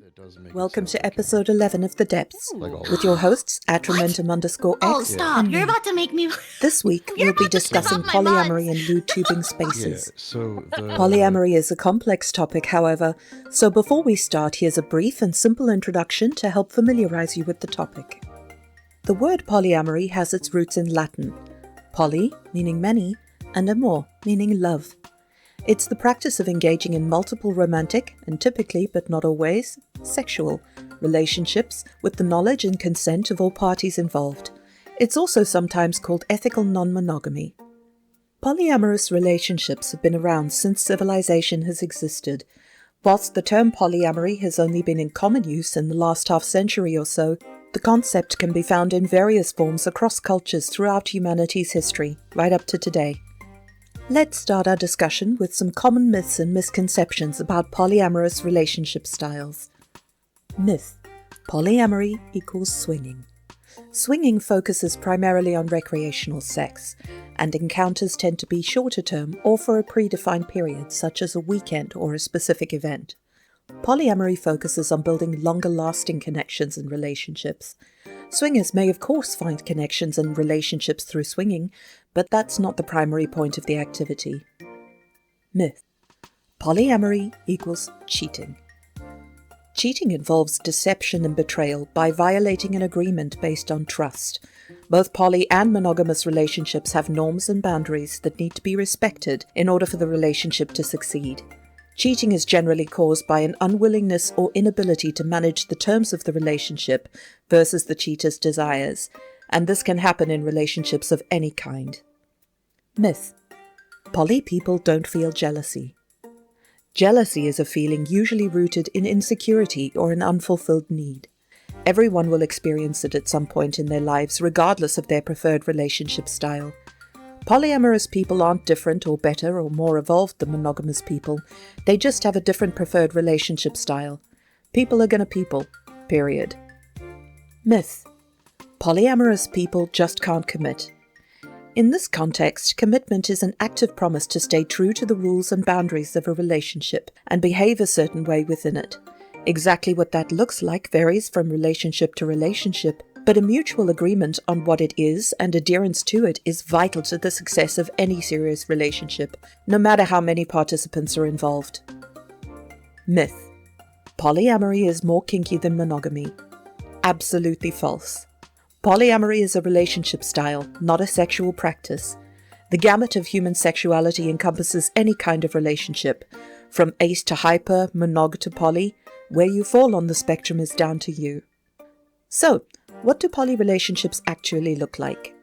It does make Welcome it to sound episode 11 of The Depths, like all with your hosts, Atramentum_X. Oh, stop. and You're me. about to make me... This week, You're we'll be about to piss discussing off my polyamory buds. and lewd-tubing Yeah, spaces. so the... Polyamory is a complex topic, however, so before we start, here's a brief and simple introduction to help familiarize you with the topic. The word polyamory has its roots in Latin. Poly, meaning many, and amor, meaning love. It's the practice of engaging in multiple romantic, and typically, but not always, sexual relationships with the knowledge and consent of all parties involved. It's also sometimes called ethical non-monogamy. Polyamorous relationships have been around since civilization has existed. Whilst the term polyamory has only been in common use in the last half-century or so, the concept can be found in various forms across cultures throughout humanity's history, right up to today. Let's start our discussion with some common myths and misconceptions about polyamorous relationship styles. Myth: polyamory equals swinging. Swinging focuses primarily on recreational sex, and encounters tend to be shorter term or for a predefined period, such as a weekend or a specific event. Polyamory focuses on building longer-lasting connections and relationships. Swingers may of course find connections and relationships through swinging, but that's not the primary point of the activity. Myth: polyamory equals cheating. Cheating involves deception and betrayal by violating an agreement based on trust. Both poly and monogamous relationships have norms and boundaries that need to be respected in order for the relationship to succeed. Cheating is generally caused by an unwillingness or inability to manage the terms of the relationship versus the cheater's desires, and this can happen in relationships of any kind. Myth: poly people don't feel jealousy. Jealousy is a feeling usually rooted in insecurity or an unfulfilled need. Everyone will experience it at some point in their lives, regardless of their preferred relationship style. Polyamorous people aren't different or better or more evolved than monogamous people. They just have a different preferred relationship style. People are gonna people. Period. Myth: polyamorous people just can't commit. In this context, commitment is an active promise to stay true to the rules and boundaries of a relationship and behave a certain way within it. Exactly what that looks like varies from relationship to relationship, but a mutual agreement on what it is and adherence to it is vital to the success of any serious relationship, no matter how many participants are involved. Myth: polyamory is more kinky than monogamy. Absolutely false. Polyamory is a relationship style, not a sexual practice. The gamut of human sexuality encompasses any kind of relationship, from ace to hyper, monog to poly. Where you fall on the spectrum is down to you. So, what do poly relationships actually look like?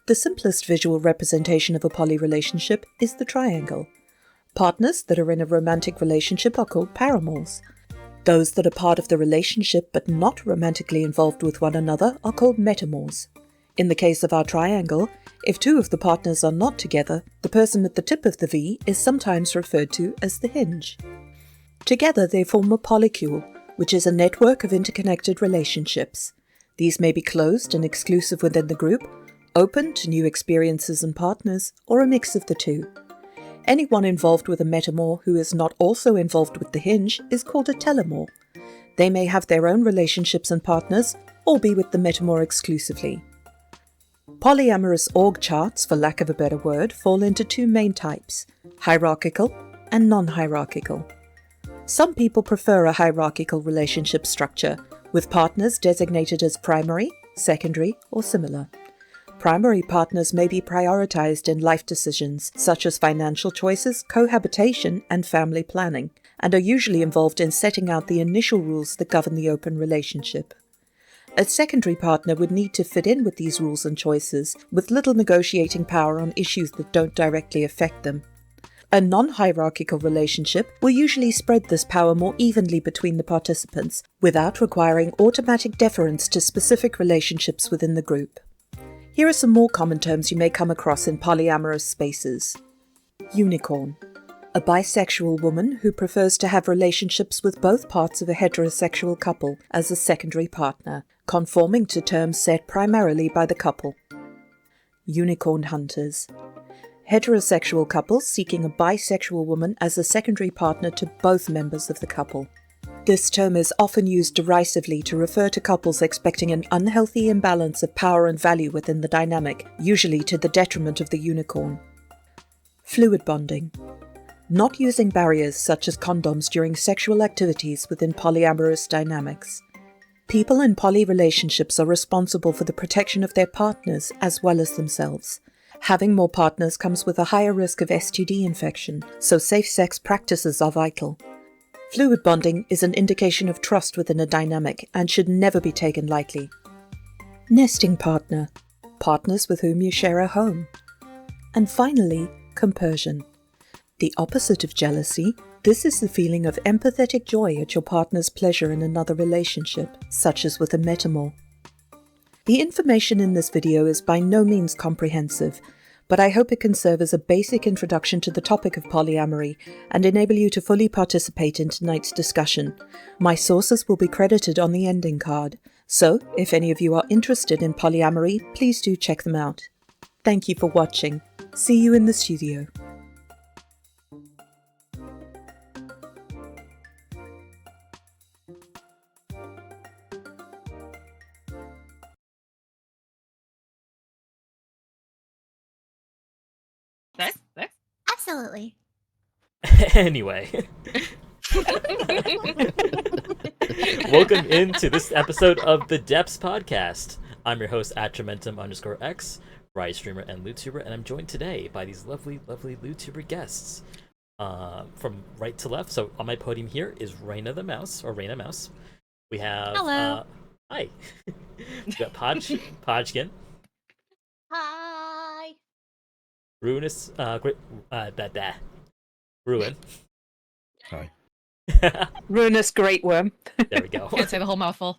The simplest visual representation of a poly relationship is the triangle. Partners that are in a romantic relationship are called paramours. Those that are part of the relationship but not romantically involved with one another are called metamours. In the case of our triangle, if two of the partners are not together, the person at the tip of the V is sometimes referred to as the hinge. Together they form a polycule, which is a network of interconnected relationships. These may be closed and exclusive within the group, open to new experiences and partners, or a mix of the two. Anyone involved with a metamour who is not also involved with the hinge is called a telemour. They may have their own relationships and partners, or be with the metamour exclusively. Polyamorous org charts, for lack of a better word, fall into two main types: hierarchical and non-hierarchical. Some people prefer a hierarchical relationship structure, with partners designated as primary, secondary, or similar. Primary partners may be prioritized in life decisions such as financial choices, cohabitation, and family planning, and are usually involved in setting out the initial rules that govern the open relationship. A secondary partner would need to fit in with these rules and choices, with little negotiating power on issues that don't directly affect them. A non-hierarchical relationship will usually spread this power more evenly between the participants, without requiring automatic deference to specific relationships within the group. Here are some more common terms you may come across in polyamorous spaces. Unicorn: a bisexual woman who prefers to have relationships with both parts of a heterosexual couple as a secondary partner, conforming to terms set primarily by the couple. Unicorn hunters: heterosexual couples seeking a bisexual woman as a secondary partner to both members of the couple. This term is often used derisively to refer to couples expecting an unhealthy imbalance of power and value within the dynamic, usually to the detriment of the unicorn. Fluid bonding. Not using barriers such as condoms during sexual activities within polyamorous dynamics. People in poly relationships are responsible for the protection of their partners as well as themselves. Having more partners comes with a higher risk of STD infection, so safe sex practices are vital. Fluid bonding is an indication of trust within a dynamic and should never be taken lightly. Nesting partner. Partners with whom you share a home. And finally, compersion. The opposite of jealousy, this is the feeling of empathetic joy at your partner's pleasure in another relationship, such as with a metamor. The information in this video is by no means comprehensive, but I hope it can serve as a basic introduction to the topic of polyamory and enable you to fully participate in tonight's discussion. My sources will be credited on the ending card, so if any of you are interested in polyamory, please do check them out. Thank you for watching. See you in the studio. There? Absolutely. Anyway. Welcome into this episode of the Depths Podcast. I'm your host, Atramentum _X, variety streamer and lewdtuber, and I'm joined today by these lovely, lovely lewdtuber guests. From right to left, so on my podium here is Raina the Mouse, or Raina Mouse. We have... Hello. Hi. We got Podgkin. Hi. Ruinous, Ruin. Hi. Ruinous Great Worm. There we go. Can't say the whole mouthful.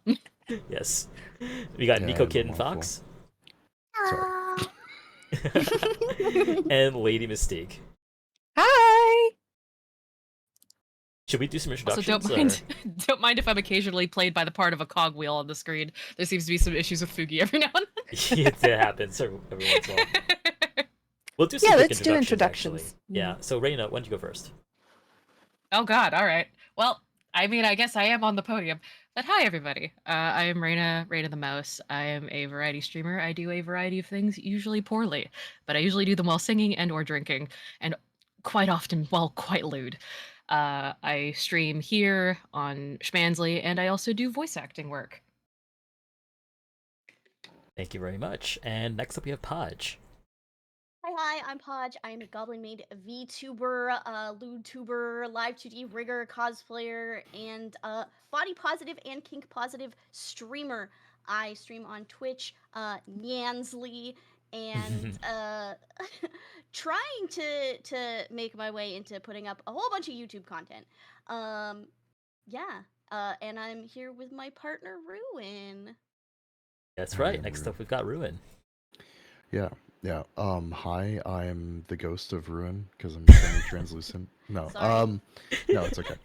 Yes. We got Yeah, Nico the Kid and mouthful. Fox. Hello. And Lady Mystique. Hi! Should we do some Also, introductions? don't mind if I'm occasionally played by the part of a cogwheel on the screen. There seems to be some issues with Fugi every now and It happens every once in a while. then. We'll do some Yeah, quick let's do introductions. introductions. Actually. Yeah, so Raina, why don't you go first? Oh God! All right. Well, I mean, I guess I am on the podium. But hi, everybody. I am Raina the Mouse. I am a variety streamer. I do a variety of things, usually poorly, but I usually do them while singing and or drinking, and quite often while quite lewd. I stream here on Schmansley, and I also do voice acting work. Thank you very much. And next up we have Podge. Hi, I'm Podge. I'm a Goblin Maid VTuber, lewdtuber, live 2D rigger, cosplayer, and body positive and kink positive streamer. I stream on Twitch, Nyansley, and trying to make my way into putting up a whole bunch of YouTube content. And I'm here with my partner Ruin. That's right. Hi, Next Ruin. up we've got Ruin. Yeah. Hi, I'm the ghost of Ruin because I'm semi-translucent. No, Sorry. no, it's okay.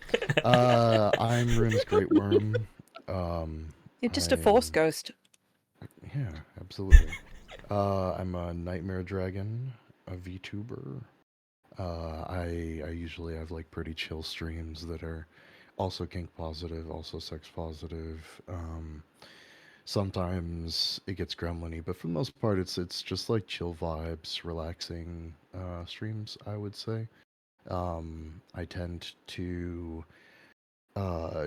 I'm Ruin's Great Worm. You're just a force ghost. Yeah, absolutely. I'm a Nightmare Dragon, a VTuber. I usually have like pretty chill streams that are also kink positive, also sex positive. Sometimes it gets gremlin-y, but for the most part, it's just like chill vibes, relaxing streams, I would say. I tend to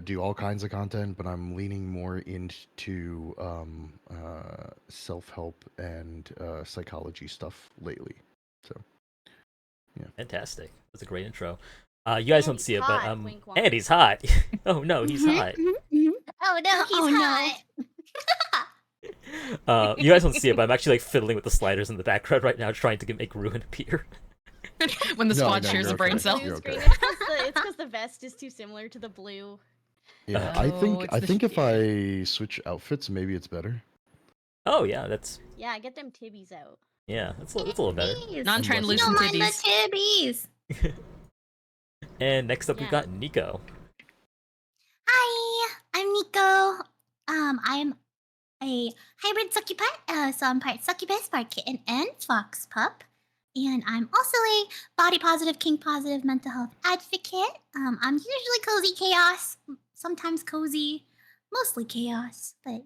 do all kinds of content, but I'm leaning more into self-help and psychology stuff lately. So, yeah. Fantastic. That's a great intro. You guys don't he's see it, hot, but wink, wonk. and he's hot. Oh no, he's hot. Oh no, he's hot. You guys don't see it, but I'm actually like fiddling with the sliders in the background right now, trying to make Ruin appear. When the No, squad no, shares you're a brain okay. cell. Blue You're screen. okay. It's because the vest is too similar to the blue. Yeah, Oh, I it's think the if I switch outfits, maybe it's better. Oh yeah, that's Get them tibbies out. that's a little better. Non-translucent Don't mind titties. the tibbies. And next up we've Yeah. got Nico. Hi, I'm Nico. I'm a hybrid succubus, so I'm part succubus, part kitten, and fox pup. And I'm also a body positive, kink positive mental health advocate. I'm usually cozy chaos sometimes cozy, mostly chaos, but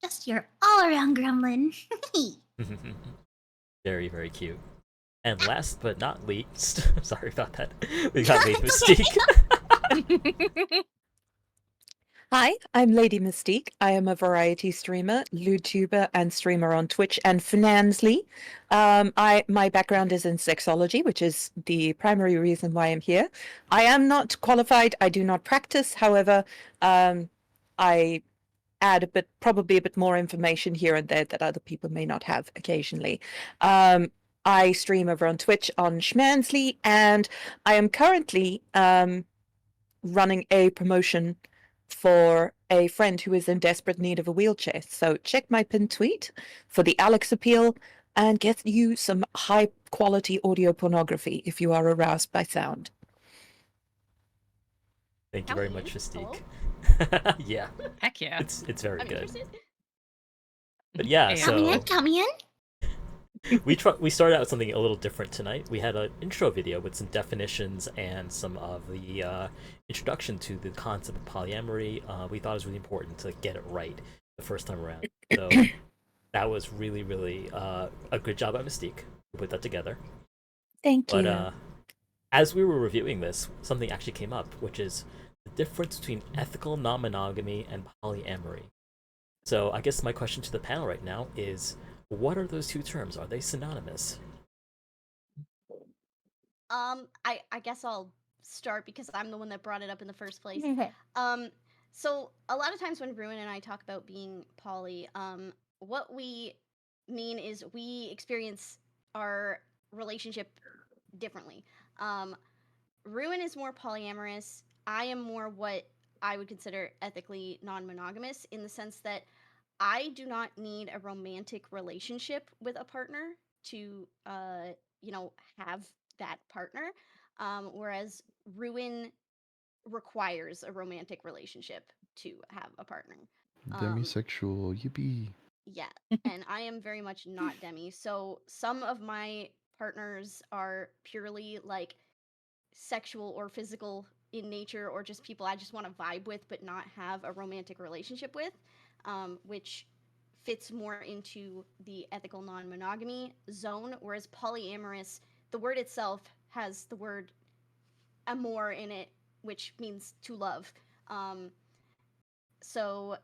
just your all around gremlin. Very, very cute. And last but not least, sorry about that, we got Lady Mystique. Hi, I'm Lady Mystique. I am a variety streamer, lewdtuber, and streamer on Twitch and Finansly. My background is in sexology, which is the primary reason why I'm here. I am not qualified. I do not practice. However, I add probably a bit more information here and there that other people may not have occasionally. I stream over on Twitch on Schmansly, and I am currently running a promotion for a friend who is in desperate need of a wheelchair. So check my pinned tweet for the Alex appeal and get you some high quality audio pornography if you are aroused by sound. Thank you very much, Mystique. Yeah. Heck yeah. It's very I'm good. interested. But yeah, Yeah. so Come in. we started out with something a little different tonight. We had an intro video with some definitions and some of the introduction to the concept of polyamory. We thought it was really important to get it right the first time around. So that was really, really a good job by Mystique to put that together. Thank you. But as we were reviewing this, something actually came up, which is the difference between ethical non-monogamy and polyamory. So I guess my question to the panel right now is, what are those two terms? Are they synonymous? I guess I'll start because I'm the one that brought it up in the first place. So a lot of times when Ruin and I talk about being poly, what we mean is we experience our relationship differently. Ruin is more polyamorous. I am more what I would consider ethically non-monogamous in the sense that I do not need a romantic relationship with a partner to, have that partner. Whereas Ruin requires a romantic relationship to have a partner. Demisexual, yippee. Yeah, and I am very much not demi. So some of my partners are purely like sexual or physical in nature, or just people I just want to vibe with but not have a romantic relationship with, which fits more into the ethical non-monogamy zone. Whereas polyamorous, the word itself has the word amor in it, which means to love. So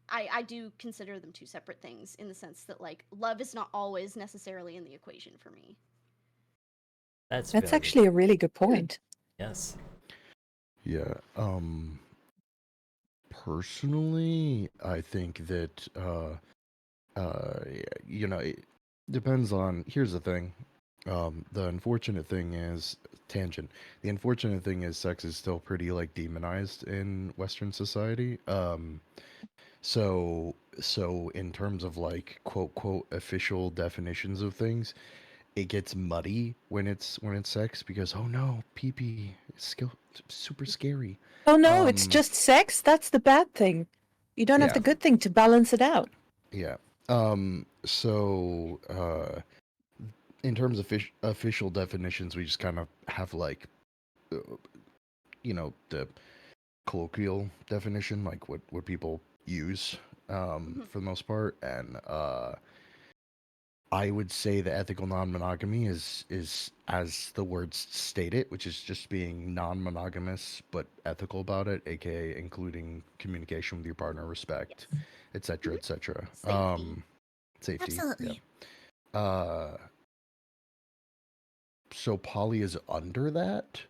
I do consider them two separate things in the sense that like love is not always necessarily in the equation for me. That's actually a really good point. Yes. Yeah. Personally, I think that it depends on. Here's the thing. The unfortunate thing is tangent. The unfortunate thing is sex is still pretty like demonized in Western society. So in terms of like quote official definitions of things, it gets muddy when it's sex because oh no, pee pee is still super scary. Oh no, it's just sex? That's the bad thing. You don't have the good thing to balance it out. Yeah. So in terms of official definitions, we just kind of have like the colloquial definition, like what people use for the most part, and I would say the ethical non-monogamy is as the words state it, which is just being non-monogamous but ethical about it, aka including communication with your partner, respect, etc., etc. Safety. Absolutely. Yeah. So poly is under that,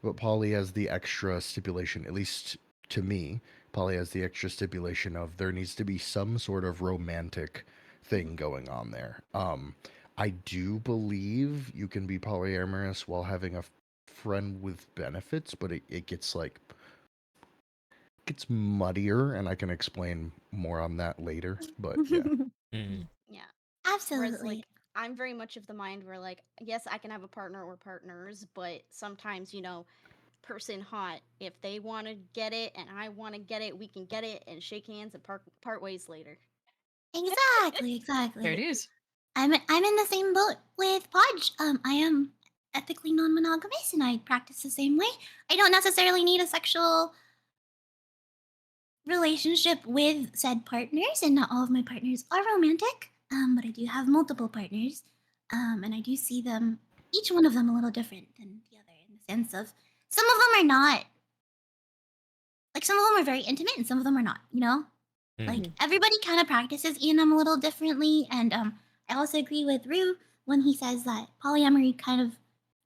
but poly has the extra stipulation, at least to me, poly has the extra stipulation of there needs to be some sort of romantic thing going on there. I do believe you can be polyamorous while having a friend with benefits, but it gets gets muddier, and I can explain more on that later. But yeah. Yeah. Absolutely. Whereas, like, I'm very much of the mind where, like, yes, I can have a partner or partners, but sometimes, person hot, if they want to get it and I want to get it, we can get it and shake hands and part ways later. Exactly. There it is. I'm in the same boat with Podge. I am ethically non-monogamous and I practice the same way. I don't necessarily need a sexual relationship with said partners, and not all of my partners are romantic. But I do have multiple partners, and I do see them, each one of them, a little different than the other in the sense of some of them are not like some of them are very intimate, and some of them are not. Like Mhm. everybody kind of practices E&M a little differently, and I also agree with Rue when he says that polyamory kind of,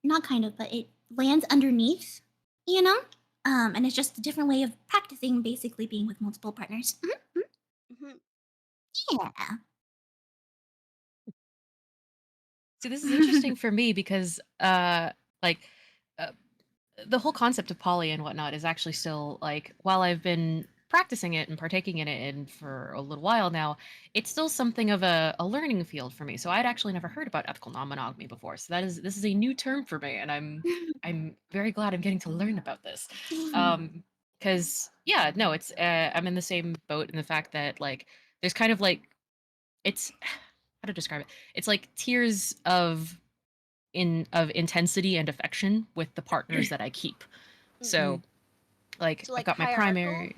not kind of, but it lands underneath E&M. And it's just a different way of practicing, basically being with multiple partners. Mhm. Yeah. See, this is interesting for me because, like, uh, the whole concept of poly and whatnot is actually still like, while I've been practicing it and partaking in it and for a little while now, it's still something of a learning field for me. So I'd actually never heard about ethical non-monogamy before. So this is a new term for me, and I'm very glad I'm getting to learn about this. Because yeah, no, it's I'm in the same boat in the fact that like there's kind of like it's how to describe it. It's like tiers of intensity and affection with the partners that I keep. So, like, So I've like got my hierarchical? primary.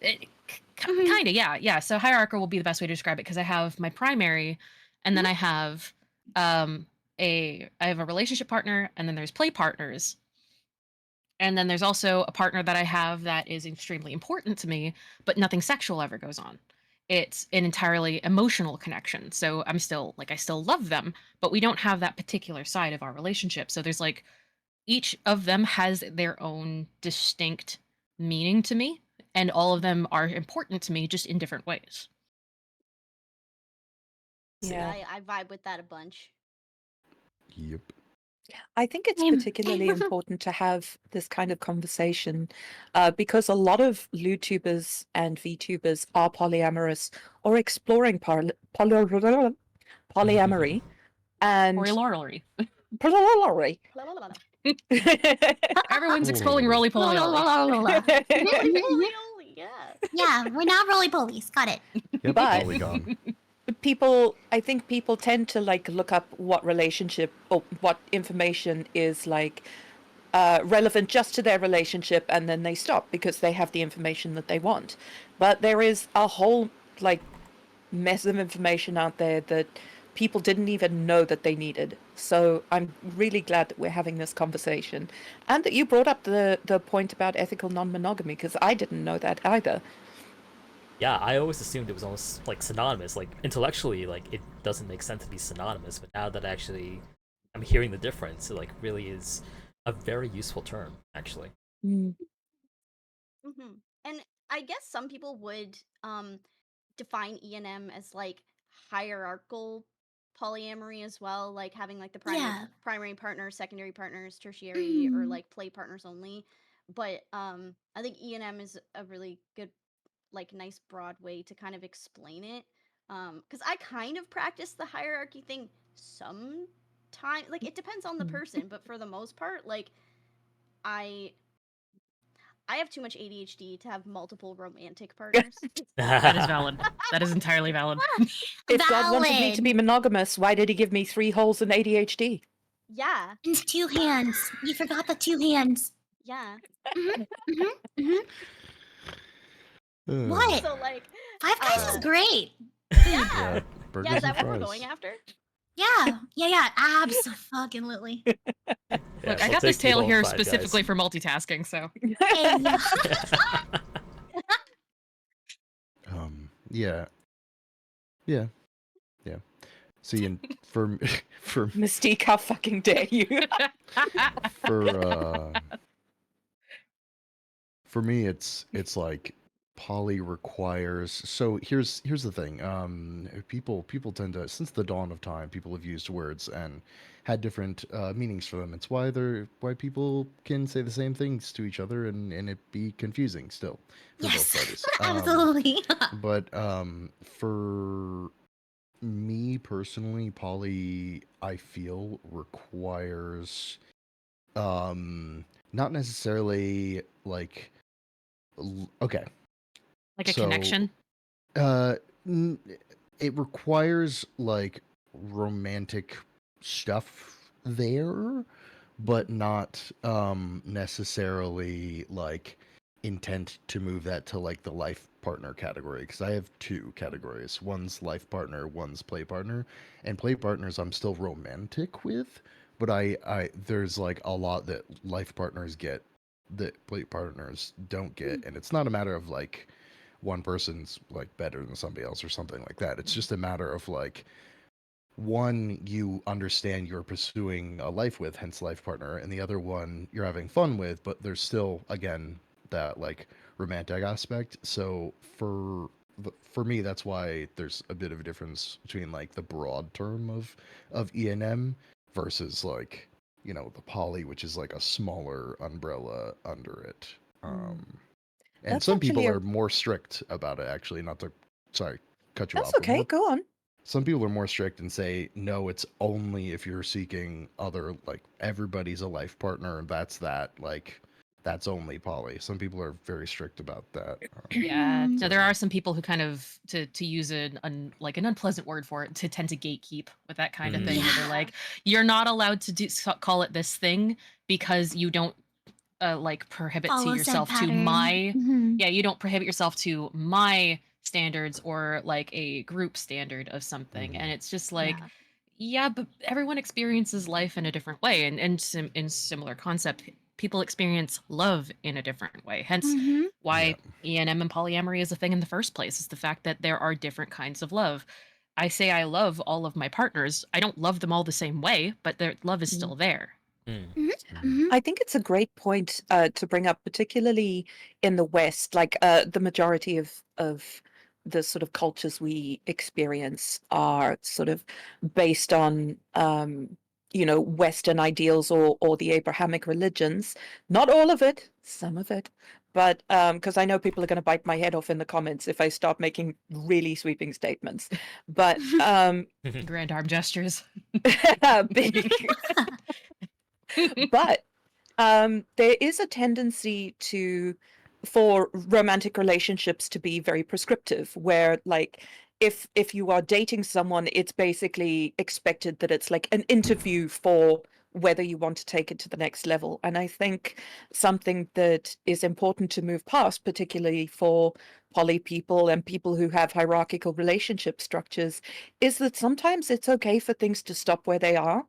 Mhm. Kind of, yeah, yeah. So hierarchical will be the best way to describe it because I have my primary, and then I have I have a relationship partner, and then there's play partners, and then there's also a partner that I have that is extremely important to me, but nothing sexual ever goes on. It's an entirely emotional connection. So I'm still like, I still love them, but we don't have that particular side of our relationship. So there's like, each of them has their own distinct meaning to me, and all of them are important to me just in different ways. See, Yeah. I vibe with that a bunch. Yep. I think it's Same. particularly important to have this kind of conversation because a lot of lewdtubers and VTubers are polyamorous or exploring polyamory and Polyamory. polyamory. Blah, blah, blah, blah. Everyone's exploring Oh. roly poly. Roly poly oly, yeah. Yeah, we're not roly polies. Got it. Yep. But- Polygon. I think people tend to like look up what relationship or what information is like relevant just to their relationship, and then they stop because they have the information that they want. But there is a whole like mess of information out there that people didn't even know that they needed. So I'm really glad that we're having this conversation, and that you brought up the point about ethical non-monogamy, because I didn't know that either. Yeah, I always assumed it was almost like synonymous. Like intellectually, like it doesn't make sense to be synonymous. But now that actually I'm hearing the difference, it like really is a very useful term, actually. And I guess some people would define E&M as like hierarchical polyamory as well, like having like the Yeah. primary partners, secondary partners, tertiary, or Mhm. like play partners only. But I think E&M is a really good, like, nice broad way to kind of explain it. Because I kind of practice the hierarchy thing sometimes. Like, it depends on the person, but for the most part, like, I have too much ADHD to have multiple romantic partners. That is valid. That is entirely valid. If God wanted me to be Valid. monogamous, why did he give me 3 holes in ADHD? Yeah, And 2 hands. You forgot the 2 hands. yeah. What? So like, Five Guys is uh, great. yeah, Yeah. Burgers is that and what we're fries. going after? Yeah. Absolutely. Yeah, Look, I we'll got this take tail people in here 5 Guys. specifically for multitasking, so. Yeah. Yeah. Yeah. See, and for Mystique, how fucking dare you? for me, it's like poly requires. So here's the thing. People tend to, since the dawn of time, people have used words and had different meanings for them. It's why people can say the same things to each other and it be confusing still for both Yes. parties. Absolutely. But for me personally, poly I feel requires not necessarily like okay. Like a So connection. uh n- it requires like romantic stuff there, but not necessarily like intent to move that to like the life partner category, because I have two categories. One's life partner, one's play partner. And play partners I'm still romantic with, but I there's like a lot that life partners get that play partners don't get, and it's not a matter of like one person's like better than somebody else or something like that. It's just a matter of like, one, you understand you're pursuing a life with, hence life partner, and the other one you're having fun with, but there's still, again, that like romantic aspect. So for me, that's why there's a bit of a difference between like the broad term of E&M versus like, you know, the poly, which is like a smaller umbrella under it. And That's some people actually a. are more strict about it, actually. Not to, sorry, cut you That's off, but okay. more, Go on. some people are more strict and say no, it's only if you're seeking other, like everybody's a life partner and that's that, like that's only poly. Some people are very strict about that. Yeah. Mhm. No, there are some people who kind of, to use like an unpleasant word for it, to tend to gatekeep with that kind of thing, where they're Yeah. like, you're not allowed to call it this thing because you don't like prohibit to Follow said yourself to pattern. my, Mhm. yeah, you don't prohibit yourself to my standards or like a group standard of something. And it's just like, Yeah. yeah, but everyone experiences life in a different way, and in similar concept, people experience love in a different way. Hence Mhm. Yeah. why E&M and polyamory is a thing in the first place, is the fact that there are different kinds of love. I say I love all of my partners. I don't love them all the same way, but their love is still there. Mm-hmm. Mhm. Mhm. Mhm. I think it's a great point to bring up, particularly in the West. Like the majority of the sort of cultures we experience are sort of based on Western ideals or the Abrahamic religions. Not all of it, some of it. But because I know people are going to bite my head off in the comments if I start making really sweeping statements. But Grand arm gestures. big. But there is a tendency for romantic relationships to be very prescriptive, where like if you are dating someone, it's basically expected that it's like an interview for whether you want to take it to the next level. And I think something that is important to move past, particularly for poly people and people who have hierarchical relationship structures, is that sometimes it's okay for things to stop where they are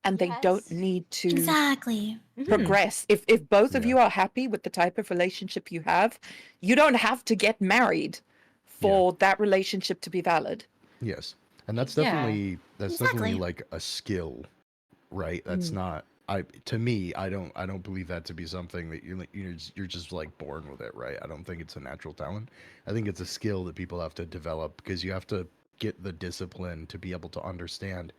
and they don't Yes. need to Exactly. progress. If both of Yeah. you are happy with the type of relationship you have, you don't have to get married for that relationship to be valid. Yes. And that's Yeah. definitely Exactly. like a skill, right? That's Mm. not, I to me, I don't believe that to be something that you're just like born with it, right? I don't think it's a natural talent. I think it's a skill that people have to develop, because you have to get the discipline to be able to understand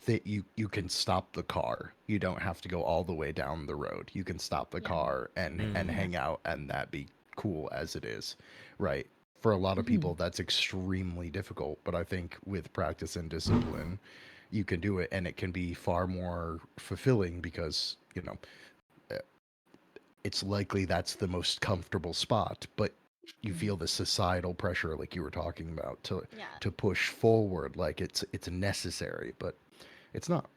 that you can stop the car. You don't have to go all the way down the road. You can stop the Yeah. car and Mm. hang out and that be cool as it is, right? For a lot of people that's extremely difficult, but I think with practice and discipline you can do it, and it can be far more fulfilling because, you know, uh, it's likely that's the most comfortable spot, but you feel the societal pressure like you were talking about Yeah. to push forward, like it's necessary, but it's not.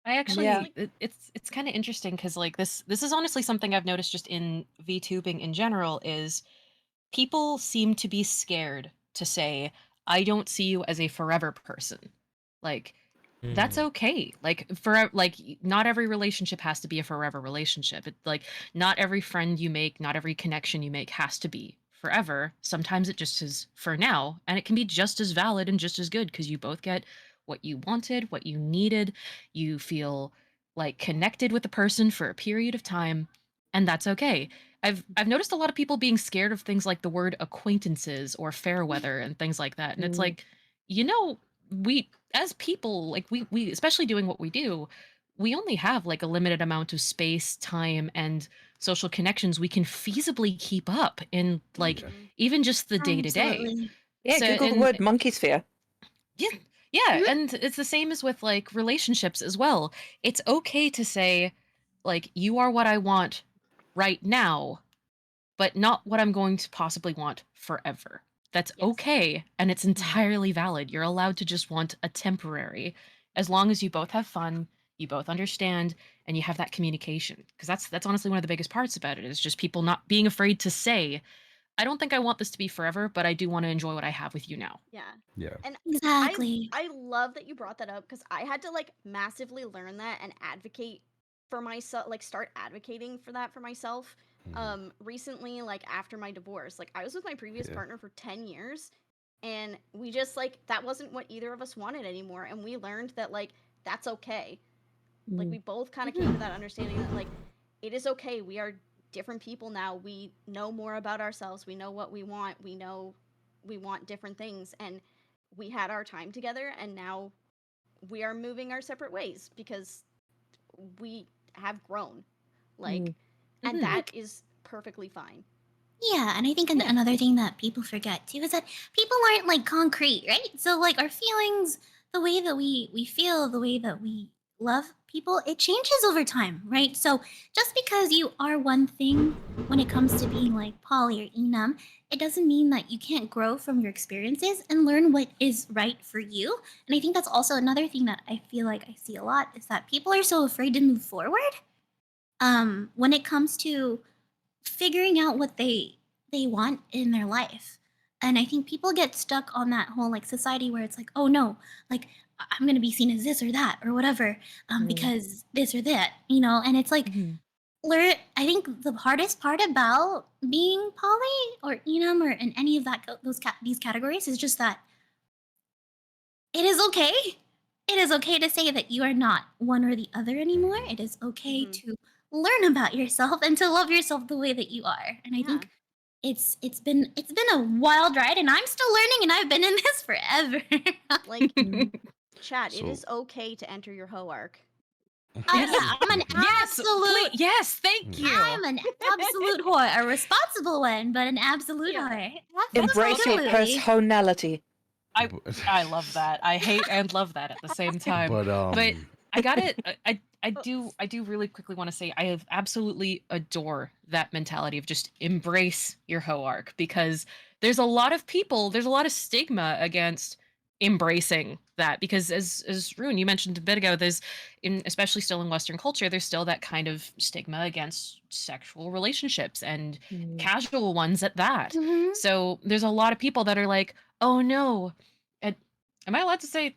I Yeah. actually, it's kind of interesting because like this is honestly something I've noticed just in VTubing in general, is people seem to be scared to say, I don't see you as a forever person. Like, that's Mm. okay. Like, for like, not every relationship has to be a forever relationship. It, like, not every friend you make, not every connection you make has to be forever. Sometimes it just is for now, and it can be just as valid and just as good because you both get what you wanted, what you needed. You feel like connected with the person for a period of time, and that's okay. I've noticed a lot of people being scared of things like the word acquaintances or fair weather and things like that. And it's Mm. like, you know, we as people, like we especially doing what we do, we only have like a limited amount of space, time, and social connections we can feasibly keep up in like Yeah. Mhm. even just the day to day. Absolutely. Yeah, So Google the and word monkey sphere. yeah, yeah, Mhm. and it's the same as with like relationships as well. It's okay to say like you are what I want right now, but not what I'm going to possibly want forever. That's Yes. okay, and it's entirely valid. You're allowed to just want a temporary, as long as you both have fun, you both understand, and you have that communication, because that's honestly one of the biggest parts about it, is just people not being afraid to say, I don't think I want this to be forever, but I do want to enjoy what I have with you now. Yeah. Yeah. And Exactly. I love that you brought that up because I had to like massively learn that and advocate for myself, like start advocating for that for myself. Recently, like after my divorce, like I was with my previous Yeah. partner for 10 years and we just like that wasn't what either of us wanted anymore, and we learned that like that's okay. Like we both kind of came to that understanding that like it is okay. We are different people now. We know more about ourselves. We know what we want. We know we want different things, and we had our time together, and now we are moving our separate ways because we have grown. Like, and Mhm. that is perfectly fine. Yeah, and I think Yeah. another thing that people forget too is that people aren't like concrete, right? So like our feelings, the way that we feel, the way that we love people, it changes over time, right? So just because you are one thing when it comes to being like poly or enum, it doesn't mean that you can't grow from your experiences and learn what is right for you. And I think that's also another thing that I feel like I see a lot is that people are so afraid to move forward when it comes to figuring out what they want in their life. And I think people get stuck on that whole like society where it's like, oh no, like I'm gonna be seen as this or that or whatever, because this or that, you know. And it's like, Mhm. learn. I think the hardest part about being poly or enum or in any of that these categories is just that it is okay. It is okay to say that you are not one or the other anymore. It is okay to learn about yourself and to love yourself the way that you are. And I Yeah. think it's been a wild ride, and I'm still learning, and I've been in this forever. Like, chat, it So- is okay to enter your hoe arc. Yeah, I'm an Yes, absolute. yes, thank you. I'm an absolute whore, a responsible one, but an absolute Yeah. whore. Embrace your Absolutely. personality. I love that. I hate and love that at the same time. But I got it. I do really quickly want to say I have absolutely adore that mentality of just embrace your hoe arc, because there's a lot of people, there's a lot of stigma against embracing that, because as Rune, you mentioned a bit ago, there's especially still in Western culture, there's still that kind of stigma against sexual relationships and casual ones at that. Mhm. So there's a lot of people that are like, oh no. And am I allowed to say,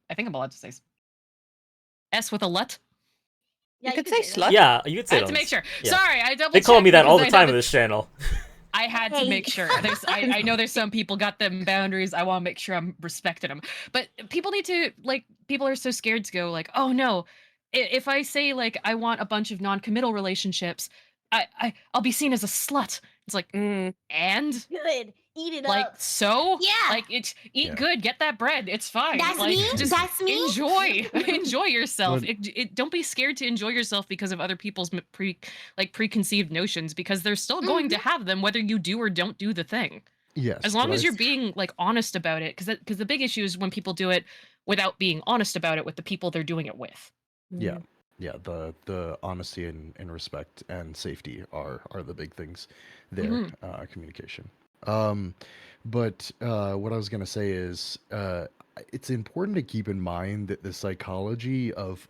I think I'm allowed to say S with a lut? Yeah, could can say that. slut. Yeah, you could I say had it to on make this- sure. yeah. Sorry, I double They call me that all the because time on this channel. I had to make Hey. sure. I know there's some people got them boundaries. I want to make sure I'm respecting them. But people need to, like, people are so scared to go like, oh no, if I say like I want a bunch of non-committal relationships, I'll be seen as a slut. It's like, and Good. Eat it like, up. so Yeah. like it's eat Yeah. good, get that bread. It's fine. That's like me. just That's me. enjoy yourself. But- Don't be scared to enjoy yourself because of other people's preconceived notions, because they're still going to have them whether you do or don't do the thing. yes, As long but as I you're being like honest about it, because the big issue is when people do it without being honest about it with the people they're doing it with. Yeah, yeah. The honesty and respect and safety are the big things there. Mhm. Communication. But what I was gonna say is, it's important to keep in mind that the psychology of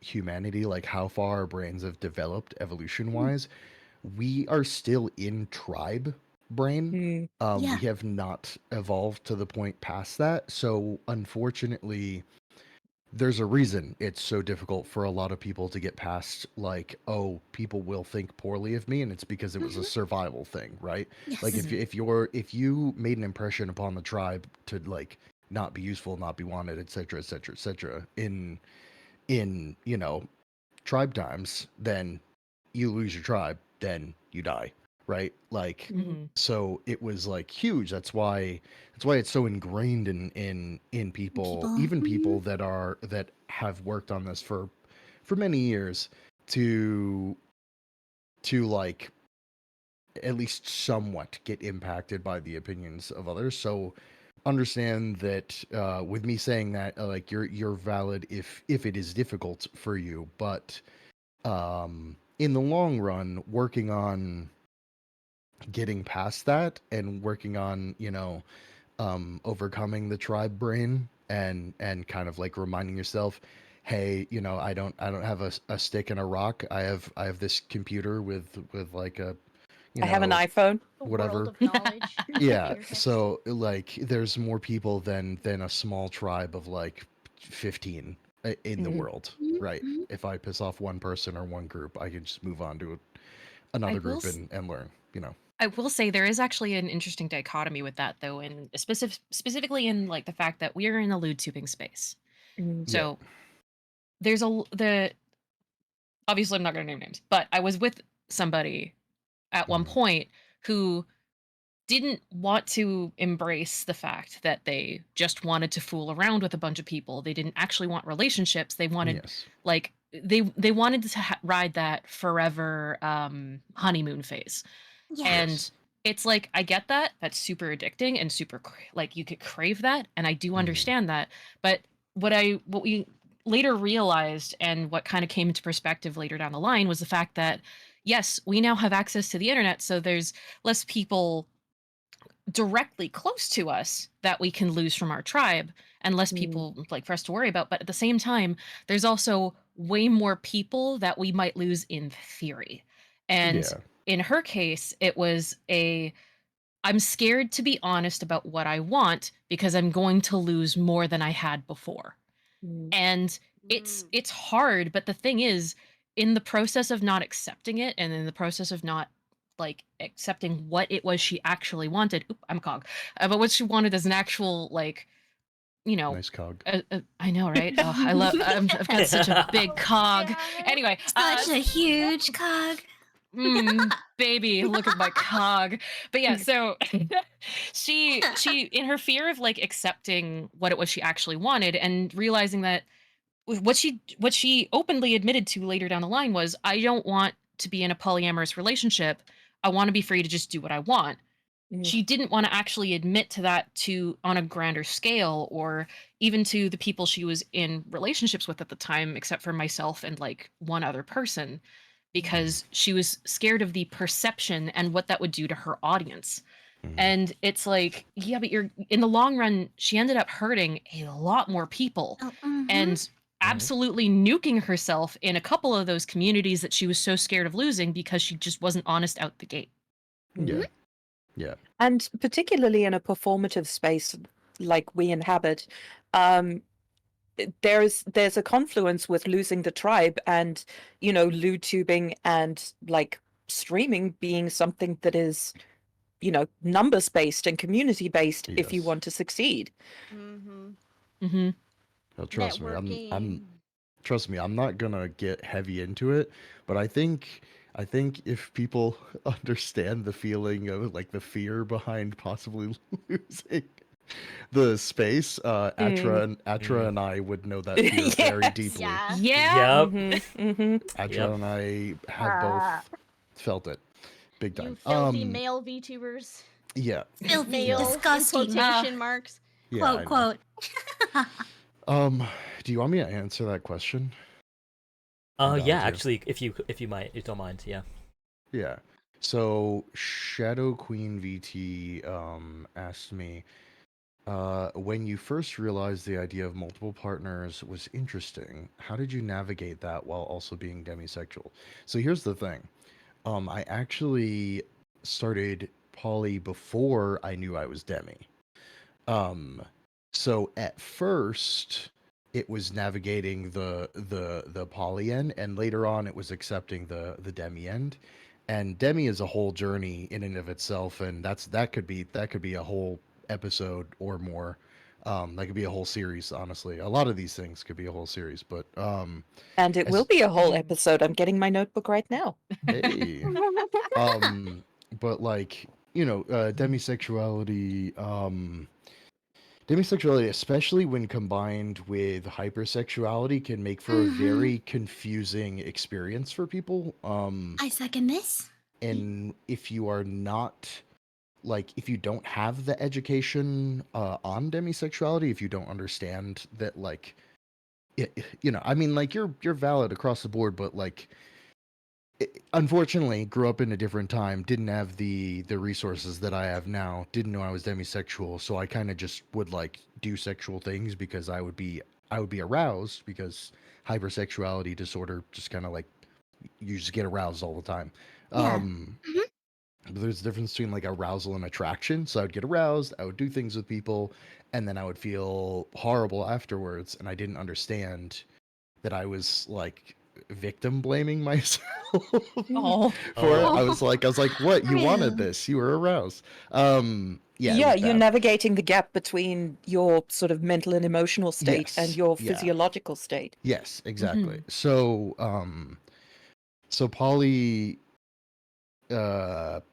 humanity, like how far our brains have developed evolution wise, we are still in tribe brain. Yeah. We have not evolved to the point past that. So unfortunately, there's a reason it's so difficult for a lot of people to get past, like, oh, people will think poorly of me, and it's because it was a survival thing, right? Yes. Like if you made an impression upon the tribe to like not be useful, not be wanted, etc., etc., etc., in tribe times, then you lose your tribe, then you die, right? Like, Mhm. so it was like huge. That's why it's so ingrained in people, People. even people that have worked on this for many years, to like at least somewhat get impacted by the opinions of others. So understand that with me saying that, like, you're valid if it is difficult for you, but in the long run, working on getting past that and working on, overcoming the tribe brain and kind of like reminding yourself, hey, I don't have a stick and a rock. I have this computer with like a, you I have an know, iPhone. The world whatever. of knowledge. at your Yeah, fingertips. so like there's more people than a small tribe of like 15 in the Mhm. world, right? Mhm. If I piss off one person or one group, I can just move on to I another will group and learn, I will say there is actually an interesting dichotomy with that though, in specifically in like the fact that we are in a lewd tubing space. Mm. Yeah. So there's the obviously I'm not going to name names, but I was with somebody at one Mhm. point who didn't want to embrace the fact that they just wanted to fool around with a bunch of people. They didn't actually want relationships. They wanted Yes. like they wanted to ride that forever honeymoon phase. Yeah. And Yes. it's like I get that. That's super addicting and super like you could crave that and I do Mhm. understand that. But what we later realized and what kind of came into perspective later down the line was the fact that yes, we now have access to the internet, so there's less people directly close to us that we can lose from our tribe and less Mm. people like for us to worry about, but at the same time there's also way more people that we might lose in theory. And Yeah. in her case it was a I'm scared to be honest about what I want because I'm going to lose more than I had before. Mm. And Mm. it's hard, but the thing is in the process of not accepting it and in the process of not like accepting what it was she actually wanted. Oop, I'm a cog. But what she wanted as an actual like, you know, Nice cog. I know, right? Oh, I love. I've got such a big cog. Yeah. Anyway, Such a huge cog. baby, look at my cog. But yeah, so she in her fear of like accepting what it was she actually wanted and realizing that what she openly admitted to later down the line was I don't want to be in a polyamorous relationship. I want to be free to just do what I want. Mm. She didn't want to actually admit to that to on a grander scale or even to the people she was in relationships with at the time except for myself and like one other person because she was scared of the perception and what that would do to her audience. Mhm. And it's like, yeah, but you're in the long run, she ended up hurting a lot more people Oh, mhm. and absolutely nuking herself in a couple of those communities that she was so scared of losing because she just wasn't honest out the gate. Yeah. Yeah. And particularly in a performative space like we inhabit, um, there's a confluence with losing the tribe and, lewd tubing and like streaming being something that is, numbers based and community based if you Yes. want to succeed. Mm-hmm. Mm-hmm. Now, trust me, I'm Networking. trust me, I'm not gonna get heavy into it, but I think if people understand the feeling of like the fear behind possibly losing the space, Atra and I would know that fear very Yes. deeply. Yeah. Yeah. Yep. Atra Yep. and I have both felt it big You time. filthy male VTubers. Yeah, Filthy, yeah, Male in disgusting. quotation marks. yeah. I Quote, know. quote. Do you want me to answer that question? Yeah, Valid, you. actually, if you don't mind, yeah. Yeah. So Shadow Queen VT asked me, when you first realized the idea of multiple partners was interesting, how did you navigate that while also being demisexual? So here's the thing. I actually started poly before I knew I was demi. Um, so at first it was navigating the poly end, and later on it was accepting the demi end. And demi is a whole journey in and of itself, and that could be a whole episode or more. That could be a whole series, honestly. A lot of these things could be a whole series, but And it will as be a whole episode. I'm getting my notebook right now. hey, um, but like demisexuality, demisexuality, especially when combined with hypersexuality, can make for a Mhm. very confusing experience for people. I second this. And if you are not like, if you don't have the education on demisexuality, if you don't understand that, like, I mean, like you're valid across the board, but like, unfortunately, grew up in a different time, didn't have the resources that I have now, didn't know I was demisexual, so I kind of just would like do sexual things because I would be aroused because hypersexuality disorder, just kind of like you just get aroused all the time. Yeah. But there's a difference between like arousal and attraction. So I would get aroused, I would do things with people, and then I would feel horrible afterwards, and I didn't understand that I was like victim blaming myself Oh. for it. Oh. I was like, what? You wanted True. this. You were aroused. Yeah, it Yeah, was you're bad. navigating the gap between your sort of mental and emotional state and Yes, your yeah. physiological state. Yes, exactly. So, so Poly at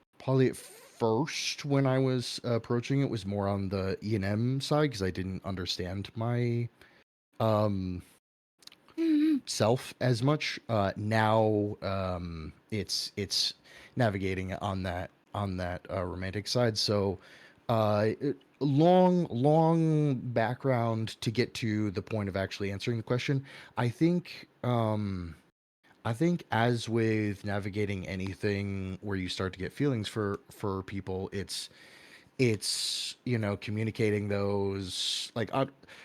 first when I was approaching it was more on the E&M side because I didn't understand my um Mhm. self as much. Now it's navigating on that romantic side. So long background to get to the point of actually answering the question. I think as with navigating anything where you start to get feelings for people, it's communicating those, like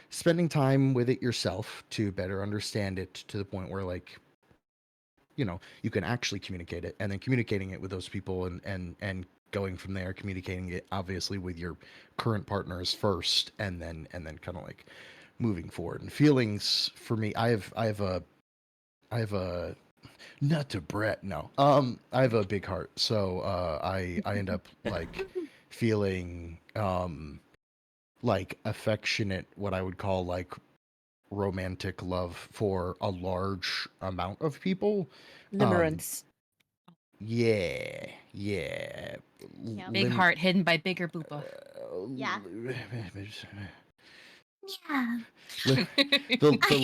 spending time with it yourself to better understand it to the point where like you can actually communicate it, and then communicating it with those people, and going from there, communicating it obviously with your current partners first, and then kind of like moving forward. And feelings for me, I have a not to Brett, no. I have a big heart, so I end up like feeling like affectionate, what I would call like romantic love for a large amount of people. Limerence. Yeah, yeah. Yep. Big Lim- heart hidden by bigger booba. Yeah. Yeah. the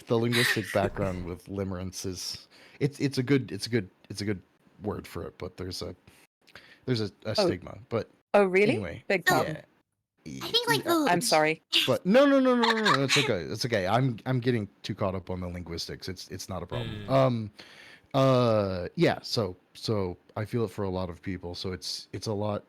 linguistic background with limerence is it's a good word for it, but there's a Oh. stigma. But Oh, really? anyway, Beg So- pardon. yeah. I think like the I'm sorry. But no, it's okay. It's okay. I'm getting too caught up on the linguistics. It's not a problem. Yeah, so I feel it for a lot of people. So it's a lot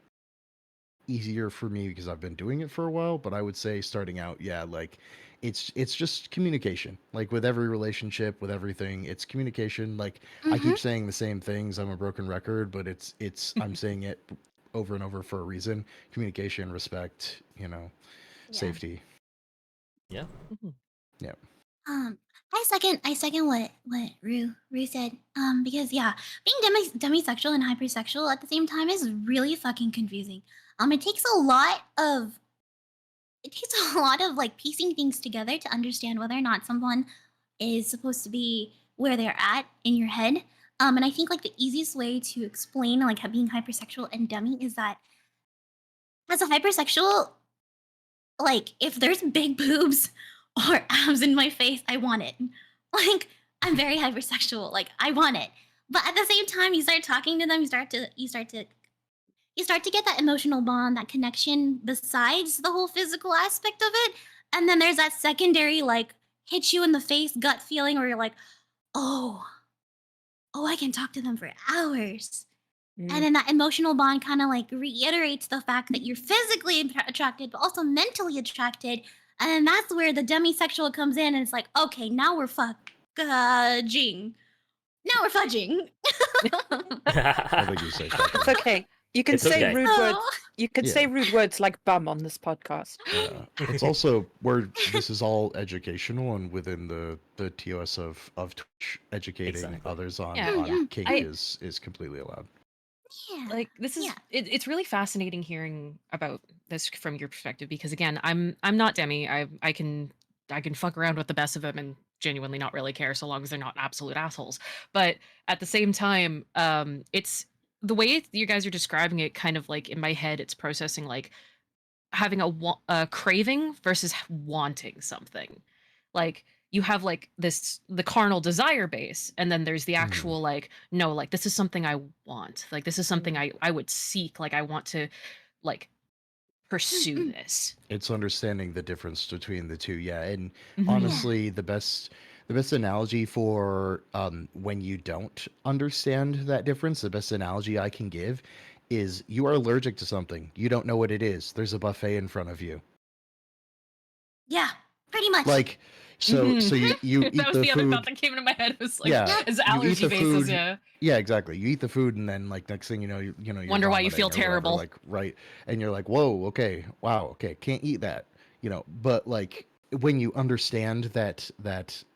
easier for me because I've been doing it for a while, but I would say starting out, yeah, like it's just communication. Like with every relationship, with everything, it's communication. Like I keep saying the same things. I'm a broken record, but it's I'm saying it over and over for a reason. Communication, respect, Yeah. safety. Yeah. Yeah. I second what Rue said. Because yeah, being demisexual and hypersexual at the same time is really fucking confusing. It takes a lot of like piecing things together to understand whether or not someone is supposed to be where they're at in your head. And I think like the easiest way to explain like how being hypersexual and demi is that as a hypersexual, like if there's big boobs or abs in my face, I want it. Like I'm very hypersexual. Like I want it. But at the same time, you start talking to them, you start to get that emotional bond, that connection besides the whole physical aspect of it. And then there's that secondary like hit you in the face gut feeling where you're like, oh, I can talk to them for hours. And then that emotional bond kind of like reiterates the fact that you're physically attracted, but also mentally attracted. And then that's where the demisexual comes in, and it's like, okay, now we're fudging. Now we're fudging. I think you say It's okay. You can It's say okay. rude words. Oh. You can Yeah. say rude words like bum on this podcast. It's also where this is all educational, and within the TOS of Twitch, educating Exactly. others on, Yeah. on kink I- is completely allowed. Yeah. Like this is Yeah. it's really fascinating hearing about this from your perspective, because again, I'm not demi. I can fuck around with the best of them and genuinely not really care so long as they're not absolute assholes. But at the same time, it's the way you guys are describing it, kind of like in my head, it's processing like having a craving versus wanting something. Like you have like the carnal desire base, and then there's the actual like, no, like this is something I want. Like this is something I would seek. Like I want to like pursue this. It's understanding the difference between the two. Yeah, and Mhm. honestly, the best analogy for when you don't understand that difference, the best analogy I can give is you are allergic to something. You don't know what it is. There's a buffet in front of you. Yeah. Pretty much. Like, So you eat that was the the other food. thought that came into my head. It was like, Yeah, as you eat allergy the basis, food. yeah. Yeah, exactly. You eat the food, and then like next thing you know, you're Wonder why you feel vomiting or whatever, terrible. like right, and you're like, whoa, okay, wow, okay, can't eat that, But like when you understand that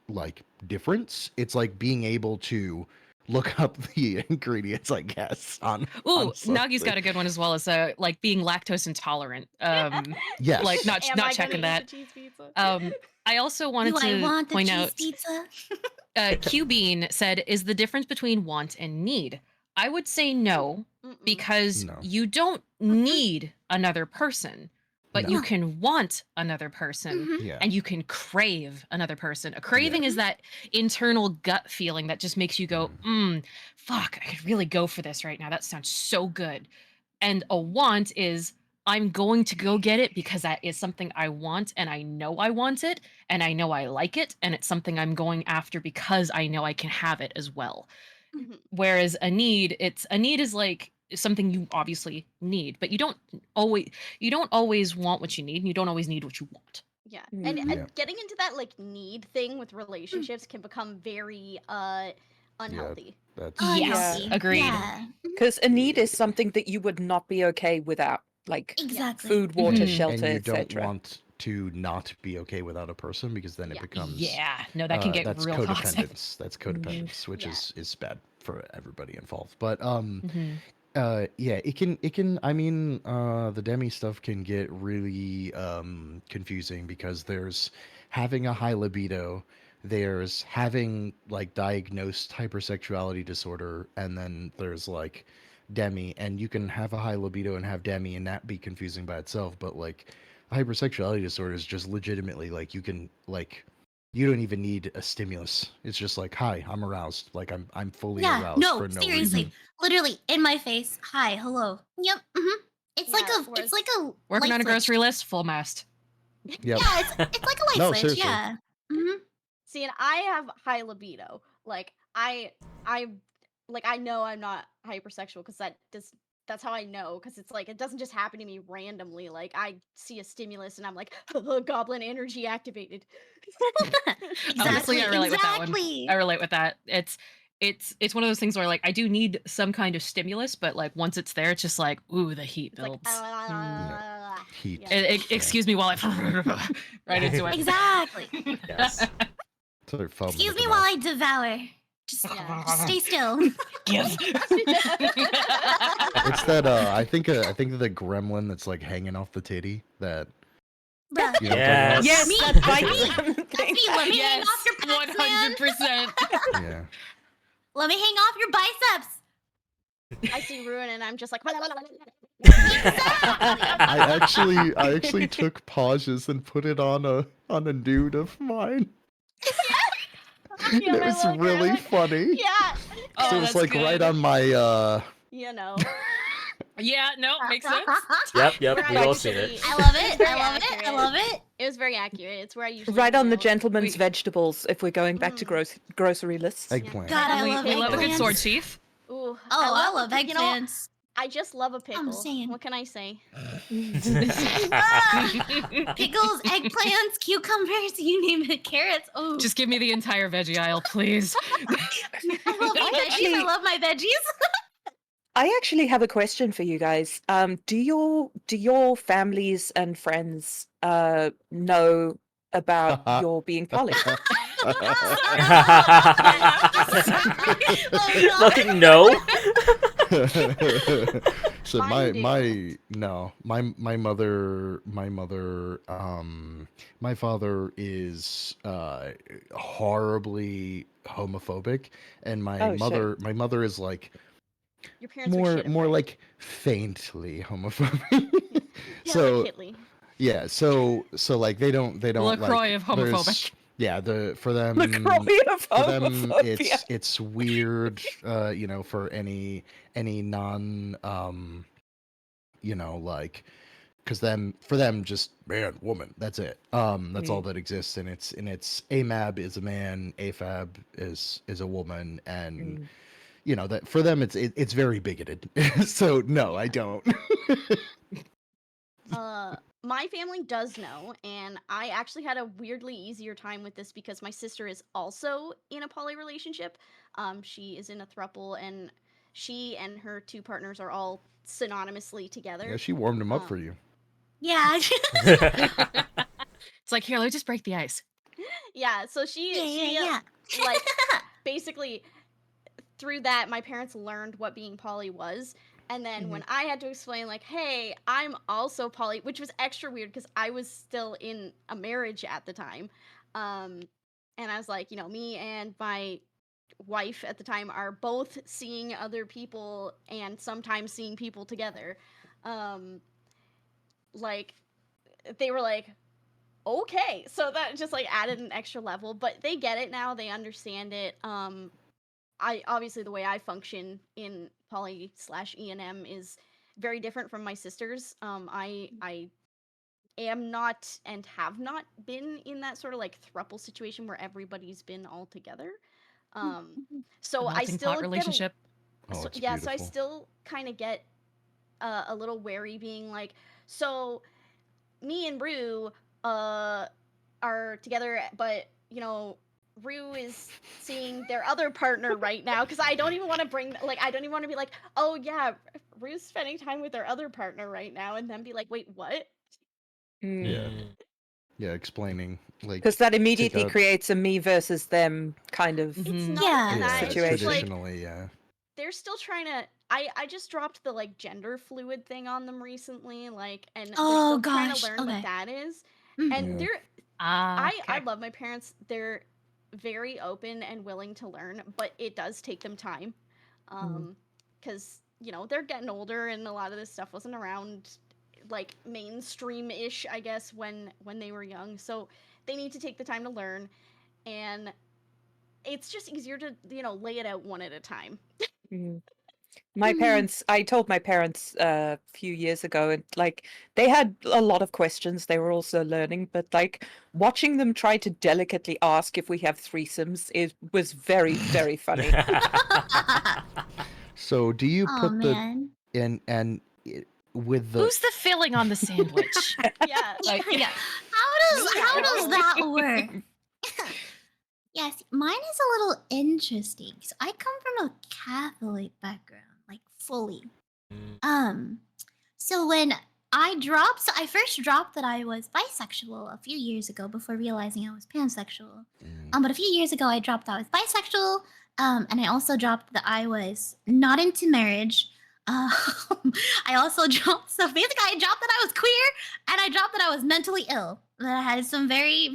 like difference, it's like being able to look up the ingredients, I guess, on Ooh, something. Nagi's got a good one as well as like being lactose intolerant. Yes. Like not Am I checking gonna that. eat the cheese pizza? I also wanted Do I to want the point cheese out pizza? Q Bean said, "Is the difference between want and need?" I would say no, Mm-mm. because No. you don't need another person, but No. you can want another person. Mhm. Yeah. And you can crave another person. A craving is that internal gut feeling that just makes you go, fuck, I could really go for this right now. That sounds so good. And a want is, I'm going to go get it because that is something I want and I know I want it and I know I like it and it's something I'm going after because I know I can have it as well. Mhm. Whereas a need is like something you obviously need, but you don't always want what you need and you don't always need what you want. Yeah, and Yeah. getting into that like need thing with relationships can become very unhealthy. That's Yes, Unhealthy. agreed. Yeah. Because a need is something that you would not be okay without, like Exactly. food, water, Mhm. shelter, and you don't etc. want to not be okay without a person, because then Yeah. it becomes Yeah, no, that can get that's real toxic. codependence. That's codependence, which Yeah. is bad for everybody involved. But Mhm. yeah, it can I mean the demi stuff can get really confusing, because there's having a high libido, there's having like diagnosed hypersexuality disorder, and then there's like demi, and you can have a high libido and have demi and that be confusing by itself. But like hypersexuality disorder is just legitimately like you don't even need a stimulus. It's just like, hi, I'm aroused. Like I'm fully Yeah. aroused No, for no seriously. reason. Literally in my face. Hi, hello. Yep. It's like Yeah, a whereas- Working light on a switch. grossary list, full mast. Yep. Yeah, it's like a light No, switch. seriously. Yeah. hmm See, and I have high libido. Like I know I'm not hypersexual because that's how I know, because it's like it doesn't just happen to me randomly. Like I see a stimulus and I'm like, goblin energy activated. Honestly, I relate with that one. exactly. I relate with that. It's one of those things where like I do need some kind of stimulus, but like once it's there, it's just like, ooh, the heat It's like, builds. Heat. yeah. Excuse me while I right into it. Exactly. Yes. So they're foaming Excuse at the me while mouth. I devour. Just stay still. Give. It's that I think the gremlin that's like hanging off the titty, that Bruh. you know what I'm talking about? Yes, Me? that's my Me? thing. That's me. Let me hang Yes, off your pecs, man. 100%. Yeah. Let me hang off your biceps. I see ruin and I'm just like, I actually took pauses and put it on a nude of mine. Yeah, It my was little really gremlin. funny. Yeah. Oh, So it was that's like good. right on my You know. Yeah, no, makes sense. Yep, Where we've I all seen it. usually- I love it. Very I love it. I accurate. love it. It was very accurate. It's where I usually Right on the go. gentleman's We- vegetables, if we're going back to grocery lists. eggplant. God, I we love love a good eggplants. sword chief. Ooh, Oh, I love you know, eggplants. I just love a pickle. saying. What can I say? Pickles, eggplants, cucumbers, you name it, carrots. Oh, Just give me the entire veggie aisle, please. I love my veggies. I love my veggies. I actually have a question for you guys. Do your families and friends know about your being poly? Fucking no. So Mine do. my father is horribly homophobic, and Oh, shit. my mother is like Your parents were shit, more right? like faintly homophobic. Delicately. Yeah, so like they don't LaCroix like, of homophobic. there's- Yeah, for them LaCroix of for them homophobia. it's weird, for any non like, because for them just man, woman, that's it. That's all that exists, and it's AMAB is a man, AFAB is a woman, and that for them it's very bigoted. So no, I don't. my family does know, and I actually had a weirdly easier time with this because my sister is also in a poly relationship. She is in a throuple, and she and her two partners are all synonymously together. Yeah, she warmed him up for Um, you. Yeah. It's like, here, let's just break the ice. Yeah, so she like basically through that my parents learned what being poly was. And then when I had to explain, like, hey, I'm also poly, which was extra weird because I was still in a marriage at the time. And I was like, me and my wife at the time are both seeing other people and sometimes seeing people together. Like, they were like, okay. So that just like added an extra level, but they get it now. They understand it. I obviously the way I function in poly / E&M is very different from my sisters. I am not and have not been in that sort of like throuple situation where everybody's been all together. The So I melting still pot relationship. Oh, so, it's yeah, so I beautiful. still kind of get a little wary, being like, so me and Rue are together, but Rue is seeing their other partner right now because I don't even want to I don't even want to be like, oh yeah, Rue's spending time with their other partner right now, and then be like, wait, what? Yeah. Yeah, explaining like Because that take immediately out. creates a me versus them kind of. It's Mhm. not Yeah. even that. Yeah, It's just like traditionally, yeah. they're still trying to. I just dropped the like gender fluid thing on them recently, like, and they're Oh still trying to gosh. learn what Okay. that is. And Mhm. Yeah. they're I Okay. love my parents. They're very open and willing to learn, but it does take them time. Cuz they're getting older and a lot of this stuff wasn't around like mainstream-ish, I guess, when they were young. So they need to take the time to learn, and it's just easier to, lay it out one at a time. Mm. I told my parents a few years ago, and like they had a lot of questions. They were also learning, but like watching them try to delicately ask if we have threesomes was very, very funny. So, do you Oh put the man. with the Who's the filling on the sandwich? Yeah. Like, Yeah. Me, How I does know. that work? Yes, mine is a little interesting. So I come from a Catholic background, like fully. Um, so when I first dropped that I was bisexual a few years ago before realizing I was pansexual. But a few years ago I dropped that I was bisexual. And I also dropped that I was not into marriage. Um, I also dropped, so basically I dropped that I was queer, and I dropped that I was mentally ill. That I had some very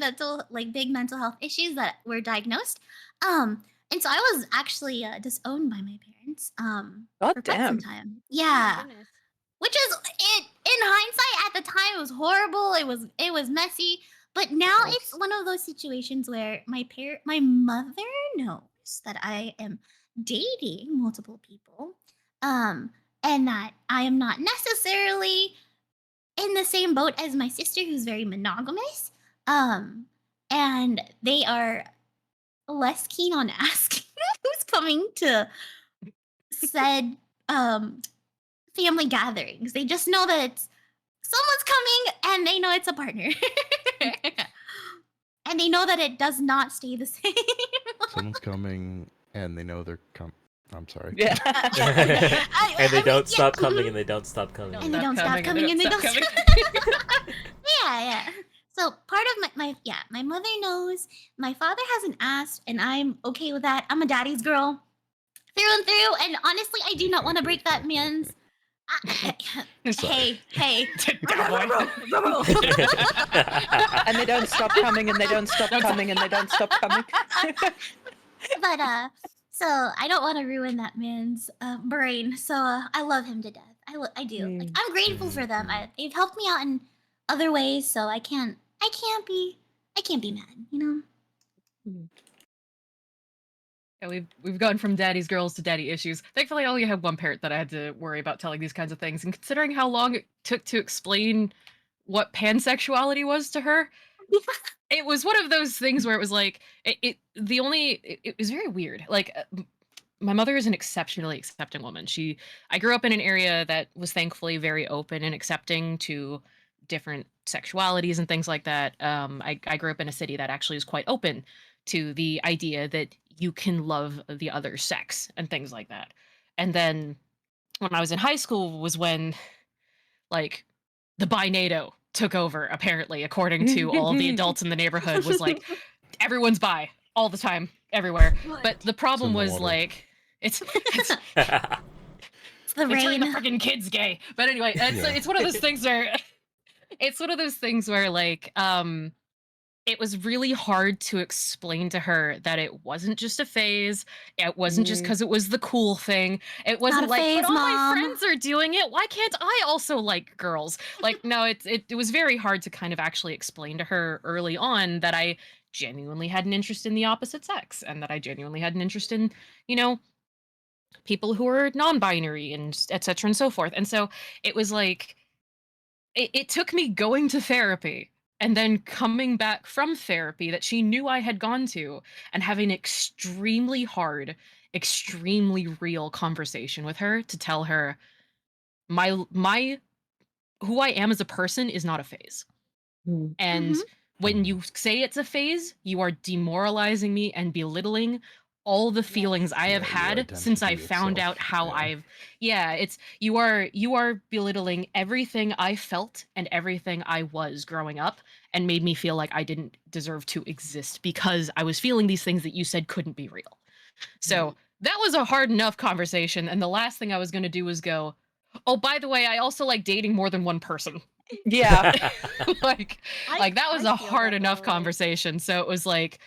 big mental health issues that were diagnosed. And so I was actually disowned by my parents God for quite some damn. time. Oh Yeah, my goodness. which is it. In hindsight, at the time, it was horrible. It was messy. But now it's one of those situations where my mother knows that I am dating multiple people, and that I am not necessarily in the same boat as my sister, who's very monogamous. And they are less keen on asking who's coming to said family gatherings. They just know that someone's coming and they know it's a partner. And they know that it does not stay the same. someone's coming and they know they're I'm sorry. Yeah. And they don't stop coming, and they don't stop coming. And they don't stop coming, and they don't stop Yeah. So part of my mother knows. My father hasn't asked, and I'm okay with that. I'm a daddy's girl through and through, and honestly, I do not want to break that man's. Hey. And they don't stop coming, and they don't stop coming, and they don't stop coming. But so I don't want to ruin that man's brain. So I love him to death. I do. Like, I'm grateful for them. They've helped me out in other ways, so I can't be mad. Yeah, we've gone from daddy's girls to daddy issues. Thankfully, I only had one parent that I had to worry about telling these kinds of things. And considering how long it took to explain what pansexuality was to her, it was one of those things where it was like it was very weird. Like, my mother is an exceptionally accepting woman. I grew up in an area that was thankfully very open and accepting to different sexualities and things like that. I grew up in a city that actually is quite open to the idea that you can love the other sex and things like that. And then when I was in high school was when like the bi-NATO took over, apparently, according to all the adults in the neighborhood, was like everyone's bi all the time, everywhere. But the problem the was water. like it's It's the it turned rain. the freaking kids gay. But anyway, it's one of those things where like it was really hard to explain to her that it wasn't just a phase. It wasn't just because it was the cool thing. It wasn't a like, phase, but all my Mom." friends are doing it. Why can't I also like girls? Like, no, it was very hard to kind of actually explain to her early on that I genuinely had an interest in the opposite sex and that I genuinely had an interest in, you know, people who are non-binary and et cetera and so forth. And so it was like, it took me going to therapy and then coming back from therapy that she knew I had gone to and having an extremely hard, extremely real conversation with her to tell her my who I am as a person is not a phase. Mm. And Mhm. when you say it's a phase, you are demoralizing me and belittling all the feelings I have Yeah, your had since I identity found out itself, how it's you are belittling everything I felt and everything I was growing up and made me feel like I didn't deserve to exist because I was feeling these things that you said couldn't be real. So that was a hard enough conversation, and the last thing I was going to do was go, oh, by the way, I also like dating more than one person. Yeah. like that was I a feel hard that, enough though, like- conversation. So it was like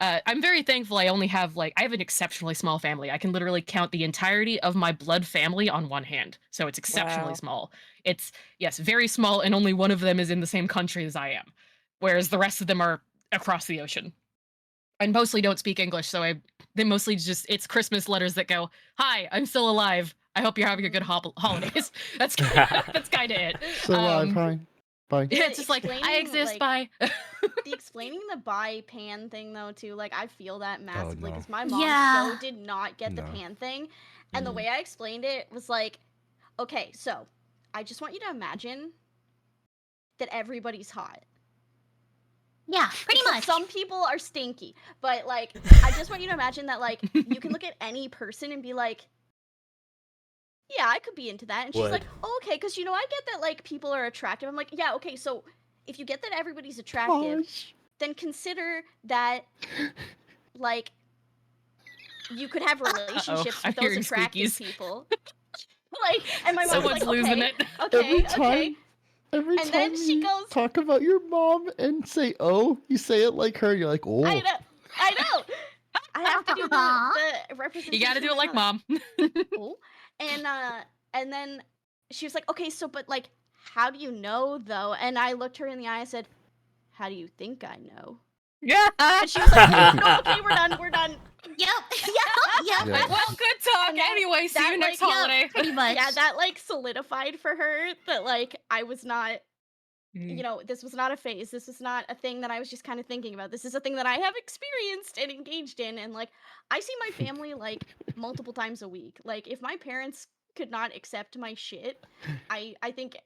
I'm very thankful I only have I have an exceptionally small family. I can literally count the entirety of my blood family on one hand. So it's exceptionally Wow. small. It's yes, very small, and only one of them is in the same country as I am. Whereas the rest of them are across the ocean. And mostly don't speak English, so they mostly just it's Christmas letters that go, "Hi, I'm still alive. I hope you're having a good holidays." That's that's kind of it. Still alive, hi. Bye. Yeah, it's just like I Explaining, exist. like, Bye. The explaining the bi pan thing though too, like I feel that massively no. because my mom Yeah. so did not get the No. pan thing, and the way I explained it was like, okay, so I just want you to imagine that everybody's hot. Yeah, pretty Except much. some people are stinky, but like I just want you to imagine that like you can look at any person and be like, yeah, I could be into that. And she's like, oh, okay, because you know I get that like people are attractive. I'm like, yeah, okay, so if you get that everybody's attractive, then consider that like you could have relationships I'm with those hearing attractive squeakies. people. Like, and my mom's Someone's like, losing okay, it. okay. Every And time then she you goes- talk about your mom and say "oh," you say it like her. You're like, "oh." I know. I have to do the representation. You got to do it of my like mom. Oh, and then she was like, okay, so but like, how do you know though? And I looked her in the eye and said, how do you think I know? Yeah. And she was like, no, okay, we're done. Yep. Yep. Yeah. Well, good talk. And then Anyway, see that, you next like, holiday. Pretty much. Yeah, that like solidified for her that like I was not, you know, this was not a phase. This was not a thing that I was just kind of thinking about. This is a thing that I have experienced and engaged in. And like, I see my family like multiple times a week. Like, if my parents could not accept my shit, I think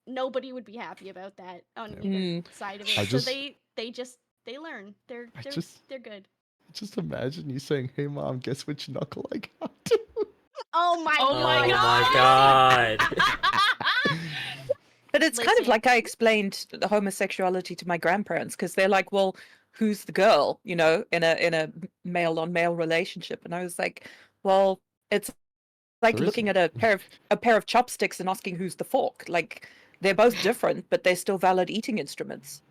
nobody would be happy about that on either side of it. So they learn. They're good. Just imagine you saying, "Hey, mom, guess which knuckle I got?" Oh my Oh my god. god. But it's kind of Listen. like I explained the homosexuality to my grandparents because they're like, well, who's the girl, you know, in a male on male relationship? And I was like, well, it's like There looking isn't. at a pair of chopsticks and asking who's the fork. Like they're both different, but they're still valid eating instruments.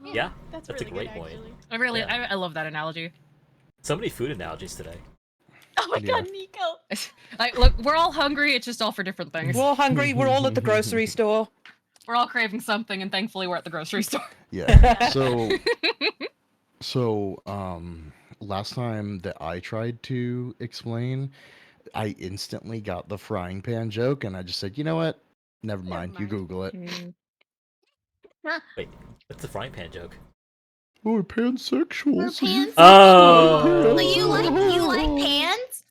Yeah, That's that's a really great good, point. actually. I love that analogy. So many food analogies today. Oh my Yeah. god, Nico. Like, look, we're all hungry. It's just all for different things. We're all hungry. We're all at the grocery store. We're all craving something, and thankfully, we're at the grocery store. Yeah. So last time that I tried to explain, I instantly got the frying pan joke, and I just said, you know what? Never mind. You mind. Google it. Wait, what's the frying pan joke? Oh, pansexual. We're so you pansexual. Oh. So you like pans?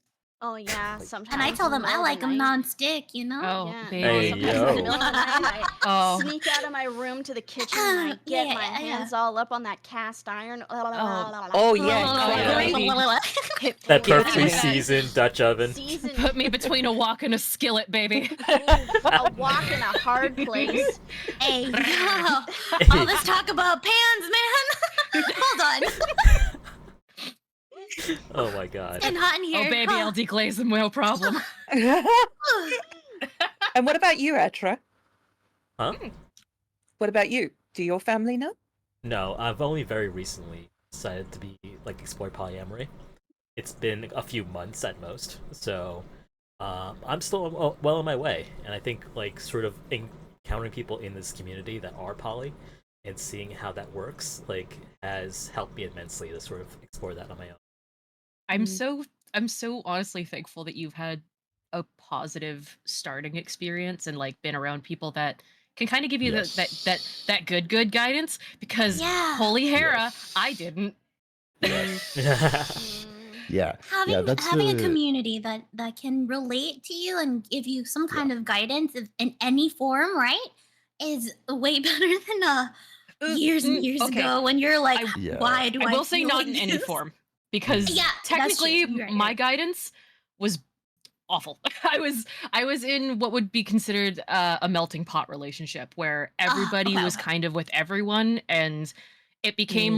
Oh yeah, Like- sometimes. And I tell in the them I middle of like the them night. non-stick, you know? Oh, Yeah, baby. Hey, sometimes in yo. the middle of the night, I Oh. sneak out of my room to the kitchen and I get my hands all up on that cast iron. Oh yeah, yeah. baby. That Yeah. perfectly seasoned Dutch oven. Season. Put me between a wok and a skillet, baby. A walk in a hard place. Hey, yo. All this talk about pans, man. Hold on. Oh my god. It's getting hot in here. Oh, baby, I'll deglaze them, no problem. And what about you, Atra? Huh? What about you? Do your family know? No, I've only very recently decided to be explore polyamory. It's been a few months at most, so I'm still well on my way. And I think sort of encountering people in this community that are poly and seeing how that works has helped me immensely to sort of explore that on my own. I'm so honestly thankful that you've had a positive starting experience and been around people that can kind of give you that good guidance, because Yeah. holy Hera, Yes. I didn't. Yes. Yeah. Yeah, that's Having a the- community that can relate to you and give you some kind of guidance in any form, right, is way better than years and years okay. ago when you're like, Yeah. why do I I will say feel not like in any this? form, because Yeah, that's true. technically You're right, my right. guidance was awful. I was in what would be considered a melting pot relationship where everybody was okay. kind of with everyone, and it became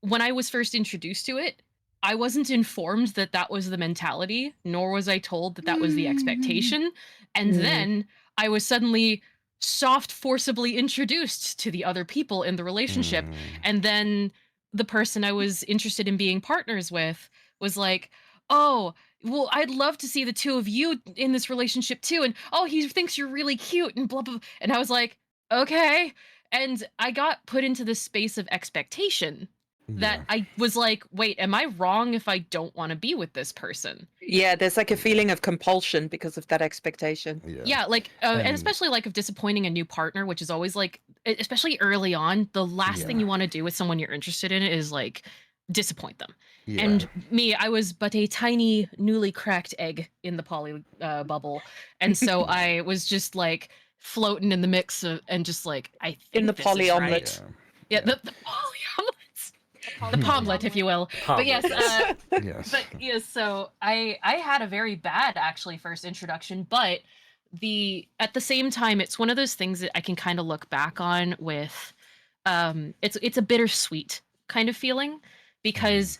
when I was first introduced to it, I wasn't informed that that was the mentality, nor was I told that that was the expectation. And then I was suddenly forcibly introduced to the other people in the relationship. And then the person I was interested in being partners with was like, oh, well, I'd love to see the two of you in this relationship too. And oh, he thinks you're really cute and blah, blah, blah. And I was like, okay. And I got put into this space of expectation that Yeah. I was like, wait, am I wrong if I don't want to be with this person? Yeah, there's a feeling of compulsion because of that expectation. Yeah, and especially of disappointing a new partner, which is always especially early on, the last thing you want to do with someone you're interested in is disappoint them. Yeah. And me, I was but a tiny, newly cracked egg in the poly bubble, and so I was just floating in the mix of, and just I think In the this poly is right. omelet. Yeah, the poly omelets, the pomlet, if you will. But yes, Yes. but yes, so I had a very bad actually first introduction, but at the same time, it's one of those things that I can kind of look back on with it's a bittersweet kind of feeling, because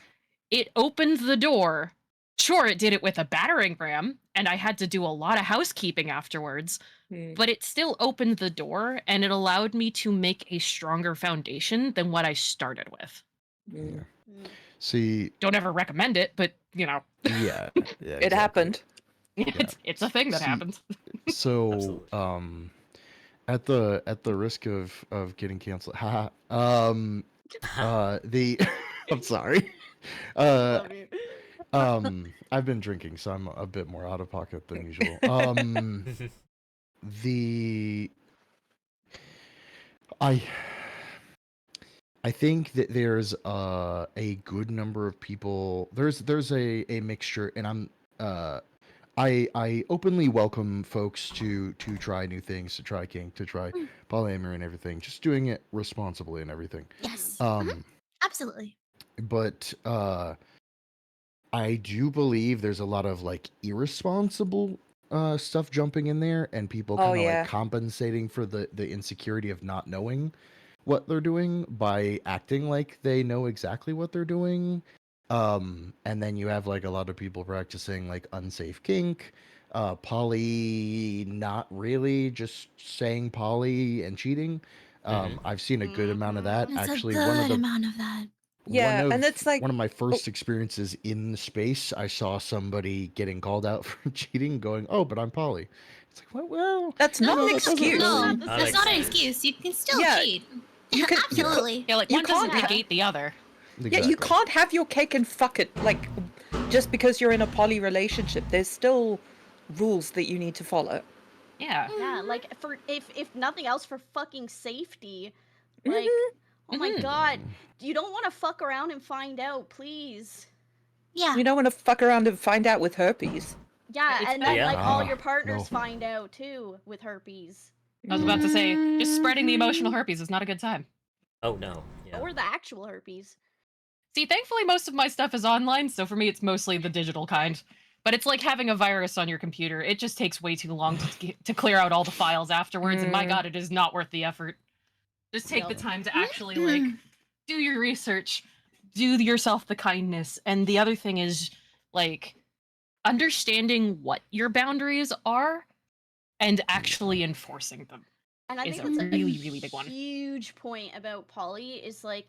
it opened the door. Sure, it did it with a battering ram, and I had to do a lot of housekeeping afterwards, but it still opened the door, and it allowed me to make a stronger foundation than what I started with. Yeah. See, Don't ever recommend it, but yeah, yeah, It exactly. happened. It's a thing that See, happens. So, Absolutely. at the risk of getting canceled, haha. I'm sorry. Love you. I've been drinking, so I'm a bit more out of pocket than usual. The I think that there's a good number of people. There's a mixture, and I openly welcome folks to try new things, to try kink, to try polyamory and everything. Just doing it responsibly and everything. Yes. Um, Absolutely. but I do believe there's a lot of irresponsible stuff jumping in there, and people Oh, kind of yeah. compensating for the insecurity of not knowing what they're doing by acting like they know exactly what they're doing. And then you have a lot of people practicing unsafe kink, poly, not really, just saying poly and cheating. I've seen a good amount of that. It's Actually, a one of good the amount of that. Yeah, and it's one of my first experiences in the space, I saw somebody getting called out for cheating, going, "Oh, but I'm poly." It's like, well, that's not an that doesn't excuse. No, Not that's not an excuse. excuse. You can still Yeah, cheat. you can- Absolutely. Yeah, You one doesn't can't negate the other. Yeah, you can't have your cake and fuck it. Just because you're in a poly relationship, there's still rules that you need to follow. Yeah. Yeah, for if nothing else, for fucking safety. Oh my god, you don't want to fuck around and find out, please. Yeah. You don't want to fuck around and find out with herpes. Yeah, It's and then Yeah. like all Ah, your partners no. find out too with herpes. I was about to say, just spreading the emotional Mhm. herpes is not a good time. Oh no. Yeah. Or the actual herpes. See, thankfully, most of my stuff is online, so for me, it's mostly the digital kind. But it's like having a virus on your computer. It just takes way too long to clear out all the files afterwards, and my god, it is not worth the effort. Just take the Yup. time to actually, like, do your research, do yourself the kindness. And the other thing is, like, understanding what your boundaries are and actually enforcing them. And I Is think a that's a really, really big one. huge point about poly is like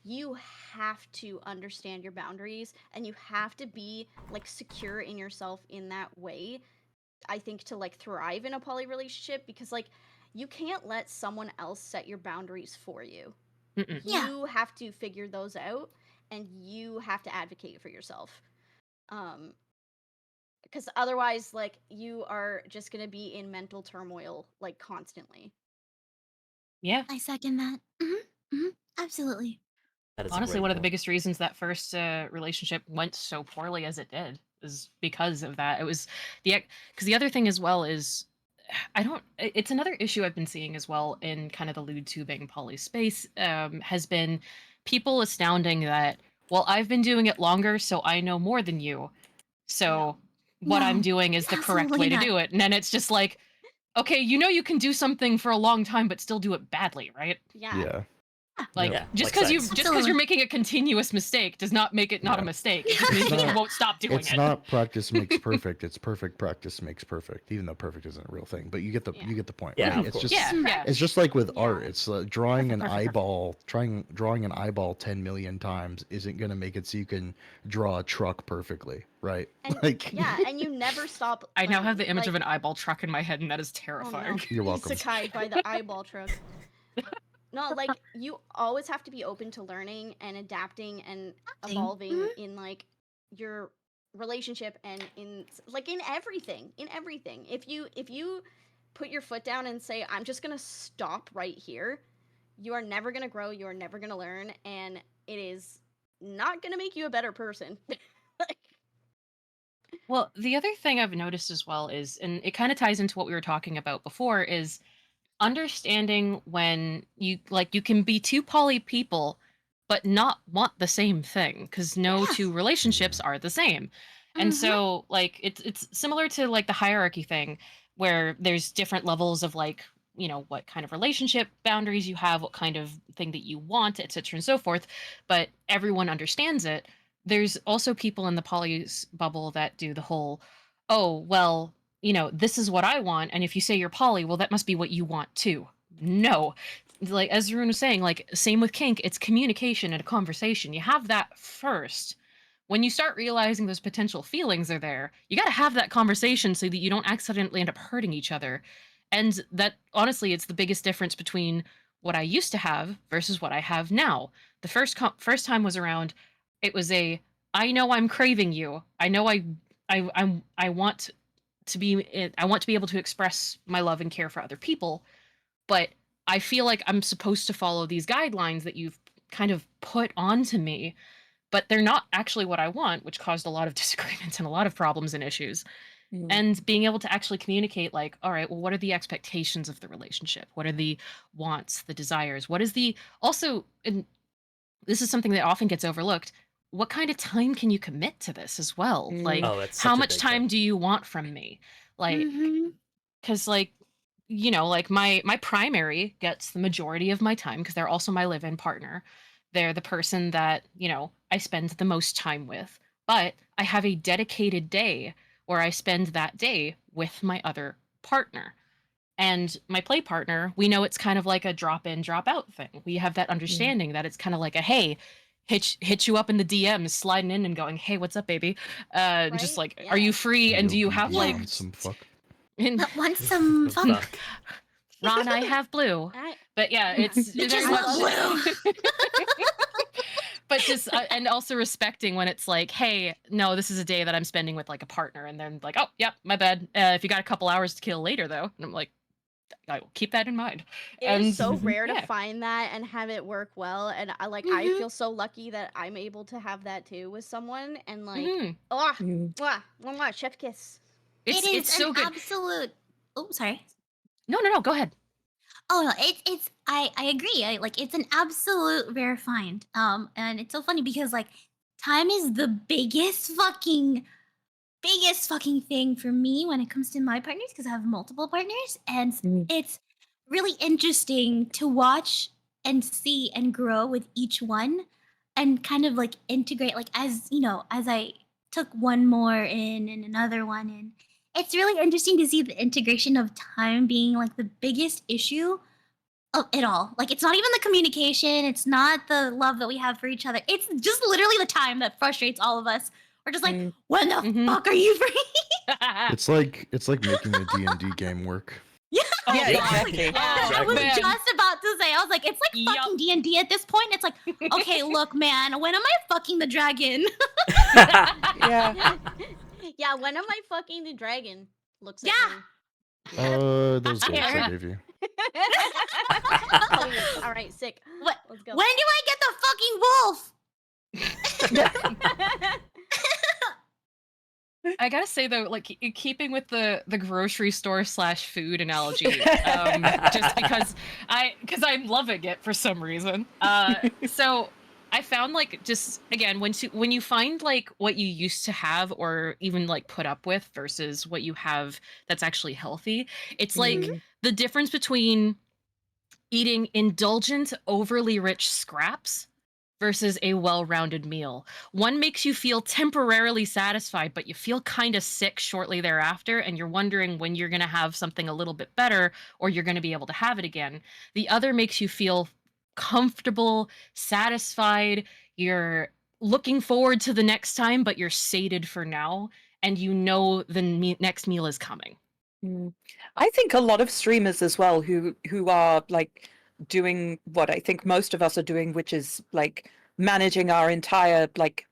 you have to understand your boundaries and you have to be like secure in yourself in that way. I think to like thrive in a poly relationship because like you can't let someone else set your boundaries for you. Mm-mm. Yeah. You have to figure those out and you have to advocate for yourself. Because otherwise like you are just going to be in mental turmoil like constantly. Yeah. I second that. Absolutely. That is a Honestly, great one of the point. biggest reasons that first relationship went so poorly as it did is because of that. It was because the other thing as well is it's another issue I've been seeing as well in kind of the lewd tubing poly space has been people astounding that, well, I've been doing it longer, so I know more than you. So what I'm No, doing is the correct absolutely way to not. do it. And then it's just like, okay, you know you can do something for a long time but still do it badly, right? Yeah. Yeah. Like Yeah, just like because sex. you're Absolutely. making a continuous mistake does not make it not a Yeah. mistake. It just means It's that you not- won't stop doing It's it. not practice makes perfect. It's perfect practice makes perfect. Even though perfect isn't a real thing, but you get the point. Yeah, right? of It's course. just Yeah. it's just like with Yeah. art. It's drawing an Perfect. eyeball, drawing an eyeball 10 million times isn't gonna make it so you can draw a truck perfectly, right? And Like, yeah, and you never stop. I now have the learning, image like, of an eyeball truck in my head, and that is oh terrifying. no, You're welcome. isekai by the eyeball truck. No, like you always have to be open to learning and adapting and evolving in like your relationship and in like in everything. If you put your foot down and say I'm just gonna stop right here, you are never gonna grow. You are never gonna learn, and it is not gonna make you a better person. Like, Well, the other thing I've noticed as well is, and it kind of ties into what we were talking about before, is understanding when you can be two poly people but not want the same thing, because no Yes. two relationships are the same. And so like it's similar to like the hierarchy thing, where there's different levels of like, you know, what kind of relationship boundaries you have, what kind of thing that you want, etc. and so forth, but everyone understands it. There's also people in the polys bubble that do the whole, oh well, you know, this is what I want, and if you say you're poly, well, that must be what you want too. No. Like as Varun was saying, like same with kink, it's communication and a conversation. You have that first. When you start realizing those potential feelings are there, you got to have that conversation so that you don't accidentally end up hurting each other. And that honestly, it's the biggest difference between what I used to have versus what I have now. The first time was around, it was a, I know I'm craving you. I know I want to be, I want to be able to express my love and care for other people, but I feel like I'm supposed to follow these guidelines that you've kind of put onto me, but they're not actually what I want, which caused a lot of disagreements and a lot of problems and issues. And being able to actually communicate, like, all right, well, what are the expectations of the relationship? What are the wants, the desires? What is the, also, and this is something that often gets overlooked, what kind of time can you commit to this as well? Like, Oh, that's how such a much big time thing. do you want from me? Like, because like, you know, like my primary gets the majority of my time because they're also my live-in partner. They're the person that, you know, I spend the most time with, but I have a dedicated day where I spend that day with my other partner. And my play partner, we know it's kind of like a drop in, drop out thing. We have that understanding that it's kind of like a, hey, hit you up in the DMs, sliding in and going, hey, what's up, baby? And just Right? like, are you Yeah. free? And do you have like want some fuck? and Want some fun? Fuck. Ron, I have blue. I, But yeah, it's Bitches very love much blue. but just and also respecting when it's like, hey, no, this is a day that I'm spending with like a partner, and then like, oh, yep, my bad. If you got a couple hours to kill later though, and I'm like, I will keep that in mind. It And is so rare to yeah. find that and have it work well, and I Mhm. feel so lucky that I'm able to have that too with someone, and like, Mhm. oh, Mm. mwah, mwah, mwah, chef kiss. It is It's an so good. absolute. Oh, sorry. No, go ahead. Oh no, it's I agree. Like it's an absolute rare find. And it's so funny because like time is the biggest fucking thing for me when it comes to my partners because I have multiple partners, and Mm. it's really interesting to watch and see and grow with each one and kind of like integrate like as you know as I took one more in and another one in. It's really interesting to see the integration of time being like the biggest issue of it all. Like it's not even the communication, it's not the love that we have for each other. It's just literally the time that frustrates all of us. We're just like, Mm. when the Mhm. fuck are you free? It's like making a D&D game work. Yeah, Oh, Yeah, God. exactly. I was Man. just about to say, I was like, it's like Yup. fucking D&D at this point. It's like, okay, look, man, when am I fucking the dragon? Yeah. Yeah, when am I fucking the dragon? Looks Yeah. at me. Those gifts I Here. gave you. Please. All right, sick. What? Let's go. When do I get the fucking wolf? I gotta say though, like keeping with the grocery store / food analogy, just because I'm loving it for some reason. So I found like just again when you find like what you used to have or even like put up with versus what you have that's actually healthy, it's like Mm. the difference between eating indulgent, overly rich scraps versus a well-rounded meal. One makes you feel temporarily satisfied, but you feel kind of sick shortly thereafter, and you're wondering when you're going to have something a little bit better or you're going to be able to have it again. The other makes you feel comfortable, satisfied, you're looking forward to the next time, but you're sated for now, and you know the next meal is coming. Mm. I think a lot of streamers as well who are like doing what I think most of us are doing, which is like managing our entire like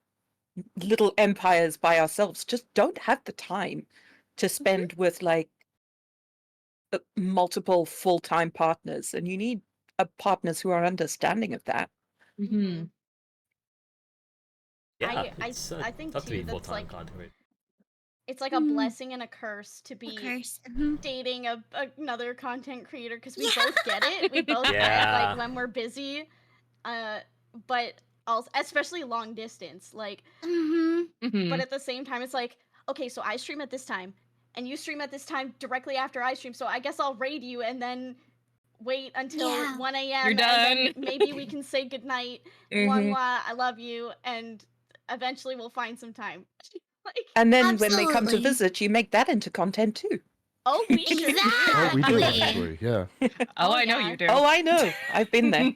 little empires by ourselves, just don't have the time to spend with like multiple full-time partners, and you need partners who are understanding of that. Mm-hmm. Yeah, I it's think tough to be too that's full-time like content creator. it's like a blessing and a curse to A be curse. dating another content creator because we Yeah. both get it. We both get Yeah. like when we're busy, but also especially long distance. Like, Mm-hmm. but at the same time, it's like okay, so I stream at this time, and you stream at this time directly after I stream. So I guess I'll raid you and then wait until Yeah. 1 a.m. You're and then done. maybe we can say goodnight. Mhm. Mwah, I love you, and eventually we'll find some time. Like, And then when they come to Absolutely. visit, you make that into content too. oh, we sure do. Oh, we do Exactly. actually. Yeah. Oh, Oh, I know yeah. you do. Oh, I know. I've been there.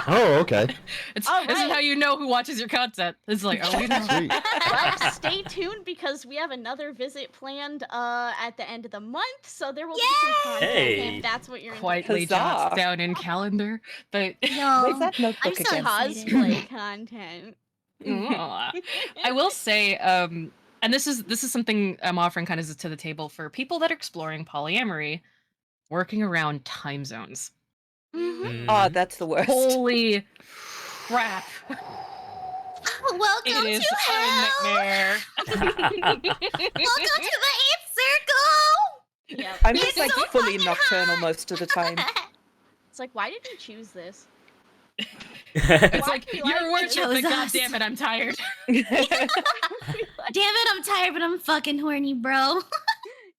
Oh, okay. This All is right. how you know who watches your content. It's like, oh, we know. Sweet. Well, stay tuned because we have another visit planned at the end of the month, so there will be some content Hey. if that's what you're Quietly into. jots Huzzah. down in calendar, but Yo, Where's that I'm notebook so again? excited. Cosplay content. I will say, and this is something I'm offering kind of to the table for people that are exploring polyamory, working around time zones. Ah, that's the worst. Holy crap! Welcome It is to a hell. nightmare. Welcome to the 8th circle. Yep. I'm just It's like so fully fucking nocturnal hot. most of the time. It's like, why did you choose this? It's Why like do you your like words, this? but Chose god us. damn it, I'm tired. We like- Damn it, I'm tired, but I'm fucking horny, bro.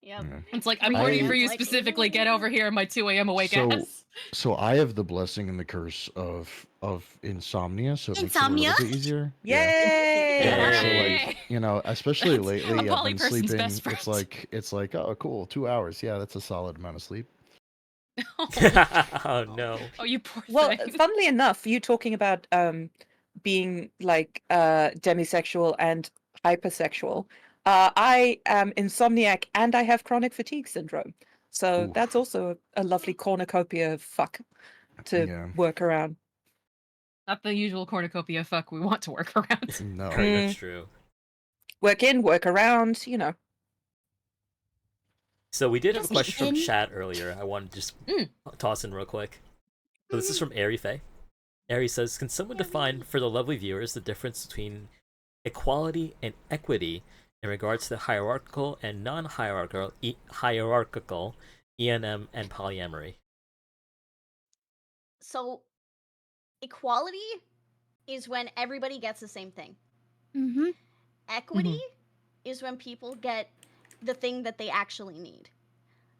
Yep. Yeah. It's like I'm I- horny for you like, specifically. Get over here, my 2 a.m. awake So- ass. So I have the blessing and the curse of insomnia, so it makes it a Insomnia? little bit easier. Yay! Yeah, so Yay. like, you know, especially That's lately, a I've poly been person's sleeping. best friend. It's like, oh, cool, 2 hours. Yeah, that's a solid amount of sleep. Oh no. Oh, you poor Well, thing. funnily enough, you talking about being like demisexual and hypersexual. I am insomniac and I have chronic fatigue syndrome. So Oof. that's also a lovely cornucopia of fuck to Yeah. work around. Not the usual cornucopia fuck we want to work around. No. Right, that's true. Work in, work around, you know. So we did have a Just question from in. chat earlier. I wanted to just toss in real quick. So this is from Ari Faye. Ari says, "Can someone define for the lovely viewers the difference between equality and equity in regards to the hierarchical and non-hierarchical hierarchical ENM and polyamory?" So, equality is when everybody gets the same thing. Mm-hmm. Equity is when people get the thing that they actually need.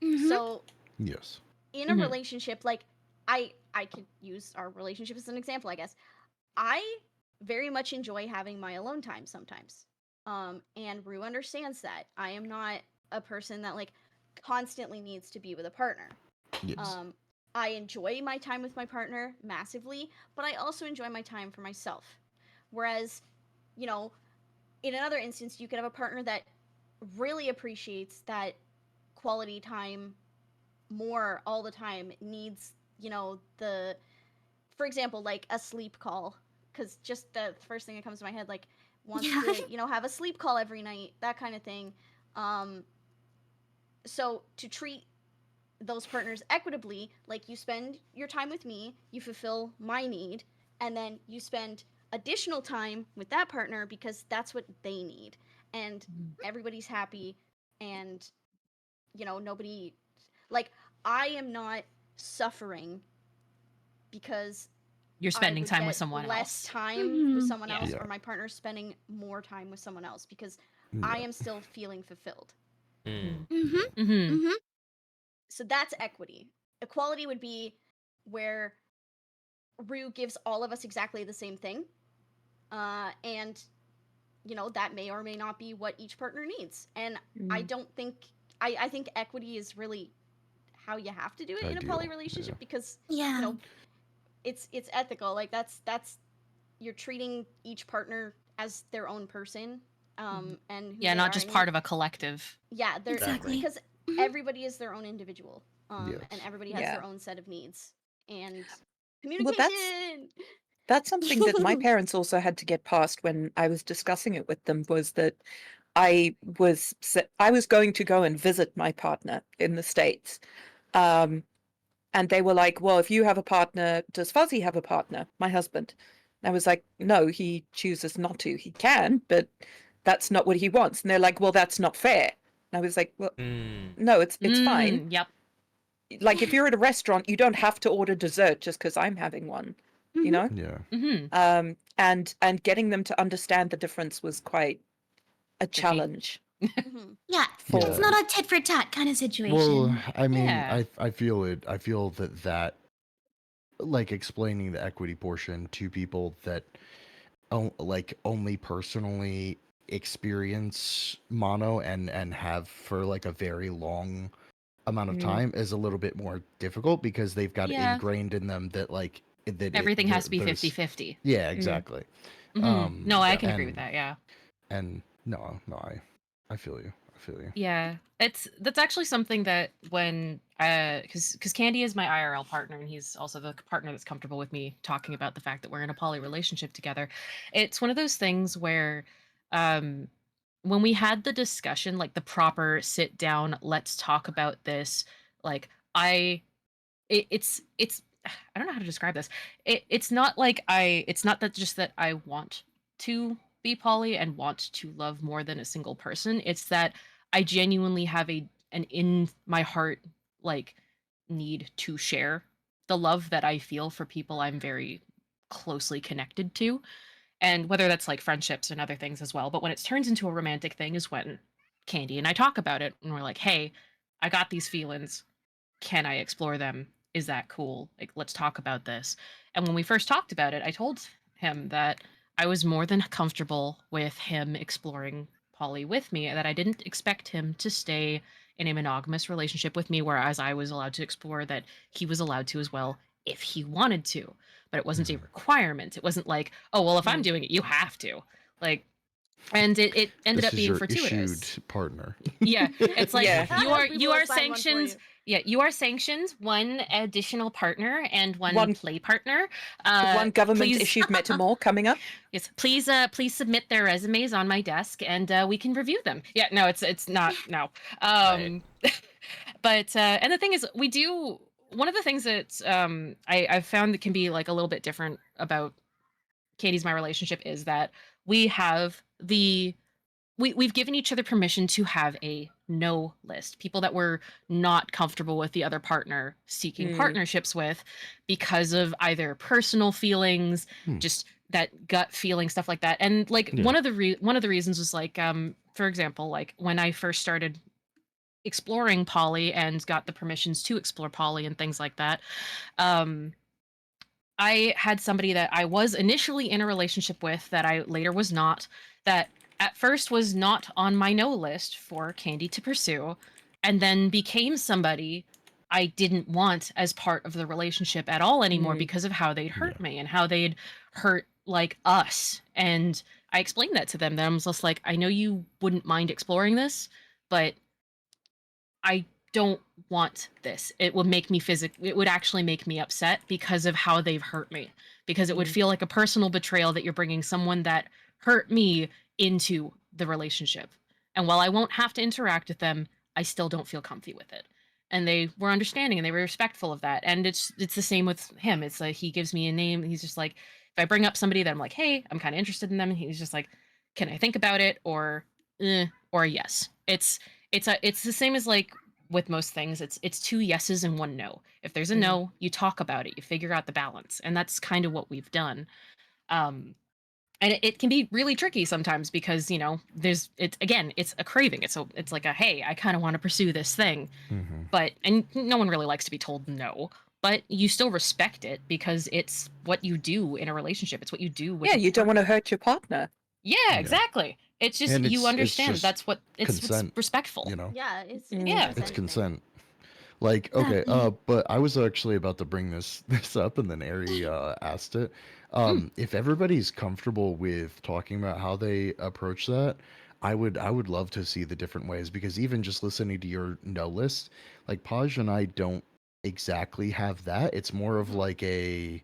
Mm-hmm. So, Yes. in a relationship, like I could use our relationship as an example, I guess. I very much enjoy having my alone time sometimes. And Rue understands that. I am not a person that like constantly needs to be with a partner. Yes. I enjoy my time with my partner massively, but I also enjoy my time for myself. Whereas, you know, in another instance, you could have a partner that really appreciates that quality time more all the time, needs, you know, for example, like a sleep call, because just the first thing that comes to my head, like, wants to, you know, have a sleep call every night, that kind of thing. So to treat those partners equitably, like you spend your time with me, you fulfill my need, and then you spend additional time with that partner because that's what they need, and everybody's happy, and you know, nobody, like, I am not suffering because You're I spending would time get with someone less else. time with someone Yeah. else, Yeah. or my partner's spending more time with someone else because Yeah. I am still feeling fulfilled. Mm-hmm. So that's equity. Equality would be where Rue gives all of us exactly the same thing, and you know, that may or may not be what each partner needs. And I don't think I think equity is really how you have to do it in a Ideal, poly relationship, yeah. because Yeah. you know, it's ethical. Like that's you're treating each partner as their own person, and who Yeah, they not are, just and part of a collective. yeah, they're Exactly. because everybody is their own individual, and Yes. everybody has Yeah. their own set of needs and Well, communication. that's something that my parents also had to get past when I was discussing it with them, was that I was going to go and visit my partner in the States. And they were like, "Well, if you have a partner, does Fuzzy have a partner, my husband?" I was like, "No, he chooses not to. He can, but that's not what he wants." And they're like, "Well, that's not fair." And I was like, "Well, no, it's fine. Yep. Like, if you're at a restaurant, you don't have to order dessert just because I'm having one, you know?" Yeah. And getting them to understand the difference was quite a Tricky. challenge. Yeah, For it's not a tit for tat kind of situation. Well, I mean, Yeah. I feel it. I feel that like explaining the equity portion to people that like only personally experience mono and have for like a very long amount of time is a little bit more difficult, because they've got it Yeah. ingrained in them that like that Everything has to be there's- 50-50. Yeah, exactly. No, I can agree with and- that, yeah. And no, I feel you. I feel you. Yeah, that's actually something that when because Candy is my IRL partner, and he's also the partner that's comfortable with me talking about the fact that we're in a poly relationship together. It's one of those things where when we had the discussion, like the proper sit down, let's talk about this, like it's I don't know how to describe this. It's not like it's not that just that I want to be poly and want to love more than a single person. It's that I genuinely have an in my heart like need to share the love that I feel for people I'm very closely connected to. And whether that's like friendships and other things as well. But when it turns into a romantic thing is when Candy and I talk about it, and we're like, hey, I got these feelings. Can I explore them? Is that cool? Like, let's talk about this. And when we first talked about it, I told him that I was more than comfortable with him exploring poly with me, that I didn't expect him to stay in a monogamous relationship with me, whereas I was allowed to explore, that he was allowed to as well if he wanted to. But it wasn't a requirement. It wasn't like, oh, well, if I'm doing it, you have to. Like, and it ended This up is being your fortuitous. issued partner. Yeah, it's like Yeah. you will are assign one for sanctioned. you. Yeah, you are sanctioned one additional partner and one One- play partner. one government please, issued metamor coming up. yes, please submit their resumes on my desk, and we can review them. Yeah, no, it's not no. Right. But and the thing is, we do one of the things that I've found that can be like a little bit different about Katie's my relationship is that we have we've given each other permission to have a no list. People that we're not comfortable with the other partner seeking partnerships with because of either personal feelings, Hmm. just that gut feeling, stuff like that. And like Yeah. one of the reasons was like for example, like when I first started exploring poly and got the permissions to explore poly and things like that. I had somebody that I was initially in a relationship with that I later was not, that at first was not on my no list for Candy to pursue, and then became somebody I didn't want as part of the relationship at all anymore because of how they'd hurt me and how they'd hurt like us. And I explained that to them. That I was just like, I know you wouldn't mind exploring this, but I don't want this. It would make me it would actually make me upset because of how they've hurt me. Because it would feel like a personal betrayal that you're bringing someone that hurt me into the relationship. And while I won't have to interact with them, I still don't feel comfy with it. And they were understanding and they were respectful of that. And it's the same with him. It's like he gives me a name. He's just like, if I bring up somebody that I'm like, hey, I'm kind of interested in them, he's just like, can I think about it? Or yes. It's the same as like with most things. It's two yeses and one no. If there's a no, you talk about it, you figure out the balance, and that's kind of what we've done. And it can be really tricky sometimes because it's a craving. It's like a, hey, I kind of want to pursue this thing, but and no one really likes to be told no. But you still respect it because it's what you do in a relationship. It's what you do with. Yeah, you don't want to hurt your partner. Yeah, exactly. It's just And you understand just that's what it's consent, respectful. Yeah, it's Yeah. It's thing. consent. Like, okay, Exactly. but I was actually about to bring this up, and then Ari asked it. If everybody's comfortable with talking about how they approach that, I would love to see the different ways, because even just listening to your no list, like Paj and I don't exactly have that. It's more of like a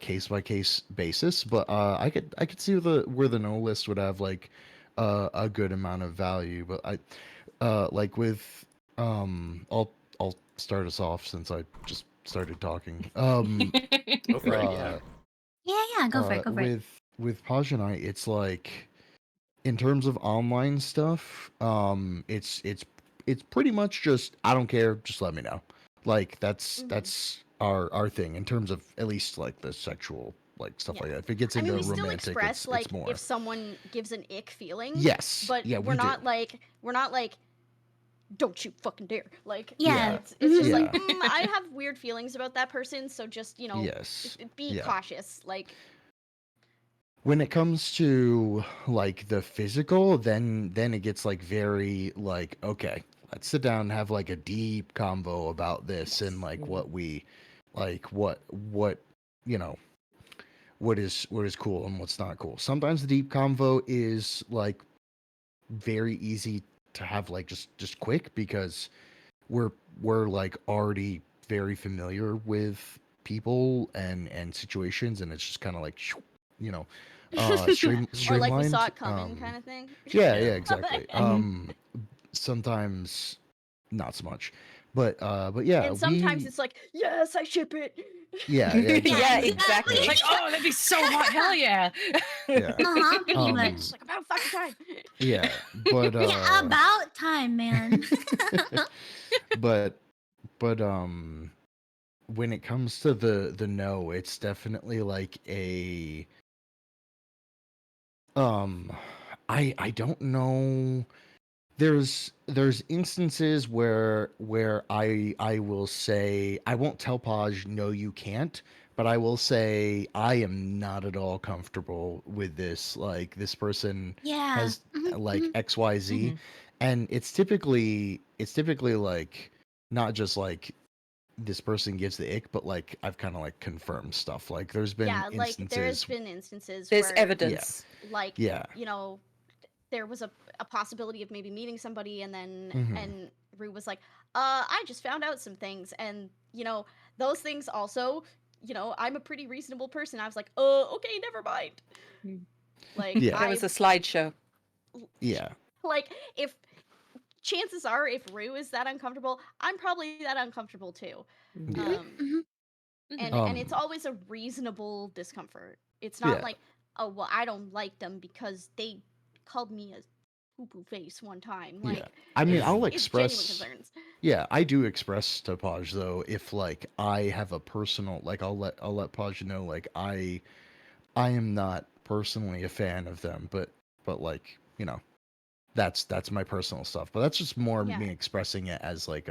case by case basis, but I could see where the no list would have like a good amount of value. But I like with I'll start us off since I just started talking. Go for it. Yeah. Yeah, go for it, go for it. With Paj and I, it's like in terms of online stuff, it's pretty much just, I don't care, just let me know. Like that's our thing in terms of at least like the sexual like stuff Yeah. like that. If it gets I into mean, we still romantic, express like it's more. if someone gives an ick feeling. Yes. But Yeah, we're we not do. like don't you fucking dare. Like Yeah. it's just like Yeah. I have weird feelings about that person, so just Yes. be Yeah. cautious. Like When it comes to like the physical, then it gets like very like, okay, let's sit down and have like a deep convo about this and like what we like what you know what is cool and what's not cool. Sometimes the deep convo is like very easy to have, like just quick, because we're like already very familiar with people and situations, and it's just kind of like you know or like we saw streamlined. it coming kind of thing. Yeah, Yeah. exactly. Sometimes not so much, but yeah, And sometimes we it's like, yes, I ship it. yeah exactly. Yeah, exactly. exactly. Like, oh, that'd be so hot. Hell yeah. Yeah. Pretty Um, much. It's like about fucking time. yeah, but Yeah, about time, man. but when it comes to the no, it's definitely like a I don't know. There's instances where I will say, I won't tell Paj no you can't, but I will say I am not at all comfortable with this. Like this person Yeah. has like XYZ, Mhm. and it's typically like not just like this person gives the ick, but like I've kind of like confirmed stuff. Like there's been Yeah, like there has instances. been instances There's where evidence. like Yeah. there was a possibility of maybe meeting somebody and then Mhm. and Rue was like, I just found out some things, and those things also, I'm a pretty reasonable person. I was like, okay, never mind. Like Yeah. There was a slideshow. Yeah. like if chances are, if Rue is that uncomfortable, I'm probably that uncomfortable too. Yeah. And it's always a reasonable discomfort. It's not Yeah. like, oh well, I don't like them because they called me a poo-poo face one time. Like, Yeah. I mean, I'll it's genuine express. concerns. Yeah, I do express to Podge though if like I have a personal like I'll let Podge know like I am not personally a fan of them, but like that's my personal stuff. But that's just more Yeah. me expressing it as like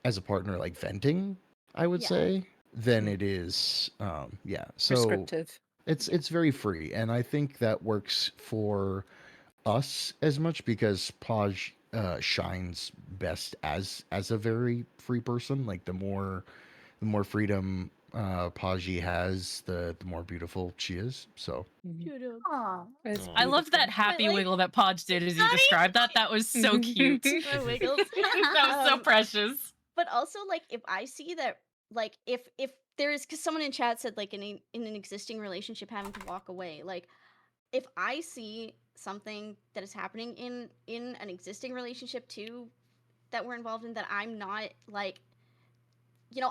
as a partner, like venting, I would Yeah. say, than Mhm. it is yeah. So Prescriptive. it's very free, and I think that works for us as much because Podge shines best as a very free person. Like the more freedom Podge has, the more beautiful she is. So Shut up. Aw. It's Aw. I love that beautiful. happy like- wiggle that Podge did as he Sorry? described that. That was so cute. My wiggles. That was so Um, precious. But also, like, if I see that, like, if there is, because someone in chat said, like, in an existing relationship having to walk away, like, if I see something that is happening in an existing relationship too that we're involved in, that I'm not like,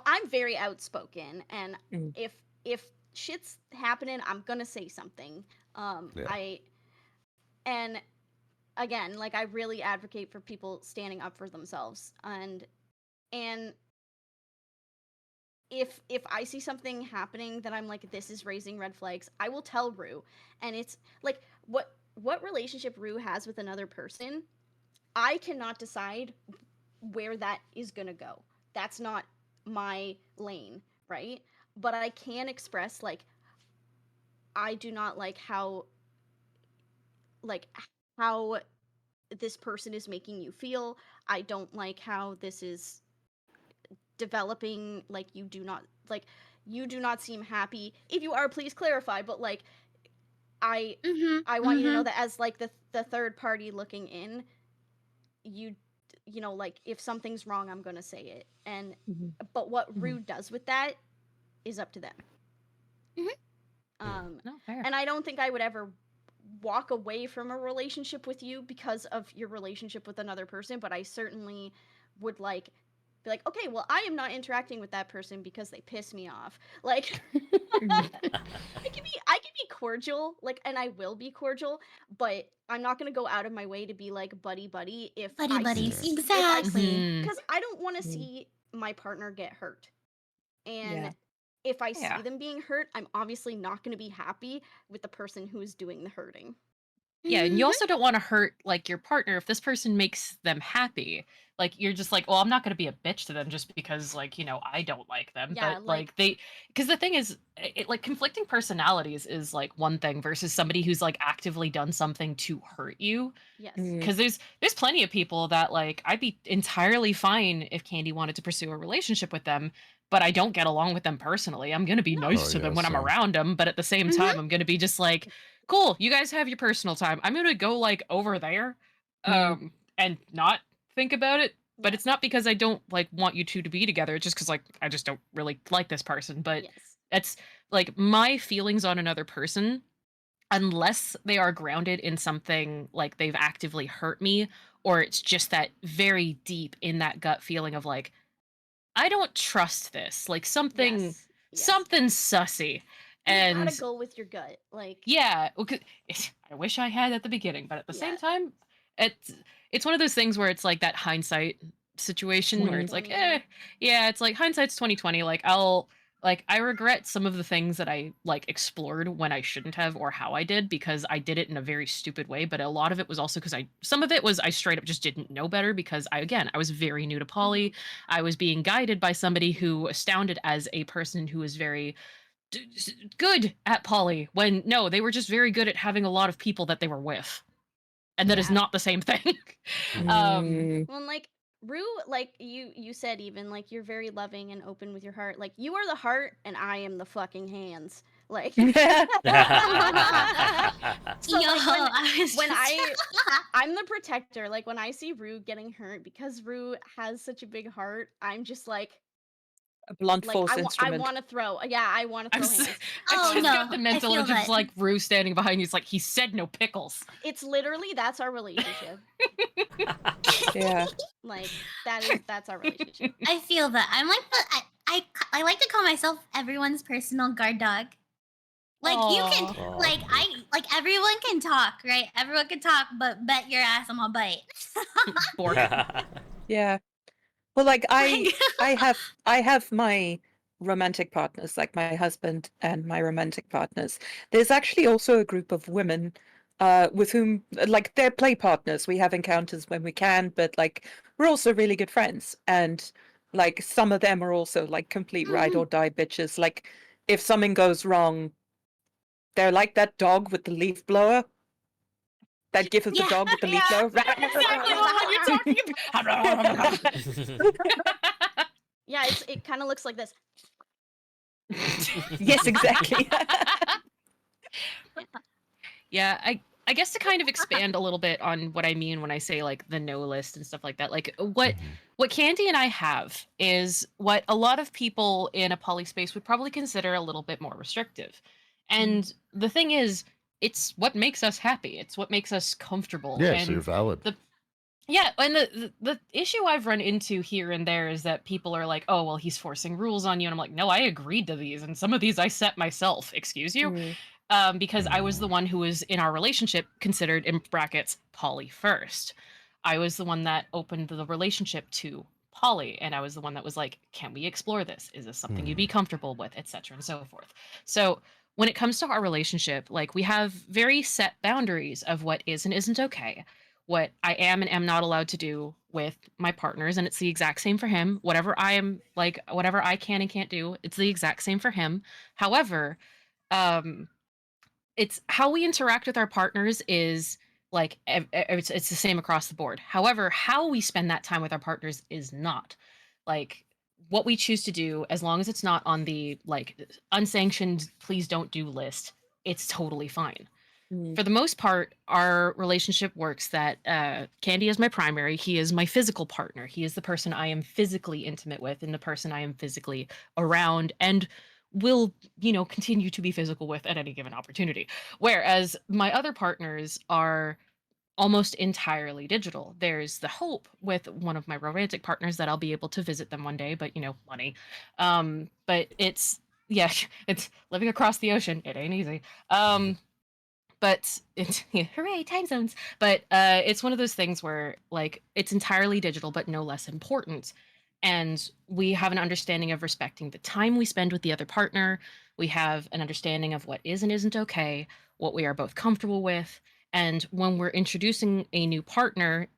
I'm very outspoken, and Mm. if shit's happening, I'm gonna say something. Yeah. And again, like, I really advocate for people standing up for themselves, and if I see something happening that I'm like, this is raising red flags, I will tell Rue. And it's like, what relationship Rue has with another person, I cannot decide where that is gonna go. That's not my lane, right? But I can express, like, I do not like how this person is making you feel. I don't like how this is developing. Like, you do not seem happy. If you are, please clarify. But like, I want you to know that as like the third party looking in, like, if something's wrong, I'm gonna say it. And Mhm. but what Rue does with that is up to them. No, fair. And I don't think I would ever walk away from a relationship with you because of your relationship with another person, but I certainly would like be like, okay, well, I am not interacting with that person because they piss me off. Like, I can be cordial, like, and I will be cordial, but I'm not gonna go out of my way to be like buddy if I Buddies. see, Exactly. Mhm. because I don't want to Mm. see my partner get hurt. And Yeah. if I Yeah. see them being hurt, I'm obviously not going to be happy with the person who is doing the hurting. Yeah, and you also don't want to hurt like your partner if this person makes them happy. Like you're just like, well, I'm not going to be a bitch to them just because like, I don't like them. Yeah, But like because the thing is like conflicting personalities is like one thing versus somebody who's like actively done something to hurt you. Yes. Mm. Because there's plenty of people that like I'd be entirely fine if Candy wanted to pursue a relationship with them, but I don't get along with them personally. I'm gonna be No. nice Oh, to them yeah, when I'm same. around them, but at the same time, I'm gonna be just like, cool, you guys have your personal time. I'm gonna go like over there, and not think about it. But Yeah. it's not because I don't like want you two to be together. It's just because like I just don't really like this person. But Yes. it's like my feelings on another person, unless they are grounded in something like they've actively hurt me, or it's just that very deep in that gut feeling of like, I don't trust this. Like something Yes. something sussy. You And gotta go with your gut. Like, yeah, well, 'cause I wish I had at the beginning, but at the Yeah. same time, it's one of those things where it's like that hindsight situation where it's like, 2020. yeah, it's like hindsight's 2020. Like I regret some of the things that I like explored when I shouldn't have or how I did because I did it in a very stupid way, but a lot of it was also because some of it was I straight up just didn't know better because I was very new to poly. I was being guided by somebody who astounded as a person who was very good at poly when no, they were just very good at having a lot of people that they were with. And that is Yeah. not the same thing. Mm. Well, and, like, Rue, like you said, even like you're very loving and open with your heart. Like, you are the heart and I am the fucking hands. Like, so Yo, like I was when just- I'm the protector, like when I see Rue getting hurt because Rue has such a big heart, I'm just like A blunt like force I instrument. want to throw. Yeah, I want to I'm throw s- hands. I Oh, just no, got the I mental feel image of that. like Rue standing behind you. It's like he said no pickles. It's literally that's our relationship. Yeah. Like that's our relationship. I feel that. I'm like I like to call myself everyone's personal guard dog. Like you can Aw. like everyone can talk, right? Everyone can talk, but bet your ass I'm gonna bite. Bork. Yeah. Well, like Like- I have my romantic partners, like my husband and my romantic partners. There's actually also a group of women with whom like they're play partners. We have encounters when we can, but like we're also really good friends. And like some of them are also like complete ride or die bitches. Like if something goes wrong, they're like that dog with the leaf blower. That gif of the Yeah. dog with the leaf Yeah. blower. Exactly the one you're talking about. Yeah, it kind of looks like this. Yes, exactly. Yeah, I guess to kind of expand a little bit on what I mean when I say like the no list and stuff like that. Like what Candy and I have is what a lot of people in a poly space would probably consider a little bit more restrictive. And the thing is, it's what makes us happy. It's what makes us comfortable. Yeah, and so you're valid. Yeah, and the issue I've run into here and there is that people are like, "Oh, well, he's forcing rules on you," and I'm like, "No, I agreed to these, and some of these I set myself." Excuse you, because I was the one who was in our relationship considered in brackets poly first. I was the one that opened the relationship to poly, and I was the one that was like, "Can we explore this? Is this something you'd be comfortable with?" etc. and so forth. So when it comes to our relationship, like we have very set boundaries of what is and isn't okay, what I am and am not allowed to do with my partners. And it's the exact same for him. Whatever I am like, whatever I can and can't do, it's the exact same for him. However, um, it's how we interact with our partners is like, it's the same across the board. However, how we spend that time with our partners is not. Like, what we choose to do, as long as it's not on the like unsanctioned, please don't do list, it's totally fine. For the most part, our relationship works that Candy is my primary. He is my physical partner. He is the person I am physically intimate with and the person I am physically around and will, continue to be physical with at any given opportunity. Whereas my other partners are almost entirely digital. There's the hope with one of my romantic partners that I'll be able to visit them one day, but money. But it's, yeah, it's living across the ocean. It ain't easy. But it's hooray, time zones. But it's one of those things where like it's entirely digital, but no less important. And we have an understanding of respecting the time we spend with the other partner. We have an understanding of what is and isn't okay, what we are both comfortable with. And when we're introducing a new partner,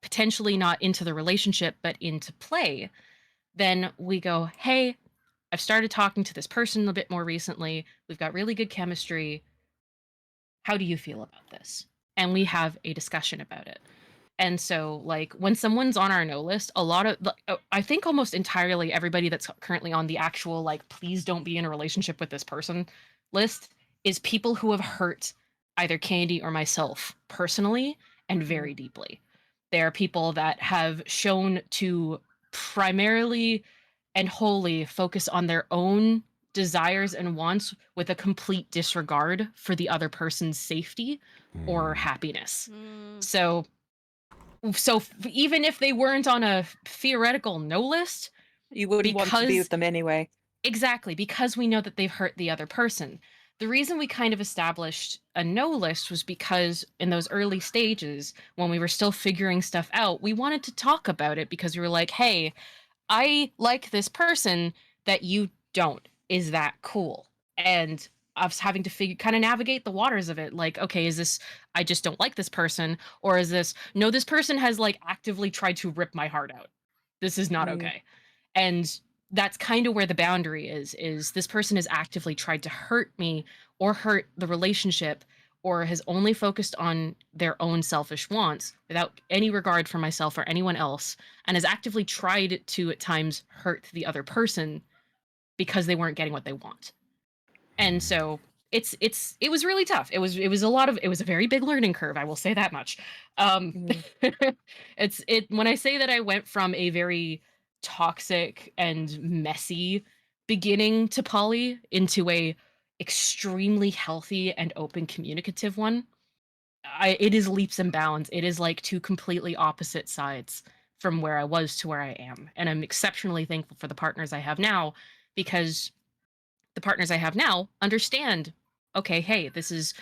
potentially not into the relationship, but into play, then we go, hey, I've started talking to this person a bit more recently. We've got really good chemistry. How do you feel about this? And we have a discussion about it. And so, like, when someone's on our no list, a lot of, I think almost entirely everybody that's currently on the actual, like, please don't be in a relationship with this person list is people who have hurt either Candy or myself personally and very deeply. They are people that have shown to primarily and wholly focus on their own desires and wants with a complete disregard for the other person's safety or happiness. So even if they weren't on a theoretical no list, You wouldn't want to be because with them anyway. exactly, because we know that they've hurt the other person. The reason we kind of established a no list was because in those early stages, when we were still figuring stuff out, we wanted to talk about it because we were like, hey, I like this person that you don't. Is that cool? And I was having to kind of navigate the waters of it. Like, okay, is this, I just don't like this person? Or is this, no, this person has like actively tried to rip my heart out. This is not okay. And that's kind of where the boundary is this person has actively tried to hurt me or hurt the relationship or has only focused on their own selfish wants without any regard for myself or anyone else and has actively tried to at times hurt the other person because they weren't getting what they want. And so it was really tough. It was a very big learning curve, I will say that much. When I say that I went from a very toxic and messy beginning to poly into a extremely healthy and open communicative one, it is leaps and bounds. It is like two completely opposite sides from where I was to where I am. And I'm exceptionally thankful for the partners I have now, because the partners I have now understand, okay, hey, this is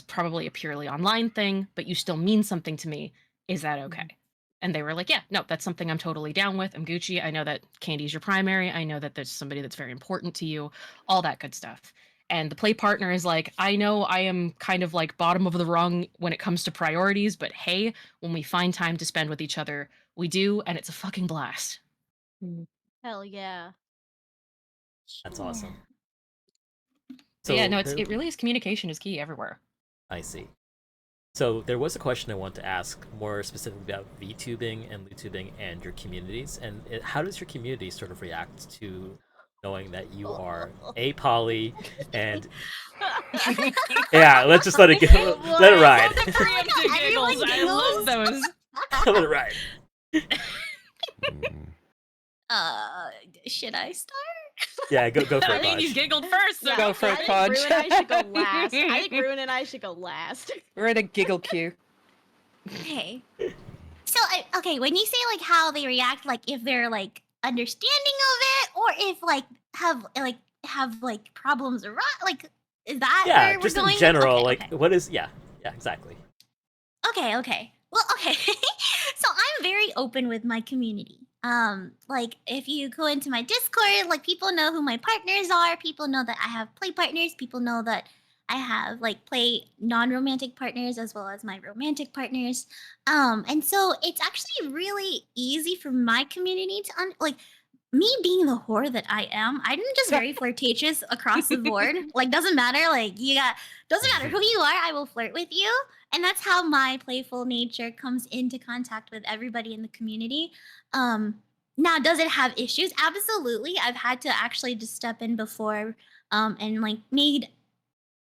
probably a purely online thing, but you still mean something to me. Is that okay? And they were like, yeah, no, that's something I'm totally down with. I'm Gucci. I know that Candy's your primary. I know that there's somebody that's very important to you, all that good stuff. And the play partner is like, I know I am kind of like bottom of the rung when it comes to priorities, but hey, when we find time to spend with each other, we do, and it's a fucking blast. Hell yeah. That's awesome. So yeah, no, there- it really is, communication is key everywhere. I see. So there was a question I want to ask more specifically about VTubing and LewTubing and your communities, and how does your community sort of react to knowing that you are a poly and yeah, let's just let it go, Oh, let it boy. ride. The preemptive Everyone giggles, I love those. Let it ride. Should I start? Yeah, go for I it, mean, you Podge. giggled first, so Yeah, Go for it, I think Podge. Rue and I should go last. I think Rue and I should go last. We're in a giggle queue. Okay. So, okay, when you say like how they react, like if they're like understanding of it, or if like have like problems around, like is that Yeah, where we're just going? in general, Okay, like okay. what is? Yeah, exactly. Okay. Well, okay. So I'm very open with my community. Like if you go into my Discord, like people know who my partners are. People know that I have play partners. People know that I have like play non-romantic partners as well as my romantic partners. And so it's actually really easy for my community to like me being the whore that I am. I'm just very flirtatious across the board. Like doesn't matter. Like doesn't matter who you are. I will flirt with you. And that's how my playful nature comes into contact with everybody in the community. Now, does it have issues? Absolutely. I've had to actually just step in before and like made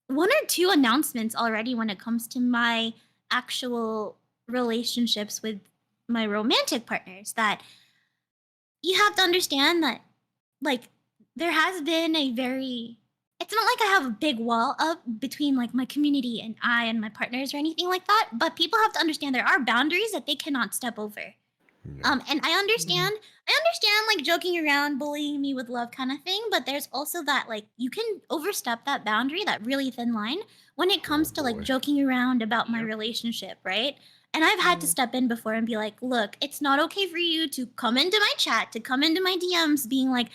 one or two announcements already when it comes to my actual relationships with my romantic partners, that you have to understand that like there has been a very, it's not like I have a big wall up between like my community and I and my partners or anything like that, but people have to understand there are boundaries that they cannot step over. And I understand like joking around, bullying me with love kind of thing, but there's also that like you can overstep that boundary, that really thin line when it comes to like boy. joking around about my Yep. relationship, right? And I've had to step in before and be like, look, it's not okay for you to come into my chat, to come into my DMs being like,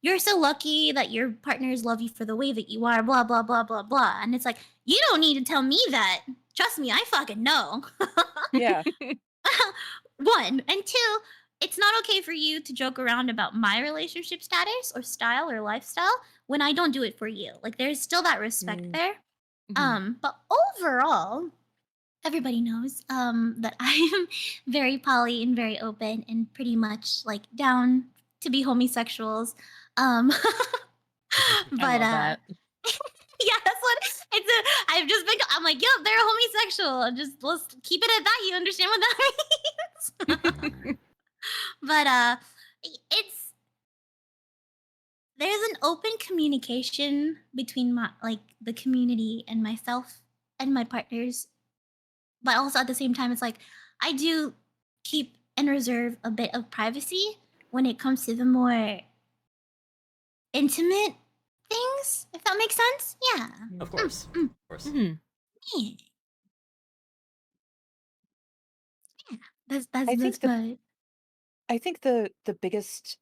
you're so lucky that your partners love you for the way that you are, blah, blah, blah, blah, blah. And it's like, you don't need to tell me that. Trust me, I fucking know. Yeah. One. And two, it's not okay for you to joke around about my relationship status or style or lifestyle when I don't do it for you. Like there's still that respect there. But overall, everybody knows that I am very poly and very open and pretty much like down to be homosexuals. But I love that. yeah, that's what it's. I've just been. I'm like, yep, they're homosexual. Just let's keep it at that. You understand what that means? But it's there's an open communication between my like the community and myself and my partners, but also at the same time, it's like I do keep and reserve a bit of privacy when it comes to the more intimate things, if that makes sense. Yeah. Of course, Mm, of course. Mhm. yeah. Yeah. That's I think that's my I think the biggest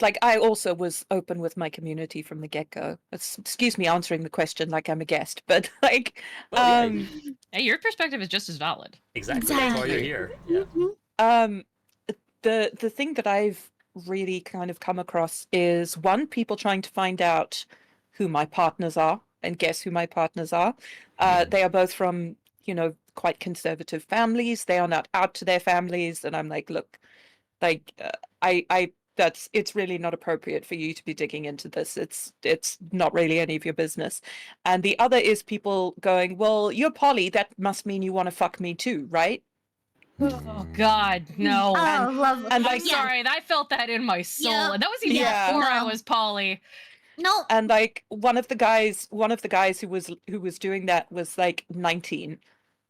like I also was open with my community from the get-go. Excuse me answering the question like I'm a guest, but like Well, yeah, Hey, your perspective is just as valid. exactly. That's why you're Exactly. here. Yeah. um the thing that I've really kind of come across is one, people trying to find out who my partners are and guess who my partners are. They are both from, quite conservative families. They are not out to their families, and I'm like, look, like I it's really not appropriate for you to be digging into this. It's not really any of your business. And the other is people going, well, you're poly, that must mean you want to fuck me too, right? Oh God, no. Oh, love. and I'm like yeah. sorry, I felt that in my soul, Yeah. and that was even Yeah. before I No. was poly. No. And like one of the guys who was doing that was like 19,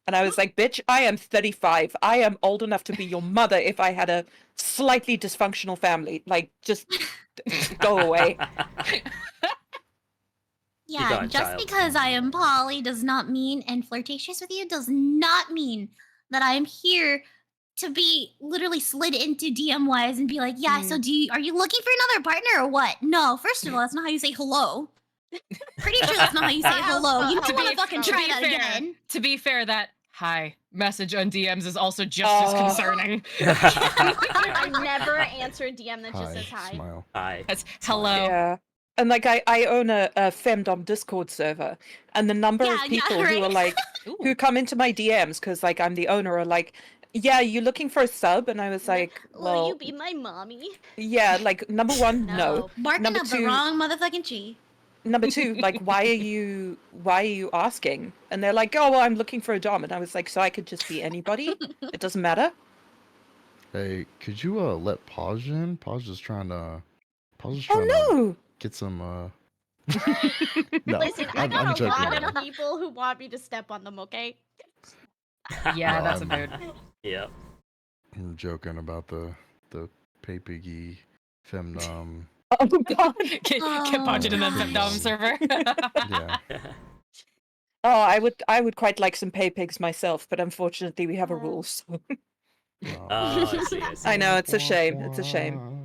And I was like, bitch, I am 35. I am old enough to be your mother if I had a slightly dysfunctional family. Like, just go away. Yeah, going, just child. because I am poly does not mean, and flirtatious with you does not mean that I am here to be literally slid into DM wise and be like, yeah, so are you looking for another partner or what? No, first of all, that's not how you say hello. Pretty sure that's not how you say hello. You might want to fucking try that again. To be fair, that hi message on DMs is also just as concerning. I never answer a DM that just says hi. Smile. Hi. That's hello. Yeah. And like I own a femdom Discord server, and the number of people who are like who come into my DMs because like I'm the owner are like, yeah, you looking for a sub? And I was like, well, will you be my mommy? Yeah, like number one, no. Barking Number up two, the wrong motherfucking tree. Number two, like why are you asking? And they're like, oh well, I'm looking for a dom, and I was like, so I could just be anybody? It doesn't matter. Hey, could you let Pause in? Pause is trying to get some No, Listen, I got I'm a joking. lot of people who want me to step on them, okay? Yeah, No, that's a I'm- mood. Yeah. I'm joking about the pay piggy femdom. Oh god. Get budget in the Dom server. Yeah. Oh, I would quite like some pay pigs myself, but unfortunately we have a rule. So. Oh, I see. I know, it's a shame. It's a shame.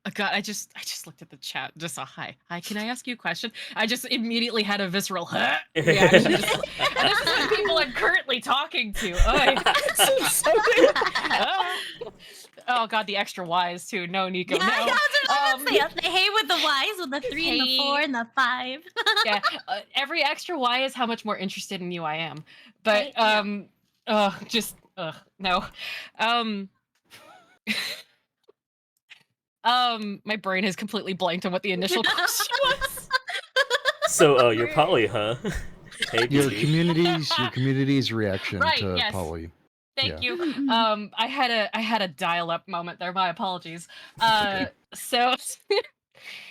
Oh, God, I just looked at the chat. Just a hi. Can I ask you a question? I just immediately had a visceral reaction. And this is the people I'm currently talking to. Oh God, the extra Y's too. No, Nico. Yeah, no. I was say the hey with the Y's, with the 3 and the 4 and the 5. Yeah, every extra Y is how much more interested in you I am. But no. My brain has completely blanked on what the initial question was. So, you're poly, huh? Hey, Your Pete. community's reaction to yes. poly. Thank Yeah. you. I had a dial-up moment there. My apologies. So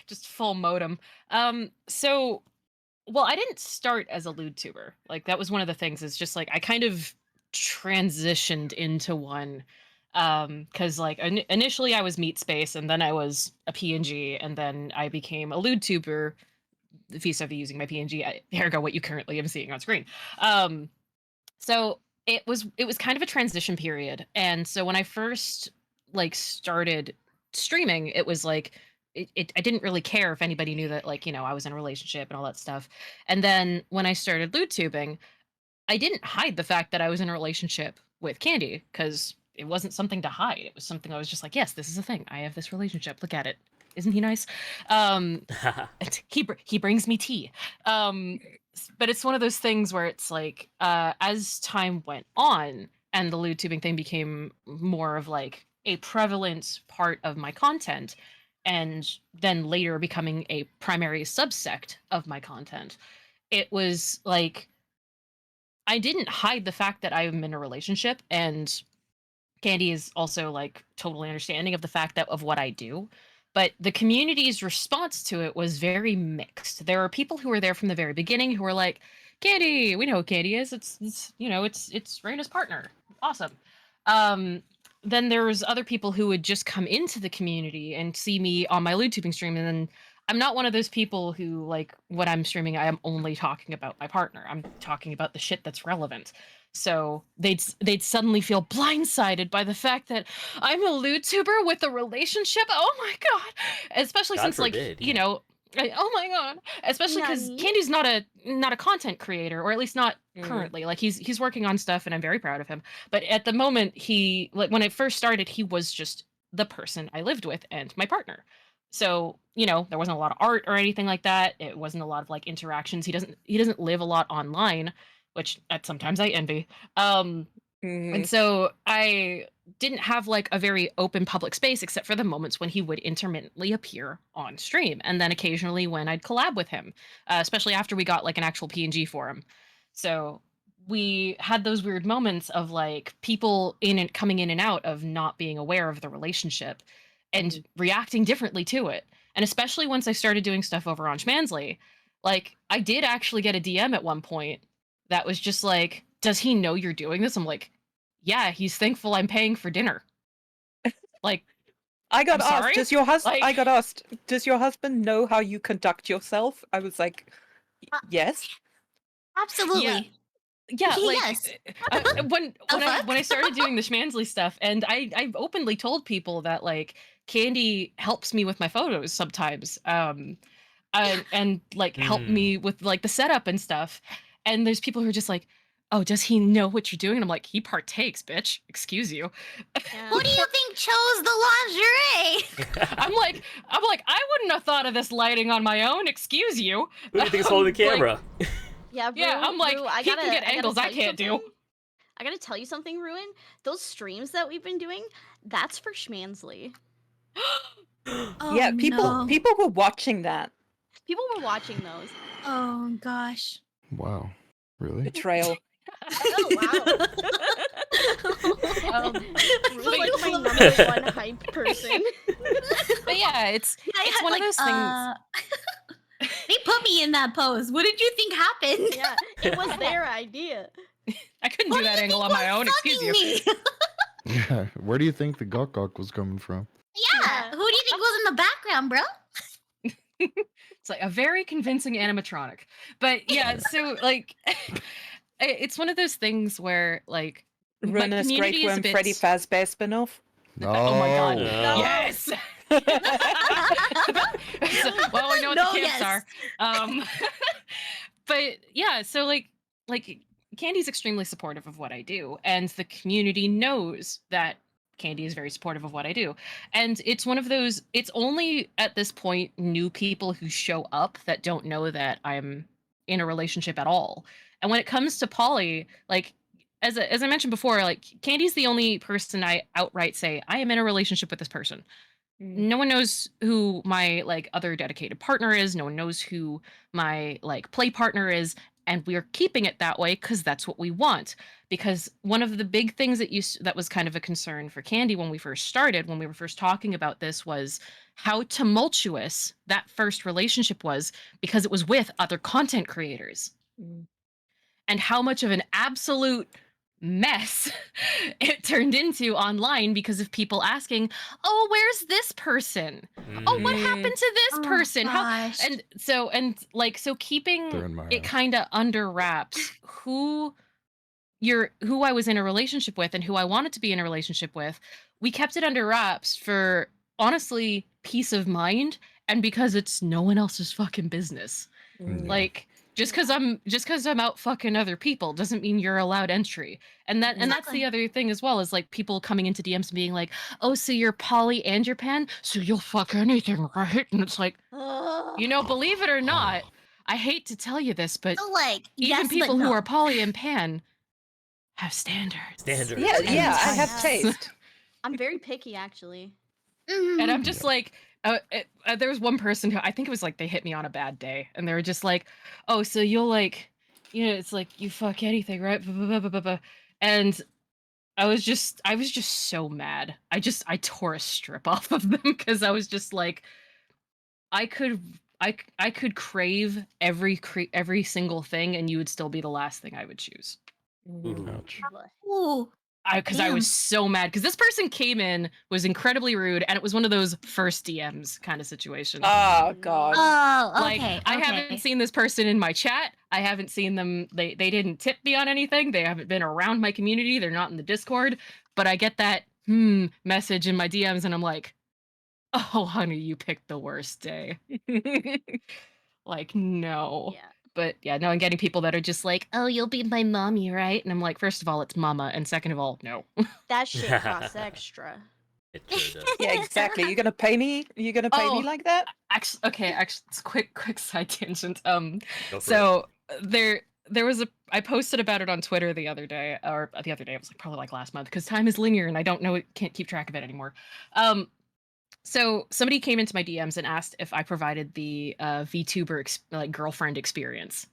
just full modem. So well, I didn't start as a lewdtuber. Like that was one of the things. It's just like I kind of transitioned into one. Because like initially I was Meat Space, and then I was a PNG, and then I became a lewdtuber vis-a-vis using my PNG. Ergo, what you currently am seeing on screen. So it was kind of a transition period, and so when I first like started streaming, it was like I didn't really care if anybody knew that, like, you know, I was in a relationship and all that stuff. And then when I started lewdtubing, I didn't hide the fact that I was in a relationship with Candy, because it wasn't something to hide. It was something I was just like, yes, this is a thing. I have this relationship. Look at it. Isn't he nice? He brings me tea. But it's one of those things where it's like, as time went on and the lewdtubing thing became more of like a prevalent part of my content, and then later becoming a primary subsect of my content, it was like I didn't hide the fact that I'm in a relationship, and Candy is also like totally understanding of the fact that of what I do. But the community's response to it was very mixed. There are people who were there from the very beginning who were like, Candy, we know who Candy is. It's you know, it's Raina's partner. Awesome. Then there was other people who would just come into the community and see me on my lewdtubing stream, and then I'm not one of those people who, like, when I'm streaming, I am only talking about my partner. I'm talking about the shit that's relevant. So they'd suddenly feel blindsided by the fact that I'm a lewdtuber with a relationship. Oh my god! Especially God since, forbid, like, you know, oh my god! Especially because Nani? Candy's not a content creator, or at least not currently. Like he's working on stuff, and I'm very proud of him. But at the moment, he, like, when it first started, he was just the person I lived with and my partner. So, you know, there wasn't a lot of art or anything like that. It wasn't a lot of like interactions. He doesn't live a lot online, which sometimes I envy. And so I didn't have like a very open public space, except for the moments when he would intermittently appear on stream, and then occasionally when I'd collab with him, especially after we got like an actual PNG for him. So we had those weird moments of like people in and coming in and out of not being aware of the relationship and reacting differently to it. And especially once I started doing stuff over on Schmansley, like I did actually get a DM at one point that was just like, does he know you're doing this? I'm like, yeah, he's thankful I'm paying for dinner. Like, I got I'm asked, sorry? does your husband? I Like- got asked, does your husband know how you conduct yourself? I was like, yes. Absolutely. Yeah, like Yes. when fuck? I started doing the schmansley stuff, and I openly told people that like Candy helps me with my photos sometimes, and like help me with like the setup and stuff, and there's people who are just like, oh, does he know what you're doing? And I'm like, he partakes, bitch. Excuse you. Yeah. Who do you think chose the lingerie? I'm like, I wouldn't have thought of this lighting on my own. Excuse you. Who do you think is holding the Like, camera? Yeah, Rue, yeah, I'm like, Rue, I he gotta, can get I gotta angles I tell you can't do. something. I gotta tell you something, Ruin. Those streams that we've been doing, that's for schmansley. Oh, Yeah, people no. people were watching that. People were watching those. Oh gosh. Wow. Really? Betrayal. Oh wow. Rue's feel like my like- number one hype person. But yeah, it's I it's had, one like, of those things. They put me in that pose. What did you think happened? Yeah, it was their idea. I couldn't Who do that you angle on think my was own. Excuse you. fucking me? Yeah. Where do you think the gawk gawk was coming from? Yeah. Who do you think was in the background, bro? It's like a very convincing animatronic. But yeah, so like it's one of those things where like my Ruinous community Great is a Worm bit... Freddy Fazbear spin-off. Oh my god. No. No. Yes. So, well, we know what No, the camps yes. are. But yeah, so like Candy's extremely supportive of what I do, and the community knows that Candy is very supportive of what I do. And it's one of those, it's only at this point new people who show up that don't know that I'm in a relationship at all. And when it comes to Poly, like as I mentioned before, like Candy's the only person I outright say I am in a relationship with this person. No one knows who my like other dedicated partner is. No one knows who my like play partner is, and we're keeping it that way because that's what we want. Because one of the big things that was kind of a concern for Candy when we first started, when we were first talking about this, was how tumultuous that first relationship was because it was with other content creators, and how much of an absolute mess it turned into online because of people asking, oh, where's this person? Oh, what happened to this Oh, person? gosh. So keeping They're in my it house. kind of under wraps who I was in a relationship with and who I wanted to be in a relationship with, we kept it under wraps for honestly peace of mind, and because it's no one else's fucking business. Yeah. Like just because I'm out fucking other people doesn't mean you're allowed entry. And that's Exactly. the other thing as well, is like people coming into DMs and being like, oh, so you're poly and you're pan, so you'll fuck anything, right? And it's like, believe it or not, I hate to tell you this, but So, like, even yes, people but who no. are poly and pan have standards. Standards. Yeah, And yeah, I have Yeah. taste. I'm very picky, actually. And I'm just like, there was one person who, I think it was like they hit me on a bad day, and they were just like, oh, so you'll like, it's like you fuck anything, right? Blah, blah, blah, blah, blah, blah. And I was just so mad. I tore a strip off of them because I was just like, I could crave every single thing, and you would still be the last thing I would choose. Ouch. Ooh. Because I Damn. was so mad because this person came in, was incredibly rude, and it was one of those first DMs kind of situations. Oh god. Oh, Like okay. I okay. haven't seen this person in my chat. I haven't seen them. They didn't tip me on anything. They haven't been around my community. They're not in the Discord. But I get that message in my DMs, and I'm like, oh honey, you picked the worst day. Like no. Yeah. But yeah, no, I'm getting people that are just like, oh, you'll be my mommy, right? And I'm like, first of all, it's mama, and second of all, no. That shit costs extra. It sure does. Yeah, exactly. You're gonna pay me? You're gonna pay Oh. me like that? Actually, it's quick side tangent. Go for So there was I posted about it on Twitter the other day, or the other day, it was like probably like last month, because time is linear and I don't know, can't keep track of it anymore. So somebody came into my DMs and asked if I provided the VTuber like girlfriend experience,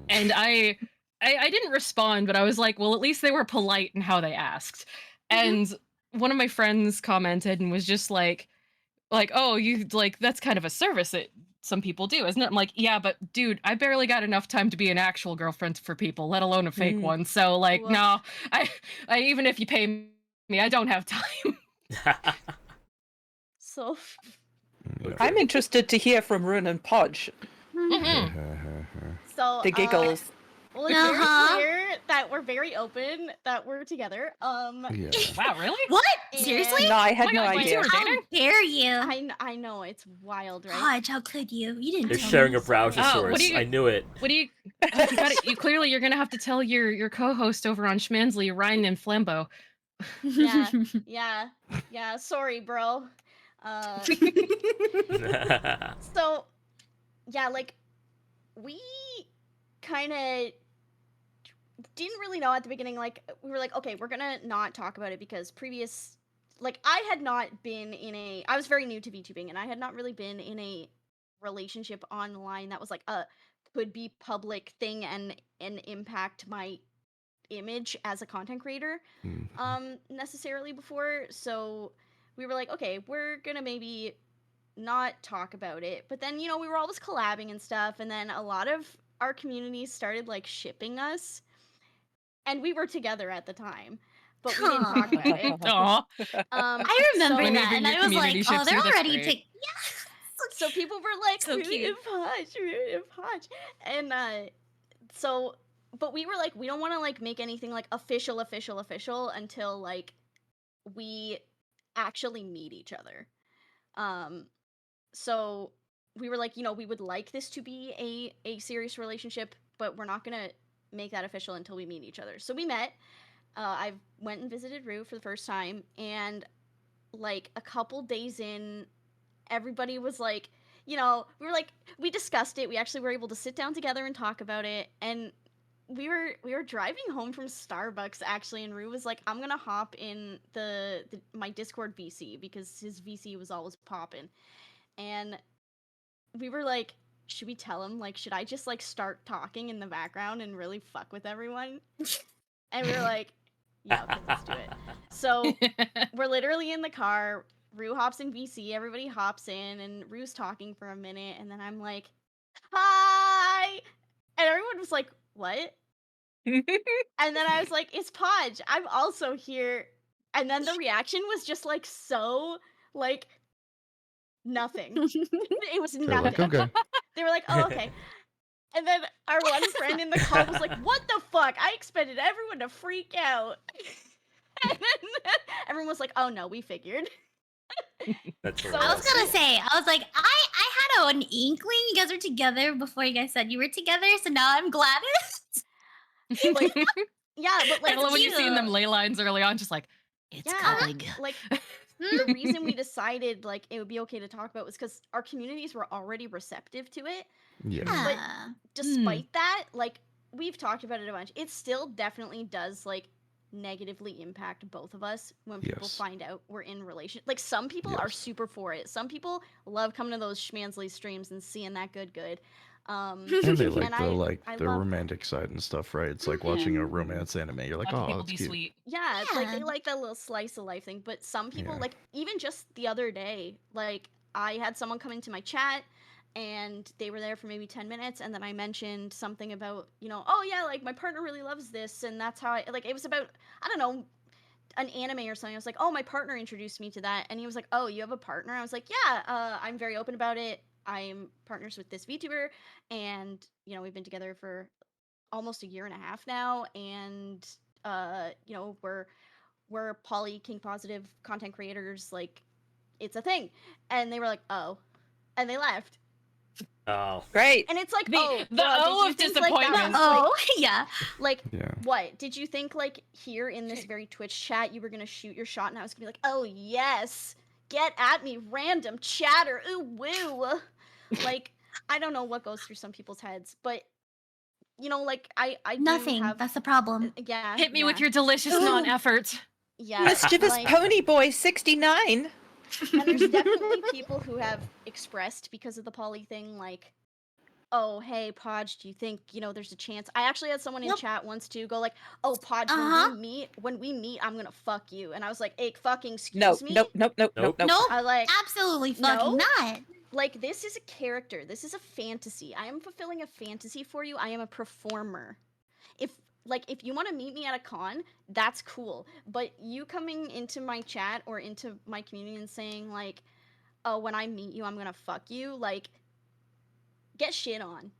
and I didn't respond, but I was like, well, at least they were polite in how they asked. And one of my friends commented and was just like, oh, you like, that's kind of a service that some people do, isn't it? I'm like, yeah, but dude, I barely got enough time to be an actual girlfriend for people, let alone a fake one. So like, Woof. no, I even if you pay me, I don't have time. So Yeah. I'm interested to hear from Rune and Podge. so The giggles. well, it's Uh-huh. very clear that we're very open that we're together. Yeah. Wow, really? What? And- Seriously? No, I had Oh my no God, you idea. two are How dating? dare you? I know it's wild, right? Hodge, how could you? You didn't They're tell sharing me. a browser Oh, what source. do you- I knew it. What do you? Oh, you got it. You clearly you're gonna have to tell your co-host over on Schmansley, Ryan and Flambeau. Yeah. Sorry, bro. So, yeah, like, we kind of didn't really know at the beginning. Like, we were like, okay, we're gonna not talk about it because I had not been I was very new to VTubing, and I had not really been in a relationship online that was like a could be public thing and impact my image as a content creator necessarily before. So we were like, okay, we're gonna maybe not talk about it. But then, we were always collabing and stuff, and then a lot of our community started like shipping us, and we were together at the time, but we didn't talk about it. Aw. I remember Whenever that, and your I was like, community oh, ships they're you, that's already great. taking. Yeah. So people were like, So Rune cute. and Podge. And so but we were like, we don't want to like make anything like official until like we actually meet each other. So we were like, we would like this to be a serious relationship, but we're not gonna make that official until we meet each other. So we met. I went and visited Rue for the first time, and like a couple days in, everybody was like, we discussed it. We actually were able to sit down together and talk about it, and we were driving home from Starbucks actually, and Rue was like, I'm gonna hop in my Discord VC because his VC was always popping, and we were like, should we tell him, like, should I just like start talking in the background and really fuck with everyone? And we were like, yeah, okay, let's do it. So we're literally in the car. Rue hops in VC, everybody hops in, and Rue's talking for a minute, and then I'm like, hi! And everyone was like, what? And then I was like, it's Podge, I'm also here. And then the reaction was just like so like nothing. It was They're nothing. like, okay. They were like, oh, okay. And then our one friend in the call was like, what the fuck? I expected everyone to freak out. And then everyone was like, oh no, we figured. That's So- I was hilarious. gonna say, I was like, I had an inkling you guys were together before you guys said you were together, so now I'm glad. Like, yeah, but like I love when you see cute. them ley lines early on, just like, it's yeah, coming. like the reason we decided like it would be okay to talk about was because our communities were already receptive to it. Yeah. But Yeah. despite that, like we've talked about it a bunch, it still definitely does like negatively impact both of us when people Yes. find out we're in relation. Like some people are Yes. super for it. Some people love coming to those Schmansley streams and seeing that good. And they like And I the love- romantic side and stuff, right? It's like watching a romance anime. You're like, Watching oh, people that's be cute. sweet. Yeah, it's like they Yeah. like that little slice of life thing. But some people, Yeah. like even just the other day, like I had someone come into my chat and they were there for maybe 10 minutes, and then I mentioned something about, oh yeah, like my partner really loves this, and that's how I like it was about, I don't know, an anime or something. I was like, oh, my partner introduced me to that, and he was like, oh, you have a partner? I was like, yeah, I'm very open about it. I'm partners with this VTuber, and we've been together for almost a year and a half now, and we're poly kink positive content creators, like it's a thing. And they were like, oh, and they left. Oh. Great. And it's like, The- oh, the bruh, O did you of think, like, that disappointment. was, Oh, yeah. like Yeah. what did you think, like here in this very Twitch chat you were gonna shoot your shot and I was gonna be like, oh yes, get at me, random chatter, ooh woo. Like I don't know what goes through some people's heads, but like I do Nothing. have That's the problem. yeah, Hit me yeah, with your delicious non-effort. yeah, Mischievous like, Pony Boy 69. and there's definitely people who have expressed because of the poly thing, like, oh, hey, Podge, do you think, there's a chance? I actually had someone in Yep. chat once too go like, oh, Podge, Uh-huh. when we meet, I'm gonna fuck you. And I was like, hey, fucking excuse No, me? nope. Nope. Nope. I like, Absolutely No? fucking not. like this is a character. This is a fantasy. I am fulfilling a fantasy for you. I am a performer. If you want to meet me at a con, that's cool. But you coming into my chat or into my community and saying like, "Oh, when I meet you, I'm gonna fuck you," like, get shit on.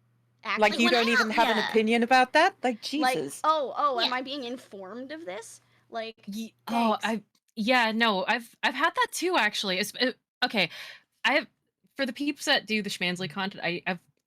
Like, Actually, you when I don't even out- have an yeah. opinion about that? Like, like, Jesus. oh, am Yeah. I being informed of this? Like, Oh, thanks. no, I've had that too actually. Okay, I have for the peeps that do the Schmansley content.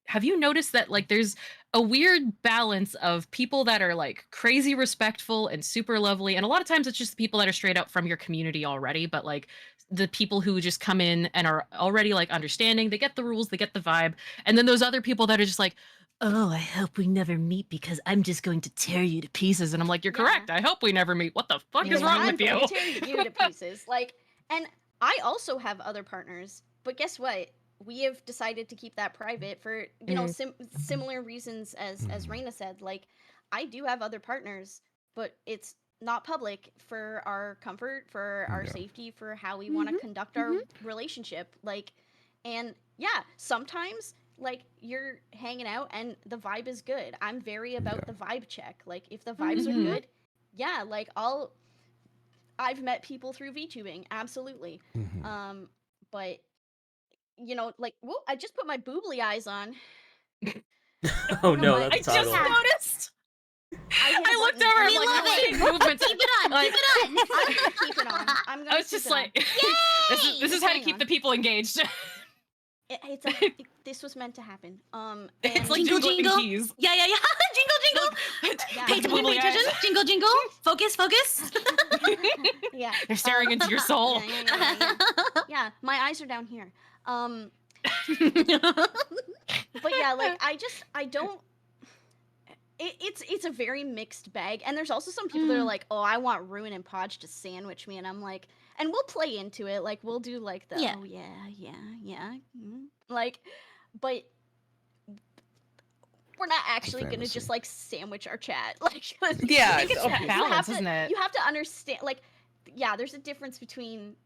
Have you noticed that like there's a weird balance of people that are like crazy respectful and super lovely, and a lot of times it's just people that are straight up from your community already, but like the people who just come in and are already like understanding, they get the rules, they get the vibe, and then those other people that are just like, oh, I hope we never meet because I'm just going to tear you to pieces. And I'm like, you're Yeah. correct. I hope we never meet. What the fuck Because is wrong I'm with you? going to tear you to pieces. Like, and I also have other partners, but guess what? We have decided to keep that private for similar reasons as Raina said. Like, I do have other partners, but it's not public for our comfort, for our Yeah. safety, for how we want to conduct our relationship. Like, and yeah, sometimes like you're hanging out and the vibe is good. I'm very about Yeah. the vibe check. Like, if the vibes are Mhm. good, yeah, like I've met people through VTubing, absolutely. Mhm. But like, whoa, I just put my boobly eyes on. Oh No, no, my- that's I the just title. noticed. I hit a I looked button over. and I'm We like, love what it. movements? Keep it on. Like, Keep it on. I'm gonna keep it on. I'm gonna I was keep just it on. like, this is how to Hang keep on. the people engaged. This was meant to happen. It's And like Jingle, jingling jingle. keys. Yeah. Jingle, jingle. Yeah. Pay attention, pay attention. Jingle, jingle. Focus, focus. yeah, They're staring into your soul. yeah. Yeah, my eyes are down here. But yeah, like I don't. It's a very mixed bag, and there's also some people that are like, oh, I want Ruin and Podge to sandwich me, and I'm like, and we'll play into it, like we'll do like the Yeah. oh yeah, like, but we're not actually gonna fantasy. just like sandwich our chat, like Yeah, I think it's that obviously. balance, isn't it? You have to understand, like, yeah, there's a difference between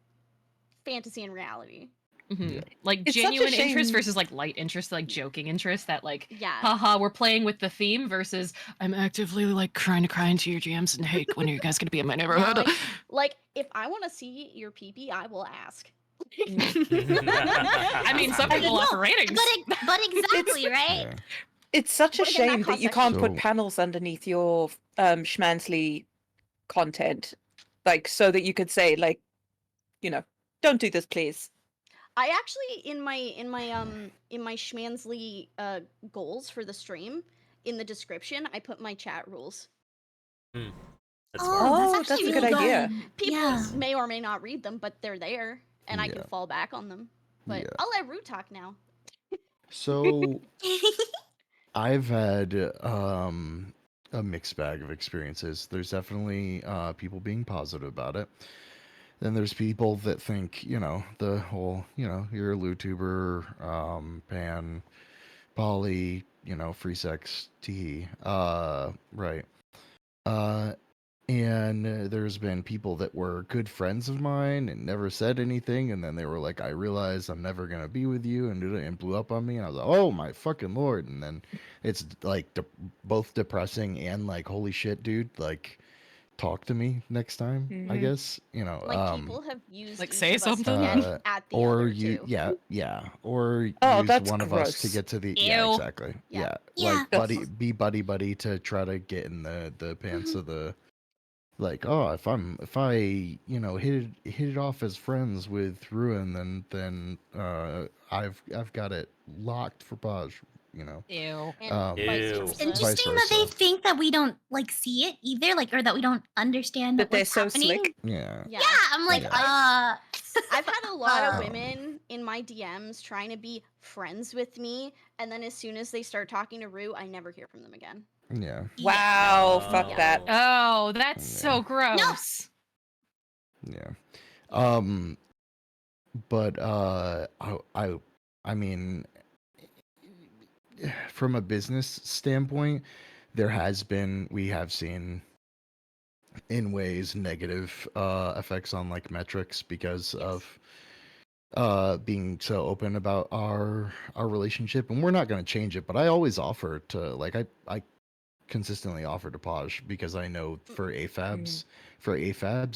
fantasy and reality. Mhm. Yeah. Like It's such a genuine interest shame- versus like light interest, like joking interest that like, Yeah. haha, we're playing with the theme versus I'm actively like trying to cry into your DMs and hey, when are you guys gonna be in my Yeah, neighborhood? like if I want to see your pee, I will ask. I mean, some And people no, offer ratings. But exactly, right? Yeah. It's such a But again, not shame that you can't put So- panels underneath your Schmansley content, like, so that you could say, like, don't do this, please. I actually in my Schmansley goals for the stream, in the description I put my chat rules. That's Oh, smart. Oh, that's actually that's a really good idea. good. People Yeah. may or may not read them, but they're there, and I can Yeah. fall back on them. But Yeah. I'll let Root talk now. So I've had a mixed bag of experiences. There's definitely people being positive about it. Then there's people that think, the whole, you're a lewdtuber, pan, poly, free sex, tee, right. And there's been people that were good friends of mine and never said anything, and then they were like, I realized I'm never gonna be with you, and blew up on me, and I was like, oh my fucking lord. And then it's like both depressing and like, holy shit, dude, like, talk to me next time, I Mhm. guess, Like people have used Like, each say of us something? at the or other you two. or Oh, use that's one of us to gross. get to the Ew. exactly Yeah. Yeah. like buddy buddy to try to get in the pants of the, like, oh, if I hit it off as friends with Ruin, then I've got it locked for Podge, Ew. And Ew. vice It's versa. It's interesting that they versa. think that we don't like see it either, like, or that we don't understand That they're what's so happening. slick. Yeah. Yeah. Yeah, I'm like, Yeah. I've had a lot of Um, women in my DMs trying to be friends with me, and then as soon as they start talking to Rue, I never hear from them again. Yeah. Wow, fuck Oh. that. Oh, that's so Yeah. gross. Yeah. But I mean, from a business standpoint, we have seen in ways negative effects on like metrics because of being so open about our relationship, and we're not going to change it, but I always offer to, like, I consistently offer to Posh, because I know for AFABs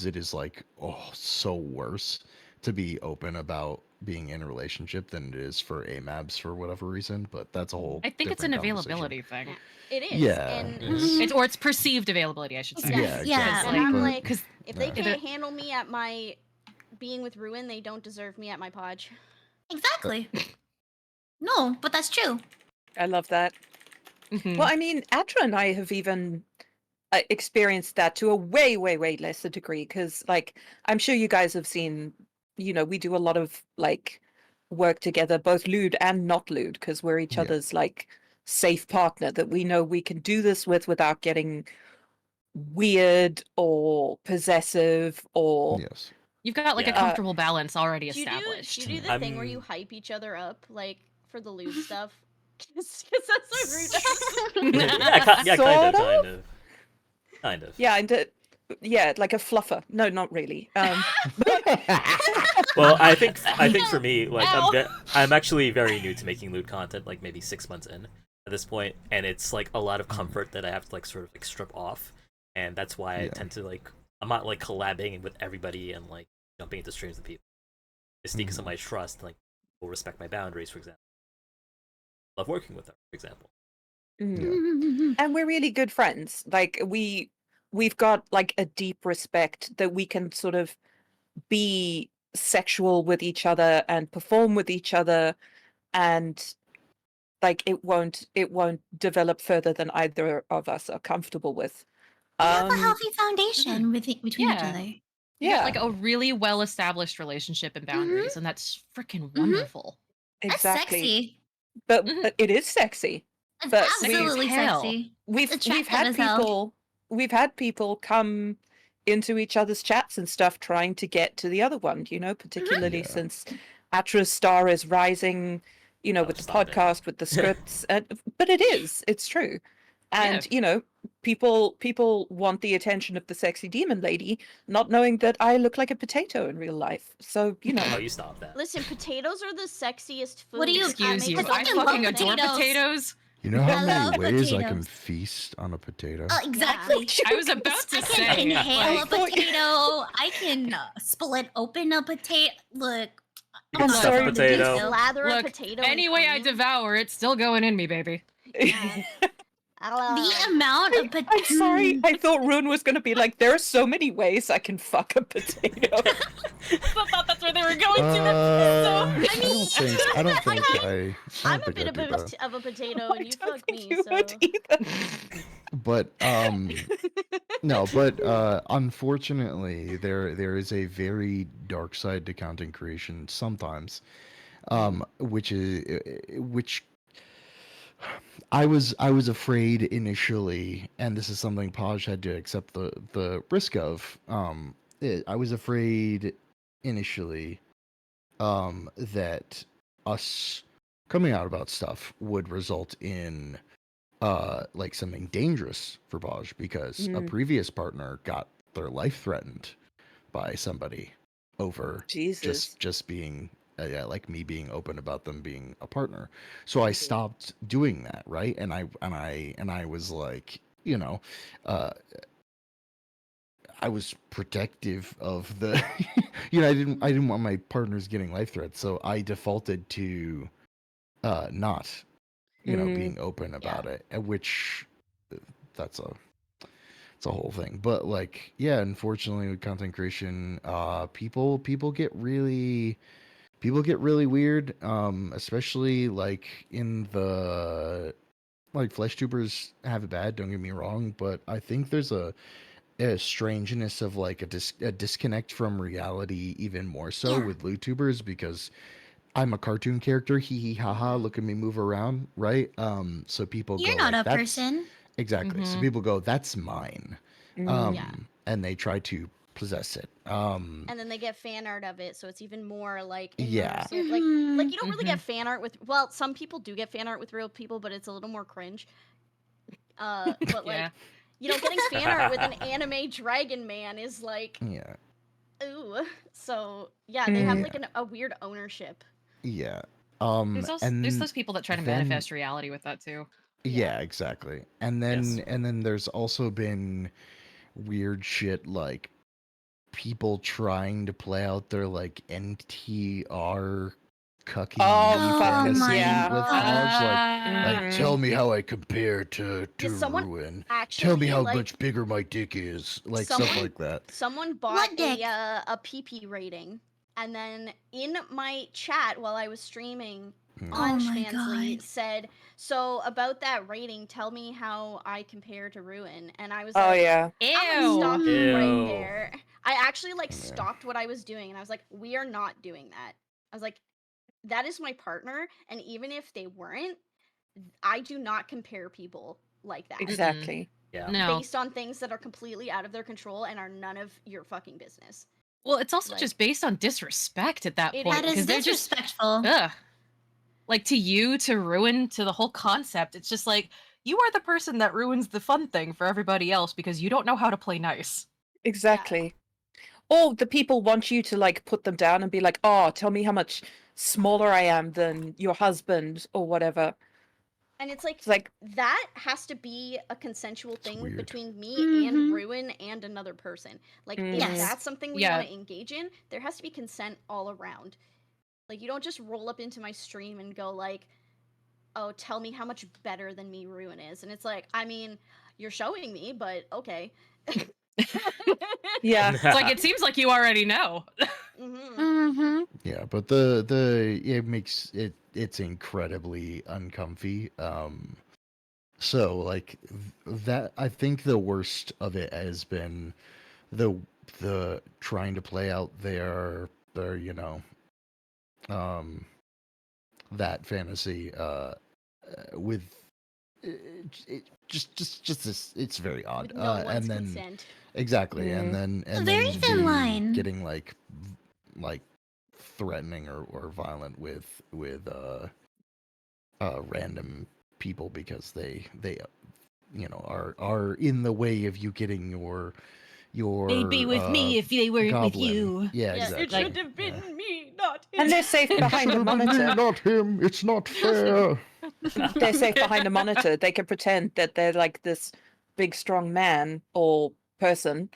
it is like, oh, so worse to be open about being in a relationship than it is for AMABs for whatever reason, but that's a whole I think it's an different conversation. availability thing. Yeah, it is. Yeah. And It's perceived availability, I should say. Yeah, exactly. and I'm but- like, Because if they Yeah. can't handle me at my being with Ruin, they don't deserve me at my podge. Exactly. No, but that's true. I love that. Mhm. Well, I mean, Atra and I have even experienced that to a way, way, way lesser degree. Because, like, I'm sure you guys have seen, we do a lot of like work together, both lewd and not lewd, because we're each Yeah. other's like safe partner that we know we can do this with without getting weird or possessive or Yes. You've got like Yeah. a comfortable balance already Do you established. do the thing where you hype each other up, like for the lewd stuff? Because that's what Rude does. yeah, Sort kind of. yeah, and yeah, like a fluffer. No, not really. Well, I think for me, like, Ow. I'm actually very new to making lewd content, like maybe 6 months in at this point, and it's like a lot of comfort that I have to like sort of like strip off, and that's why I Yeah. tend to like, I'm not like collabing with everybody and like jumping into streams with people. Just because of my trust, like, will respect my boundaries, for example. Love working with them, for example. And we're really good friends. Like we've got like a deep respect that we can sort of be sexual with each other and perform with each other, and like it won't develop further than either of us are comfortable with. We have a healthy foundation between each Yeah. other. You got Yeah, like a really well-established relationship and boundaries, and that's freaking wonderful. That's exactly. sexy. But Mhm. it is sexy. It's But absolutely hell. sexy. We've Attractive had as hell. people come into each other's chats and stuff trying to get to the other one, particularly Yeah. since Atra's star is rising, with the stop it. podcast, with the scripts, but it's true. And Yeah. people want the attention of the sexy demon lady, not knowing that I look like a potato in real life. So, Oh, you stop that. Listen, potatoes are the sexiest food. What do you- Excuse you. That I I makes fucking fucking love adore potatoes. potatoes. You know how I many love ways I can potatoes. feast on a potato? Oh, exactly. I was about to I can say, inhale like, a potato. I can split open a potato. Look, You can I'm not stuff a trying to do potato. so. Slather a look, potato. any way I devour, it's still going in me, baby. I don't know. The amount of potatoes. I'm sorry. I thought Rune was going to be like, there are so many ways I can fuck a potato. I thought that's where they were going to. I don't think I I'm a think bit I of do that. of a potato, I and you don't fuck think me. you So would either. But no, but unfortunately there is a very dark side to content creation sometimes. Which I was afraid initially, and this is something Paj had to accept the risk of. I was afraid initially that us coming out about stuff would result in like something dangerous for Paj, because a previous partner got their life threatened by somebody over Jesus. just being yeah, like me being open about them being a partner. So I stopped doing that, right? And I was like, I was protective of the I didn't want my partners getting life threats, so I defaulted to not being open about it, which that's it's a whole thing. But like, yeah, unfortunately with content creation, people get really weird, especially like in the like flesh tubers have it bad, don't get me wrong, but I think there's a strangeness of like a disconnect from reality even more so Yeah. with lewdtubers, because I'm a cartoon character, hee hee ha ha, look at me move around, right? So people You're go not like, a that's person. exactly. So Mhm. people go, that's mine. Yeah. And they try to possess it. and then they get fan art of it, so it's even more like immersive. Yeah. Like you don't really Mhm. get fan art with. Well, some people do get fan art with real people, but it's a little more cringe. But like, Yeah. getting fan art with an anime dragon man is like Yeah. Ooh. So yeah, they have Mm. like a weird ownership. Yeah. There's And those people that try to then- manifest reality with that too. Yeah, exactly. And then Yes. and then there's also been weird shit like people trying to play out their like NTR cucking Oh, fantasy my yeah. with God. Hodge. Like Mhm. tell me how I compare to Is someone Ruin. Actually, Tell me how like, much bigger my dick is. Like stuff someone like that. someone bought What dick? a PP rating, and then in my chat while I was streaming Hmm. on Oh my Schmansley God. said, "So about that rating, tell me how I compare to Ruin." And I was Oh like, yeah. I'm gonna stop you right Ew. there. I actually like Yeah. stopped what I was doing, and I was like, "We are not doing that." I was like, "That is my partner, and even if they weren't, I do not compare people like that." Exactly. Yeah. No. Based on things that are completely out of their control and are none of your fucking business. Well, it's also Like- just based on disrespect at that It point That is because they're just disrespectful. ugh. Like to you, to Ruin, to the whole concept. It's just like you are the person that ruins the fun thing for everybody else because you don't know how to play nice. Exactly. Or the people want you to like put them down and be like, "Oh, tell me how much smaller I am than your husband or whatever." And it's like, It's like, that has to be a consensual It's thing weird. between me Mhm. and Ruin and another person. Like, if Yes. that's something we Yeah. want to engage in, there has to be consent all around. Like, you don't just roll up into my stream and go like, "Oh, tell me how much better than me Ruin is." And it's like, I mean, you're showing me, but okay. yeah. It's like it seems like you already know. Mhm. Mm-hmm. Yeah, but it makes it's incredibly uncomfy. So like that I think the worst of it has been the trying to play out their that fantasy with just this it's very odd. With no one's and then consent. exactly Mm. and very then thin line. getting like threatening or violent with random people because they are in the way of you getting your They'd be with me if they weren't with goblin. you. Yeah, Yeah, exactly. it should have been Yeah. me, not him. And they're safe behind the monitor. Not him. It's not fair. They're safe behind a monitor. They can pretend that they're like this big, strong man or person,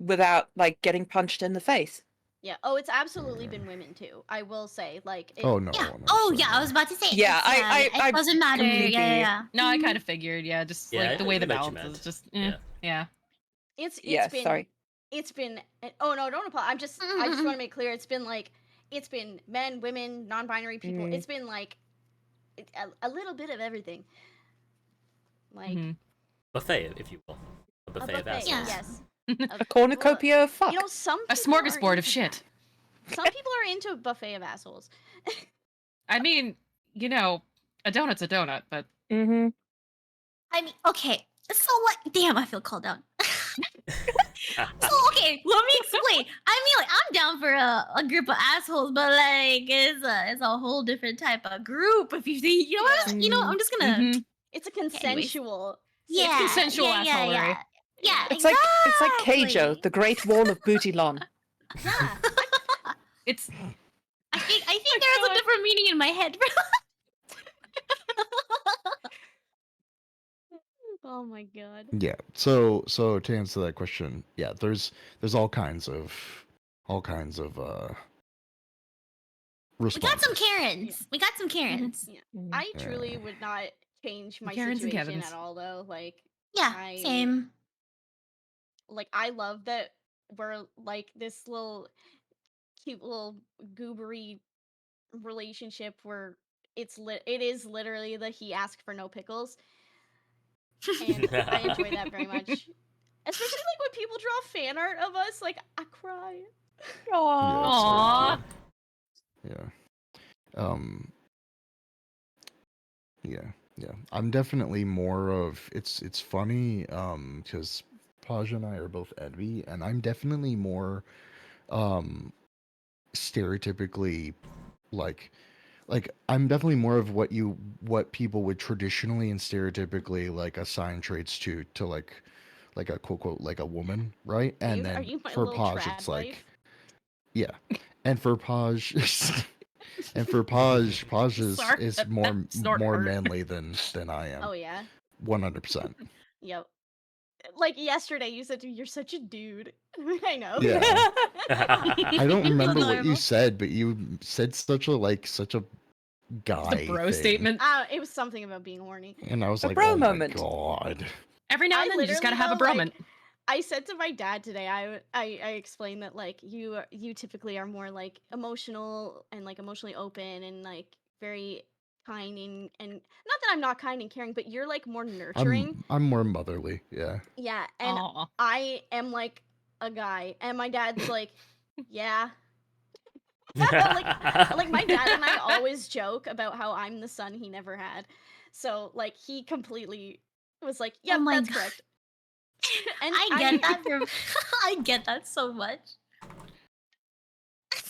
without like getting punched in the face. Yeah. Oh, it's absolutely been women too. I will say, like, it, Oh no. Yeah. 100%, Oh yeah, I was about to say. Yeah, it doesn't matter. completely- Yeah. No, I kind of figured, yeah, just Yeah, like the I way the knew what you balance is meant. just Yeah. yeah. it's Yeah, been sorry. it's been oh no, don't apologize. I just want to make clear, it's been men, women, non-binary people. Mm. It's been like a little bit of everything. Like Mhm. Buffet, if you will. A a buffet of buffet, assholes. Yeah. yes. A cornucopia of fuck. You know, some A people are smorgasbord of into shit. that. Some people are into a buffet of assholes. I mean, you know, a donut's a donut, but Mm-hmm. I mean, okay. So what? Damn, I feel called out. So okay, let me explain. I mean, like, I'm down for a group of assholes, but like, it's a whole different type of group. If you see, I'm just gonna. mhm. It's a consensual. Yeah, consensual yeah, yeah, assholery. yeah. Yeah, It's like Keijo, the Great Wall of Bootylon. Yeah. It's I think there's a different meaning in my head. Oh my god. Yeah. So to answer that question, yeah, there's all kinds of We got some responses. Karens. We got some Karens. Yeah. Mm. I truly would not change my Karens and situation Kevins. at all though. Like Yeah, I same. like I love that we're like this little cute little goobery relationship where it is literally the he asked for no pickles. And I enjoy that very much. Especially like when people draw fan art of us, like I cry. Aww. Yeah. Yeah. I'm definitely more of it's funny because Paj and I are both Edby, and I'm definitely more stereotypically like I'm definitely more of what people would traditionally and stereotypically like assign traits to like like a quote like a woman, right? And Are then you my for little Paj, trad it's like, wife? yeah, and for Paj, and for Paj Sorry, is that more snort more hurt. manly than I am, Oh yeah. 100%. Yep. Like yesterday, you said to me, "You're such a dude." I know. Yeah. I don't So remember what you normal. said, but you said such a Just a guy bro thing, It was something about being horny. and I was A like, bro oh my moment. god. Every now and I then you just gotta literally, have a though, broman. I said to my dad today, I explained that like you typically are more like emotional and like emotionally open and like very kind and not that I'm not kind and caring, but you're like more nurturing. I'm more motherly, yeah. Yeah, and Aw. I am like a guy, and my dad's like, yeah. like my dad and I always joke about how I'm the son he never had. So like he completely was like, Oh "Yep, my that's god. correct." And I get that from I get that so much.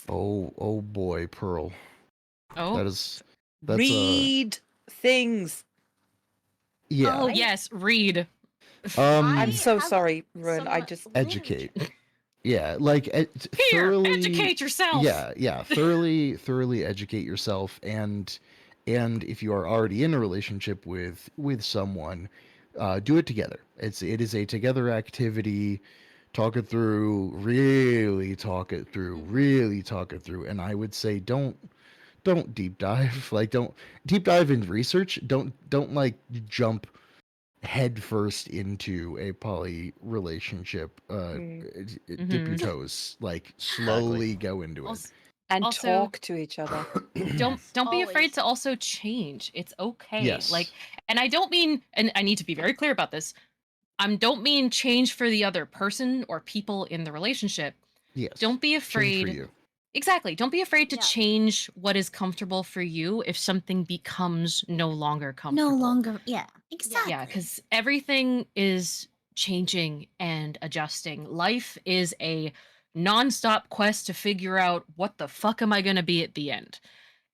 Oh boy, Pearl. Oh. That's Read things. yeah. Oh yes, read. I'm I so have sorry, Ruin. I some just Educate. literature. Yeah, like Here, thoroughly educate yourself. yeah, thoroughly educate yourself, and if you are already in a relationship with someone, do it together. It is a together activity. Talk it through, really talk it through, really talk it through. And I would say don't deep dive. Like don't deep dive in research. Don't like jump head first into a poly relationship. Dip your Mm. toes. Like slowly go into it. Also, and also talk to each other. don't be afraid Always. to also change. It's okay. Yes. Like, and I don't mean, and I need to be very clear about this. Don't mean change for the other person or people in the relationship. Yes. Don't be Change for afraid. you. Exactly. Don't be afraid to Yeah. change what is comfortable for you if something becomes no longer comfortable. No longer, yeah, exactly. Yeah, because everything is changing and adjusting. Life is a nonstop quest to figure out what the fuck am I going to be at the end.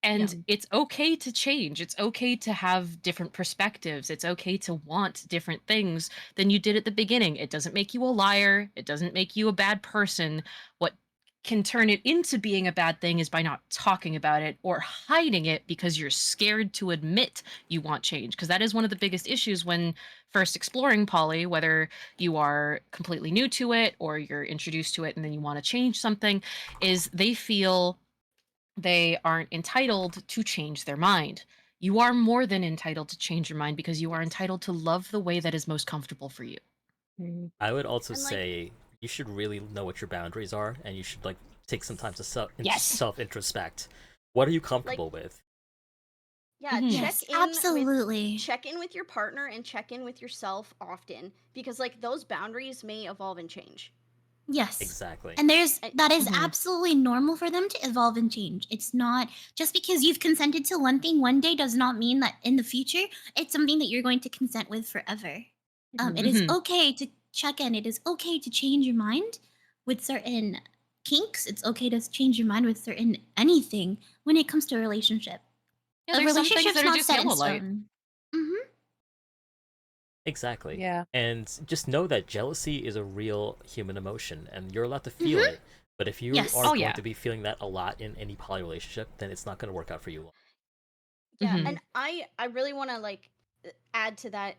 And Yeah. it's okay to change. It's okay to have different perspectives. It's okay to want different things than you did at the beginning. It doesn't make you a liar. It doesn't make you a bad person. What can turn it into being a bad thing is by not talking about it or hiding it because you're scared to admit you want change. Because that is one of the biggest issues when first exploring poly, whether you are completely new to it or you're introduced to it and then you want to change something, is they feel they aren't entitled to change their mind. You are more than entitled to change your mind because you are entitled to love the way that is most comfortable for you. Mm. I would also And, like- say you should really know what your boundaries are, and you should like take some time to Yes. self introspect. What are you comfortable with? Yeah, Mhm. Yes, absolutely. check in with your partner and check in with yourself often because like those boundaries may evolve and change. Yes. Exactly. And that is Mhm. absolutely normal for them to evolve and change. It's not just because you've consented to one thing one day does not mean that in the future it's something that you're going to consent with forever. It is Mhm. okay to check in. It is okay to change your mind with certain kinks. It's okay to change your mind with certain anything when it comes to a relationship. Yeah, A there's some things relationship's that are not just set in yellow light. stone. Mm-hmm. Exactly. Yeah. And just know that jealousy is a real human emotion, and you're allowed to feel it. But if you Yes. are Oh, going yeah. to be feeling that a lot in any poly relationship, then it's not going to work out for you. Yeah, Mhm. and I really want to like add to that.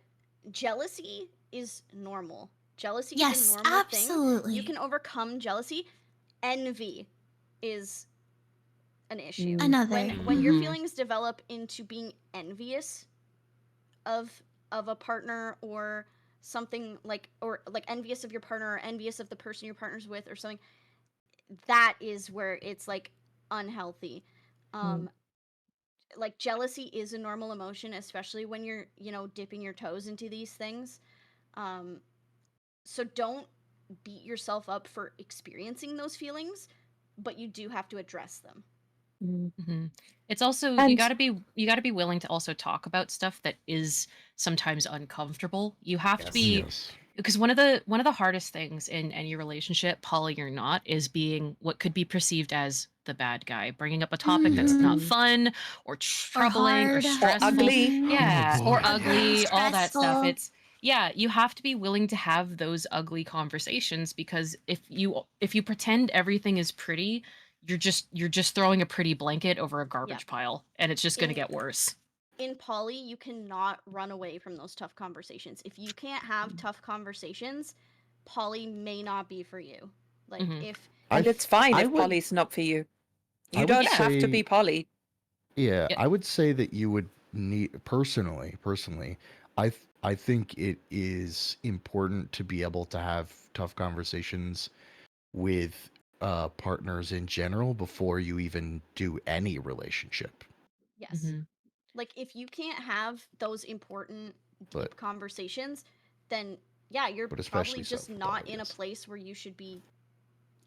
Jealousy is normal. Jealousy is Yes, a normal absolutely. thing. You can overcome jealousy. Envy is an issue. Another. When your Mhm. feelings develop into being envious of a partner or something like or like envious of your partner or envious of the person your partner's with or something, that is where it's like unhealthy. Like jealousy is a normal emotion, especially when you're, dipping your toes into these things. So don't beat yourself up for experiencing those feelings, but you do have to address them. Mhm. It's also you And- got to be willing to also talk about stuff that is sometimes uncomfortable. You have to Yes. be Yes. because one of the hardest things in any relationship, poly or not, is being what could be perceived as the bad guy, bringing up a topic that's not Mhm. fun or troubling or hard. Or stressful. ugly. Yeah, Oh, or boy. ugly, all that stuff. Stressful. yeah, you have to be willing to have those ugly conversations, because if you pretend everything is pretty, you're just throwing a pretty blanket over a garbage pile, and it's just going to In- get worse. In poly, you cannot run away from those tough conversations. If you can't have tough conversations, poly may not be for you. Like Mhm. if And it's fine I if would- poly's not for you. I You would don't have to say- be poly. Yeah, Yep. I would say that you would need personally, I think it is important to be able to have tough conversations with partners in general before you even do any relationship. yes, Mhm. like if you can't have those important deep But- conversations, then yeah, you're But especially probably so just for not poly, in a yes. place where you should be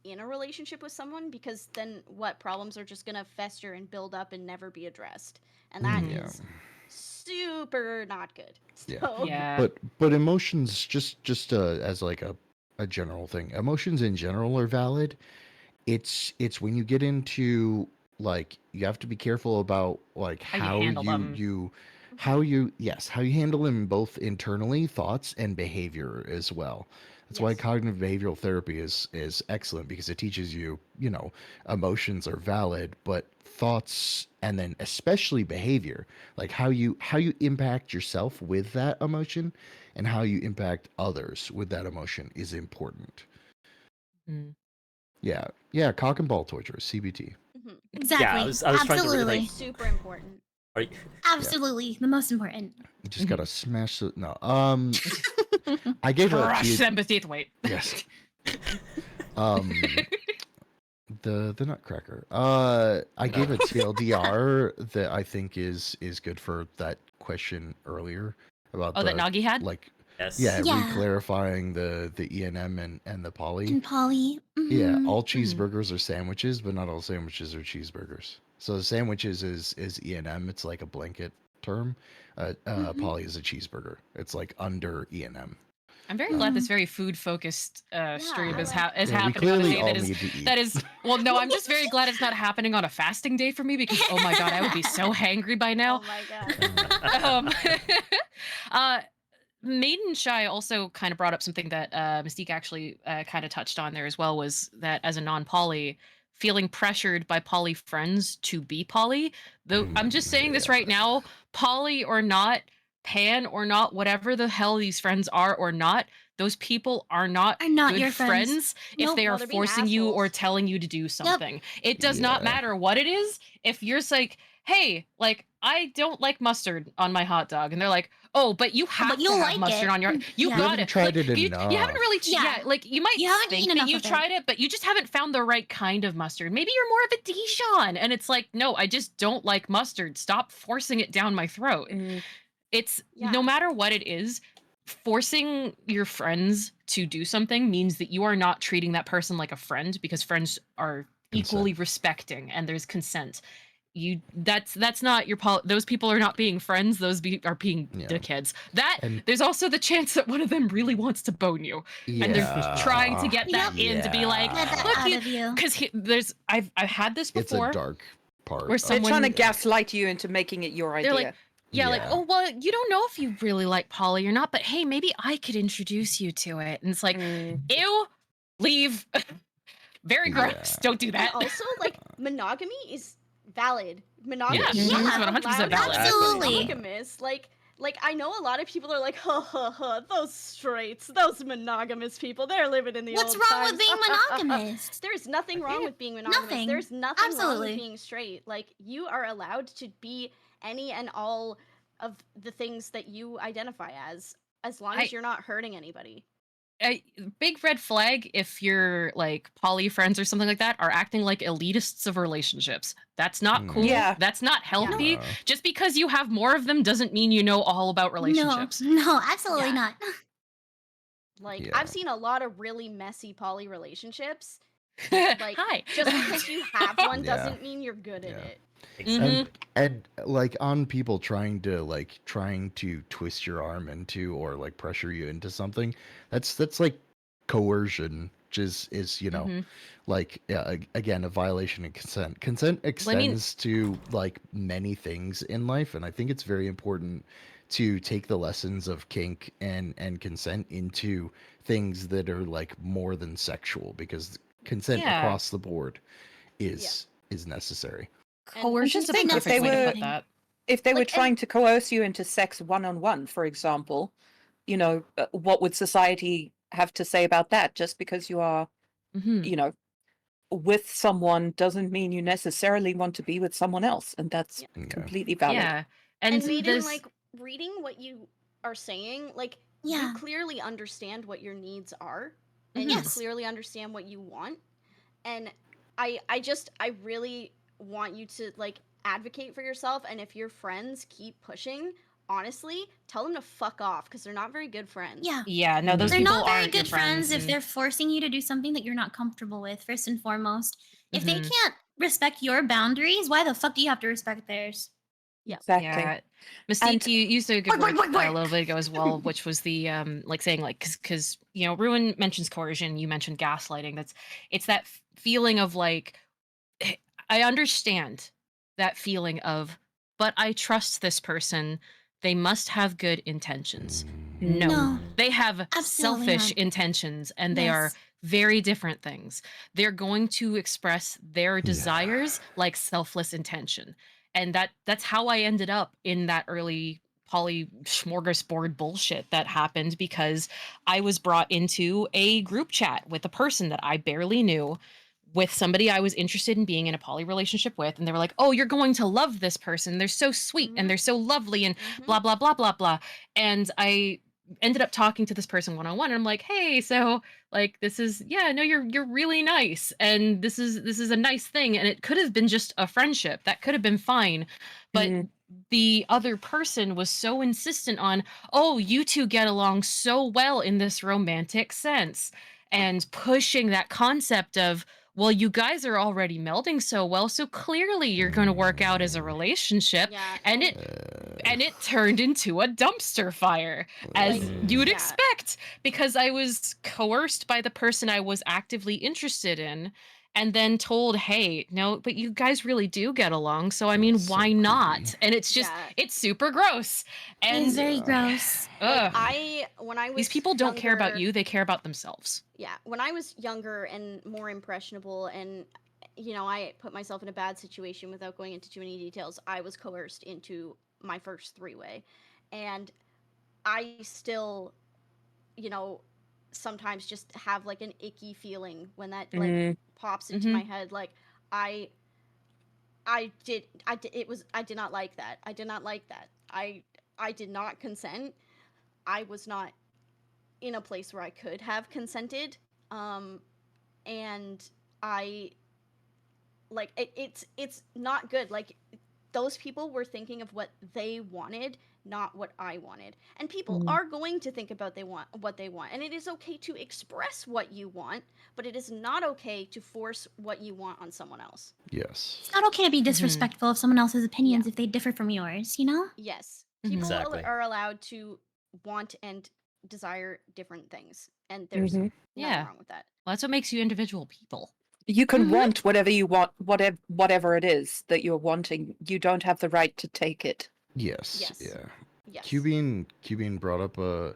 in a relationship with someone, because then what, problems are just gonna fester and build up and never be addressed, and that Mhm. is super not good. Yeah. So Yeah. But emotions, just as like a general thing, emotions in general are valid. It's when you get into, like, you have to be careful about like How you how handle them. how you handle them, both internally, thoughts, and behavior as well. That's why Yes. cognitive behavioral therapy is excellent, because it teaches you, emotions are valid, but thoughts, and then especially behavior, like how you impact yourself with that emotion and how you impact others with that emotion is important. Mm. Yeah, cock and ball torture, CBT. Mhm. Exactly. I was trying to really, Absolutely. like- super important. Are you, Absolutely. The most important. You just gotta smash it. No, I gave a Crush them beneath weight. yes. The Nutcracker. I gave a TLDR that I think is good for that question earlier about Oh, that Nagi had? like yes. yeah, Yeah. re-clarifying the ENM and the poly. And poly. Yeah, Mhm. all cheeseburgers are sandwiches, but not all sandwiches are cheeseburgers. So sandwiches is ENM. It's like a blanket term. Poly is a cheeseburger. It's like under ENM. I'm very glad this very food-focused stream I is, like is Yeah, we happening on a clearly day all that is need to eat. that is well, no, I'm just very glad it's not happening on a fasting day for me, because oh my god, I would be so hangry by now. Oh my god. um, Maiden Shy also kind of brought up something that Mystique actually kind of touched on there as well, was that as a non-poly, feeling pressured by poly friends to be poly. Though I'm just saying this right now, poly or not, pan or not, whatever the hell these friends are or not, those people are not good your friends. if Nope. they No, are they're being forcing you or assholes. telling you to do something. It does not Yeah. matter what it is. If you're just like, hey, like, I don't like mustard on my hot dog, and they're like, oh, but you have but you to have like mustard it. on your, Mm, you yeah. You got haven't it. tried Like, it you haven't enough. really, Yeah. like, you might You haven't think eaten that enough you've of it. tried it, but you just haven't found the right kind of mustard. Maybe you're more of a Dijon, and it's like, no, I just don't like mustard. Stop forcing it down my throat. It's Yeah. no matter what it is, forcing your friends to do something means that you are not treating that person like a friend, because friends are equally respecting and there's consent. That's not your those people are not being friends, those are being dickheads. And- There's also the chance that one of them really wants to bone you, and they're trying to get that in to be like, Get that look, out of you. because I've had this It's before a dark part. where of They're trying to someone- gaslight you into making it your idea. they're like, like, Yeah. oh, well, you don't know if you really like poly or not, but hey, maybe I could introduce you to it. And it's like, ew, leave. Very gross. Yeah. Don't do And that. also, like, monogamy is valid. Monogamy Yeah, is yeah, not 100% allowed valid. to be Absolutely. monogamous. Like I know a lot of people are like, those straights, those monogamous people, they're living in the What's old wrong times. with being monogamous? There's nothing wrong with being monogamous. Nothing. There's nothing wrong Absolutely. with being straight. Like, you are allowed to be any and all of the things that you identify as long as you're not hurting anybody. A big red flag if your like poly friends or something like that are acting like elitists of relationships. That's not cool. Yeah. That's not healthy. No. Just because you have more of them doesn't mean you know all about relationships. No, absolutely Yeah. not. Like, Yeah. I've seen a lot of really messy poly relationships. Like, Hi. just because you have one Yeah. doesn't mean you're good at Yeah. it. And like on people trying to twist your arm into, or like pressure you into something, that's like coercion, which is like, again, a violation of consent. Consent extends to like many things in life, and I think it's very important to take the lessons of kink and consent into things that are like more than sexual, because consent Yeah. across the board is necessary. And Coercion's a consent is perfect way to put everything. that. If they were Like, and- trying to coerce you into sex one-on-one, for example, you know, what would society have to say about that? Just because you are, Mhm. you know, with someone doesn't mean you necessarily want to be with someone else, and that's Yeah. completely valid. Yeah. And And Maiden, there's like, reading what you are saying, like, Yeah. you clearly understand what your needs are, and Mhm. you Yes. clearly understand what you want. And I really want you to, like, advocate for yourself. And if your friends keep pushing, honestly, tell them to fuck off, because they're not very good friends. Yeah. yeah, no, those They're people not very aren't your good friends if and- they're forcing you to do something that you're not comfortable with, first and foremost. If they Mhm. can't respect your boundaries, why the fuck do you have to respect theirs? Yep. Exactly. Yeah, Mystique, And- you used a good Work, word work, work, a little bit ago as well, which was the like saying like because you know Ruin mentions coercion, you mentioned gaslighting. It's that feeling of like I understand that feeling of, but I trust this person. They must have good intentions. No, No. they have Absolutely selfish not. intentions, and they are Yes. very different things. They're going to express their desires like selfless intention. And that's how I ended up in that early poly smorgasbord bullshit that happened because I was brought into a group chat with a person that I barely knew with somebody I was interested in being in a poly relationship with, and they were like, "Oh, you're going to love this person. They're so sweet and they're so lovely and blah blah blah blah blah." And I ended up talking to this person one-on-one, and I'm like, "Hey, so like this is no, you're really nice, and this is a nice thing, and it could have been just a friendship. That could have been fine." But the other person was so insistent on, "Oh, you two get along so well in this romantic sense," and pushing that concept of, well, you guys are already melding so well, so clearly you're going to work out as a relationship. Yeah, And it turned into a dumpster fire, as Like, you'd yeah. expect, because I was coerced by the person I was actively interested in, and then told, "Hey, no, but you guys really do get along, so I mean, That's so why not?" creepy. And it's just, Yeah. it's super gross. It is And very gross. Like, ugh, when I was these people don't care about younger- you; they care about themselves. Yeah, when I was younger and more impressionable, and I put myself in a bad situation without going into too many details, I was coerced into my first three-way. And I still, sometimes just have like an icky feeling when that like pops into my head. Like, I did not like that. I did not like that. I did not consent. I was not in a place where I could have consented. And I like it's not good. Like, those people were thinking of what they wanted, not what I wanted. And people are going to think about what they want. And it is okay to express what you want, but it is not okay to force what you want on someone else. Yes. It's not okay to be disrespectful of someone else's opinions if they differ from yours, you know? Yes. Mhm. People Exactly. are allowed to want and desire different things. And there's nothing Yeah. wrong with that. Well, that's what makes you individual people. You can want whatever you want, whatever it is that you're wanting. You don't have the right to take it. Yes. Yes. Yeah. Yes. Cubine brought up a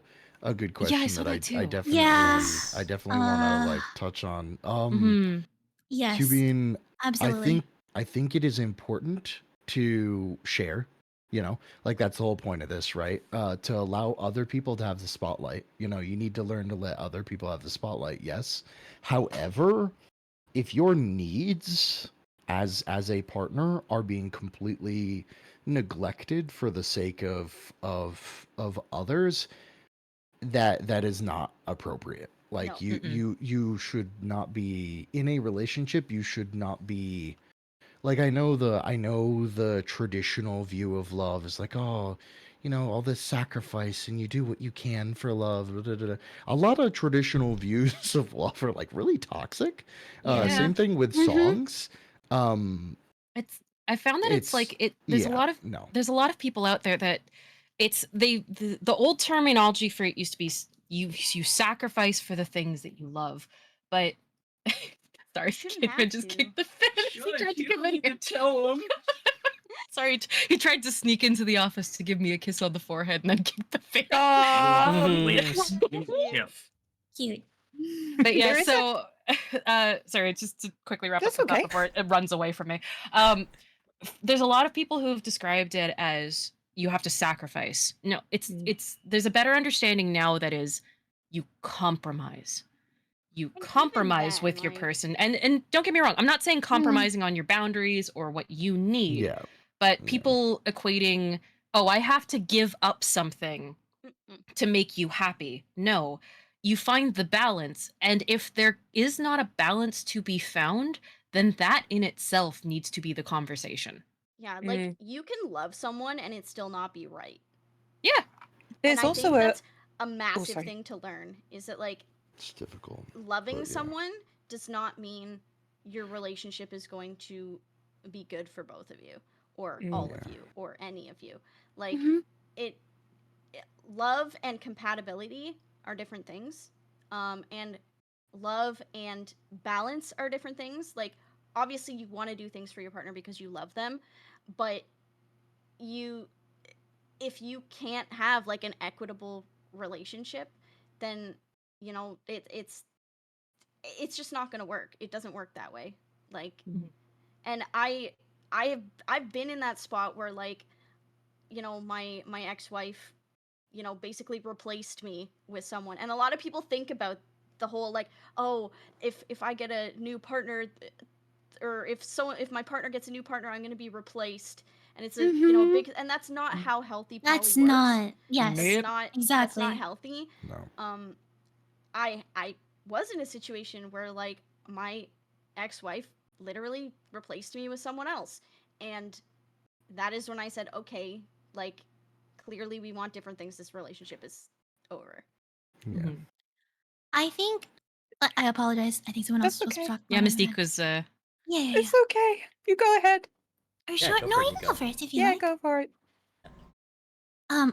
good question Yeah, I saw that that too. I definitely Yes. I definitely want to like touch on. Mhm. Yes. Cubine, Absolutely. I think it is important to share, like that's the whole point of this, right? To allow other people to have the spotlight. You need to learn to let other people have the spotlight. Yes. However, if your needs as a partner are being completely neglected for the sake of others, that is not appropriate. Like, No. you should not be in a relationship. You should not be like, I know the traditional view of love is like, oh, all this sacrifice and you do what you can for love. Da, da, da. A lot of traditional views of love are like really toxic. Yeah. Same thing with songs. I found that it's like there's a lot of no. there's a lot of people out there that the old terminology for it used to be you sacrifice for the things that you love, but sorry, shouldn't Kidman have just to. kicked the fence. He tried to come in here. tell him. Sorry, he tried to sneak into the office to give me a kiss on the forehead and then kick the fan. Yeah. Cute. But yeah, There is so sorry, just to quickly wrap That's up the thought okay. before it runs away from me. There's a lot of people who have described it as you have to sacrifice. No, it's there's a better understanding now that is you compromise. You And even compromise then, with your like, person. And don't get me wrong, I'm not saying compromising on your boundaries or what you need, Yeah. but Yeah. people equating, oh, I have to give up something mm-mm. to make you happy. No, you find the balance. And if there is not a balance to be found, then that in itself needs to be the conversation. Yeah, like you can love someone and it still not be right. Yeah. And There's I also think a that's a massive sorry. thing to learn is that like It's difficult. loving but yeah. someone does not mean your relationship is going to be good for both of you or all of Yeah. you or any of you. Like Mhm. it love and compatibility are different things. And love and balance are different things. Like obviously you want to do things for your partner because you love them, but you if you can't have like an equitable relationship, then you know it's just not going to work. It doesn't work that way. Like and I've been in that spot where like you know my ex-wife you know basically replaced me with someone, and a lot of people think about the whole like, oh, if I get a new partner or if my partner gets a new partner I'm going to be replaced, and it's a you know a big, and that's not how healthy poly That's works. not. Yes. That's Nope. not Exactly. healthy. No. I was in a situation where like my ex-wife literally replaced me with someone else, and that is when I said, okay, like clearly we want different things. This relationship is over. Yeah. I think. I apologize. I think someone else That's was supposed okay. to talk. Yeah, more. Mystique was Yeah. It's okay. You go ahead. Or Yeah, sure. go No, for it, you you can go. go first if you Yeah, like. go for it. I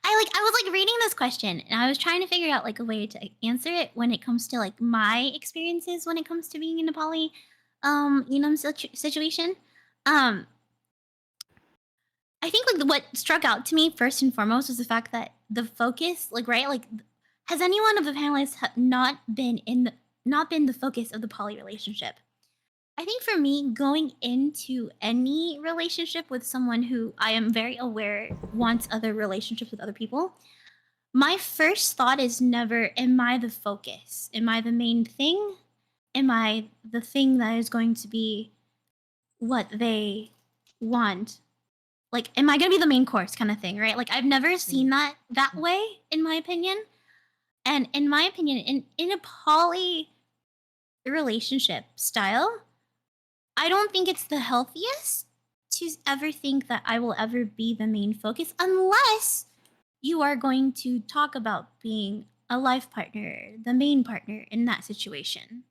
was like reading this question and I was trying to figure out like a way to answer it when it comes to like my experiences when it comes to being in a poly situation. Um I think like what struck out to me first and foremost was the fact that the focus, like right, like has anyone of the panelists not been the focus of the poly relationship? I think for me, going into any relationship with someone who I am very aware wants other relationships with other people, my first thought is never, am I the focus? Am I the main thing? Am I the thing that is going to be what they want? Like, am I going to be the main course kind of thing, right? Like, I've never seen that way, in my opinion. And in my opinion, in a poly relationship style, I don't think it's the healthiest to ever think that I will ever be the main focus unless you are going to talk about being a life partner, the main partner in that situation.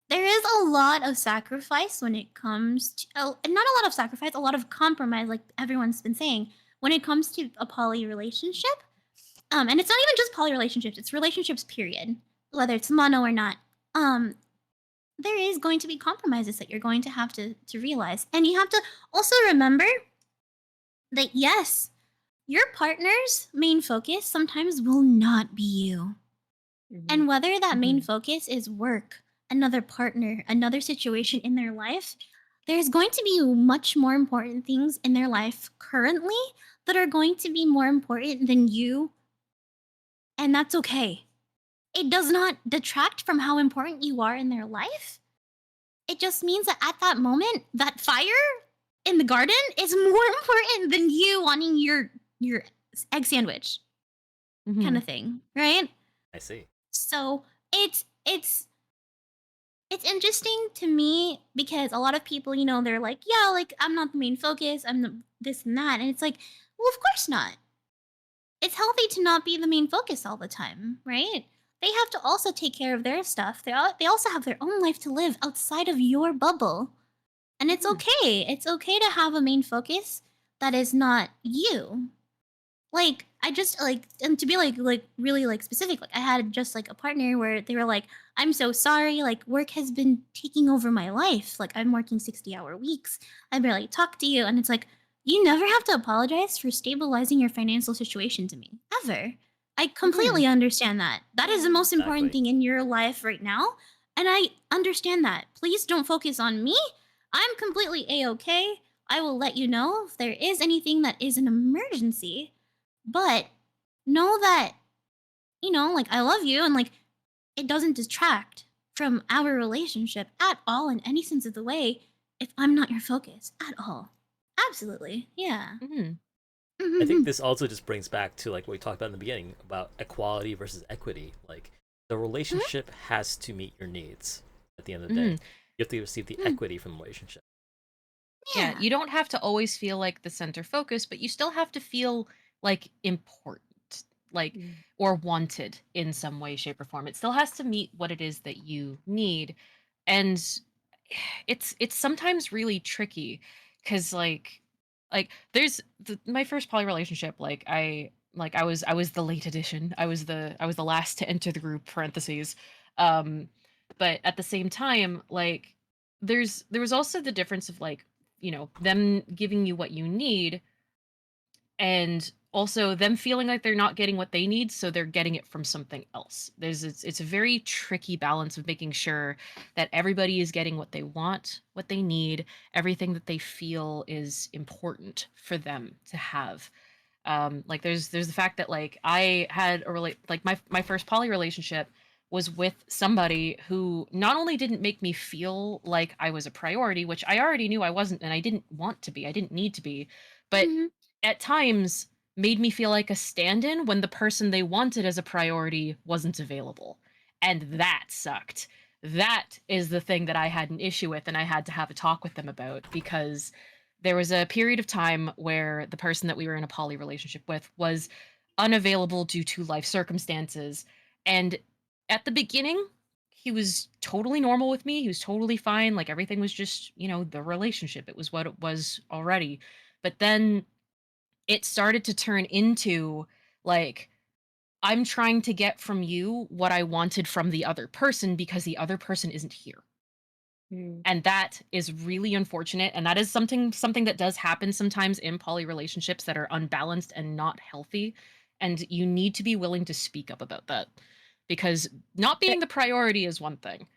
There is a lot of sacrifice when it comes to not a lot of sacrifice, a lot of compromise, like everyone's been saying, when it comes to a poly relationship. And it's not even just poly relationships; it's relationships, period, whether it's mono or not. There is going to be compromises that you're going to have to realize. And you have to also remember that, yes, your partner's main focus sometimes will not be you. And whether that main focus is work, another partner, another situation in their life, there's going to be much more important things in their life currently that are going to be more important than you. And that's okay. It does not detract from how important you are in their life. It just means that at that moment, that fire in the garden is more important than you wanting your egg sandwich kind of thing, right? I see. So it's interesting to me because a lot of people, you know, they're like, yeah, like I'm not the main focus, I'm the this and that, and it's like, well, of course not. It's healthy to not be the main focus all the time, right? They have to also take care of their stuff. They also have their own life to live outside of your bubble. And it's okay. It's okay to have a main focus that is not you. Like, I just like, and to be like really like specific, like I had just like a partner where they were like, I'm so sorry, like work has been taking over my life. Like I'm working 60-hour weeks. I barely talk to you. And it's like, you never have to apologize for stabilizing your financial situation to me. Ever. I completely understand that. That is the most important Exactly. thing in your life right now. And I understand that. Please don't focus on me. I'm completely A-okay. I will let you know if there is anything that is an emergency. But know that, like I love you and like it doesn't detract from our relationship at all in any sense of the way if I'm not your focus at all. Absolutely. Yeah. Mhm. I think Mhm. this also just brings back to like what we talked about in the beginning about equality versus equity. Like the relationship has to meet your needs at the end of the day. Mhm. You have to receive the Mm. equity from the relationship. Yeah, Yeah. you don't have to always feel like the center focus, but you still have to feel like important, like or wanted in some way, shape, or form. It still has to meet what it is that you need. And it's sometimes really tricky because like there's my first poly relationship, I was the late addition. I was the last to enter the group, parentheses. Um, but at the same time, like there was also the difference of like them giving you what you need and also them feeling like they're not getting what they need, so they're getting it from something else. It's a very tricky balance of making sure that everybody is getting what they want, what they need, everything that they feel is important for them to have. Like there's the fact that like I had like my first poly relationship was with somebody who not only didn't make me feel like I was a priority, which I already knew I wasn't and I didn't want to be, I didn't need to be, but Mhm. at times made me feel like a stand-in when the person they wanted as a priority wasn't available. And that sucked. That is the thing that I had an issue with and I had to have a talk with them about because there was a period of time where the person that we were in a poly relationship with was unavailable due to life circumstances. And at the beginning, he was totally normal with me. He was totally fine. Like everything was just, the relationship. It was what it was already. But then it started to turn into like, I'm trying to get from you what I wanted from the other person because the other person isn't here. And that is really unfortunate, and that is something that does happen sometimes in poly relationships that are unbalanced and not healthy, and you need to be willing to speak up about that because not being the priority is one thing,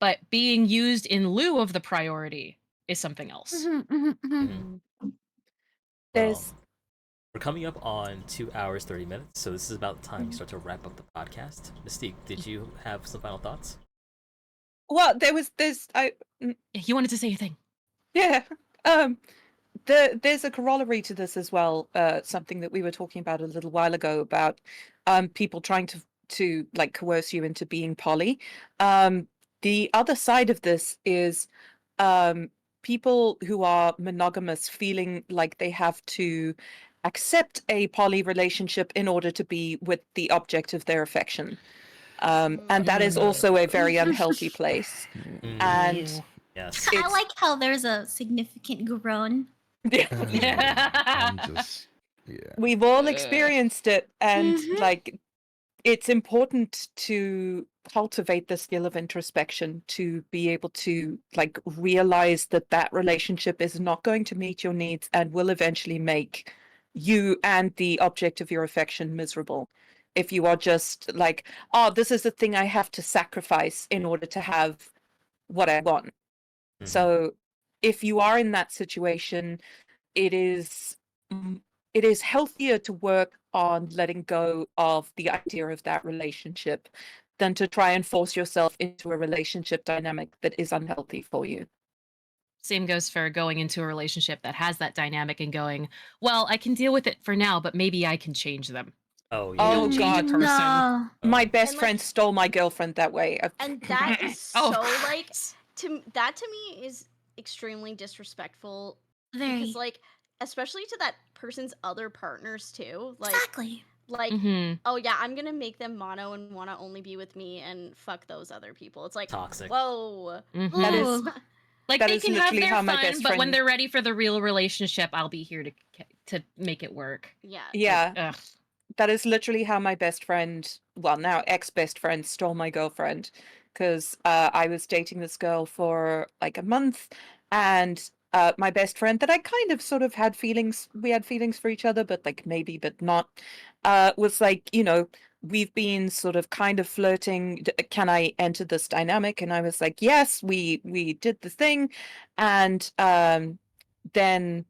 but being used in lieu of the priority is something else. Mhm, mhm, mhm. Mhm. Well, There's we're coming up on 2 hours 30 minutes, so this is about the time we Mhm. start to wrap up the podcast. Mystique, did you have some final thoughts? well, there's You wanted to say a thing. yeah. There's a corollary to this as well. Something that we were talking about a little while ago about people trying to like coerce you into being poly. Um, the other side of this is people who are monogamous feeling like they have to accept a poly relationship in order to be with the object of their affection. And that is also a very unhealthy place. And Ew. Yes. I it's like how there's a significant groan. I'm just, yeah. we've all Ugh. experienced it, and Mhm. like it's important to cultivate the skill of introspection to be able to like realize that that relationship is not going to meet your needs and will eventually make you and the object of your affection miserable if you are just like, oh, this is the thing I have to sacrifice in order to have what I want. Mhm. So if you are in that situation, it is it is healthier to work on letting go of the idea of that relationship than to try and force yourself into a relationship dynamic that is unhealthy for you. Same goes for going into a relationship that has that dynamic and going, well, I can deal with it for now, but maybe I can change them. Oh You yeah. Oh don't change a God, person. No. my Oh. best And friend like, stole my girlfriend that way. and that is Oh, of so like course. that to me is extremely disrespectful because Very. like especially to that person's other partners too. Exactly. Like Hmm. oh yeah, I'm gonna make them mono and want to only be with me and fuck those other people. It's like Toxic. whoa. That Hmm. is Ooh. Like that they is can have literally their how my fun, best but when friend. they're ready for the real relationship, I'll be here to to make it work. Yeah. Yeah. Ugh. That is literally how my best friend, well, now ex-best friend, stole my girlfriend. Because I was dating this girl for like a month, and my best friend that I kind of sort of had feelings, we had feelings for each other, but like maybe, but not, was like, we've been sort of kind of flirting. Can I enter this dynamic? And I was like, yes, we did the thing. And then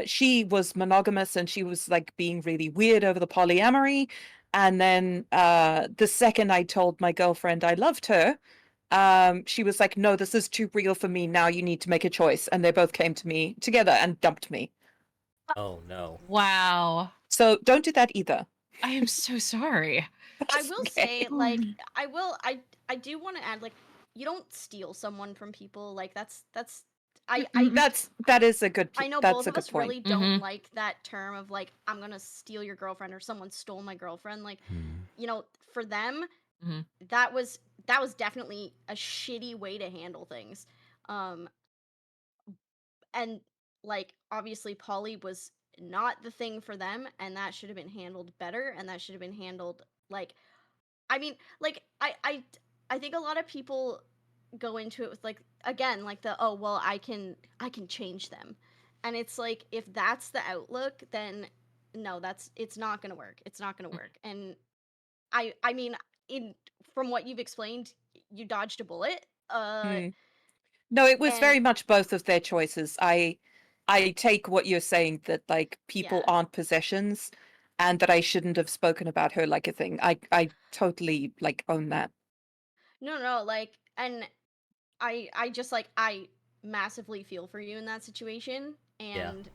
she was monogamous and she was like being really weird over the polyamory. And then the second I told my girlfriend I loved her, she was like, no, this is too real for me. Now you need to make a choice. And they both came to me together and dumped me. Oh no. Wow. So don't do that either. I am so sorry. I will say, like, Holy. I do want to add, like, you don't steal someone from people. Like, that's I That is a good I know that's both a of good us point. really don't Mhm. like that term of like, I'm gonna steal your girlfriend or someone stole my girlfriend. Like, for them, Mhm. that was definitely a shitty way to handle things. Um, and like obviously Polly was not the thing for them, and that should have been handled better, and that should have been handled like, I mean, like I think a lot of people go into it with like, again, like the, oh well, I can change them, and it's like, if that's the outlook, then no, it's not gonna work. It's not gonna work. And I mean, in from what you've explained, you dodged a bullet. Hmm. No, it was And very much both of their choices. I take what you're saying, that like people yeah. aren't possessions and that I shouldn't have spoken about her like a thing. I totally like own that. No, like, and I just like, I massively feel for you in that situation, Yeah. and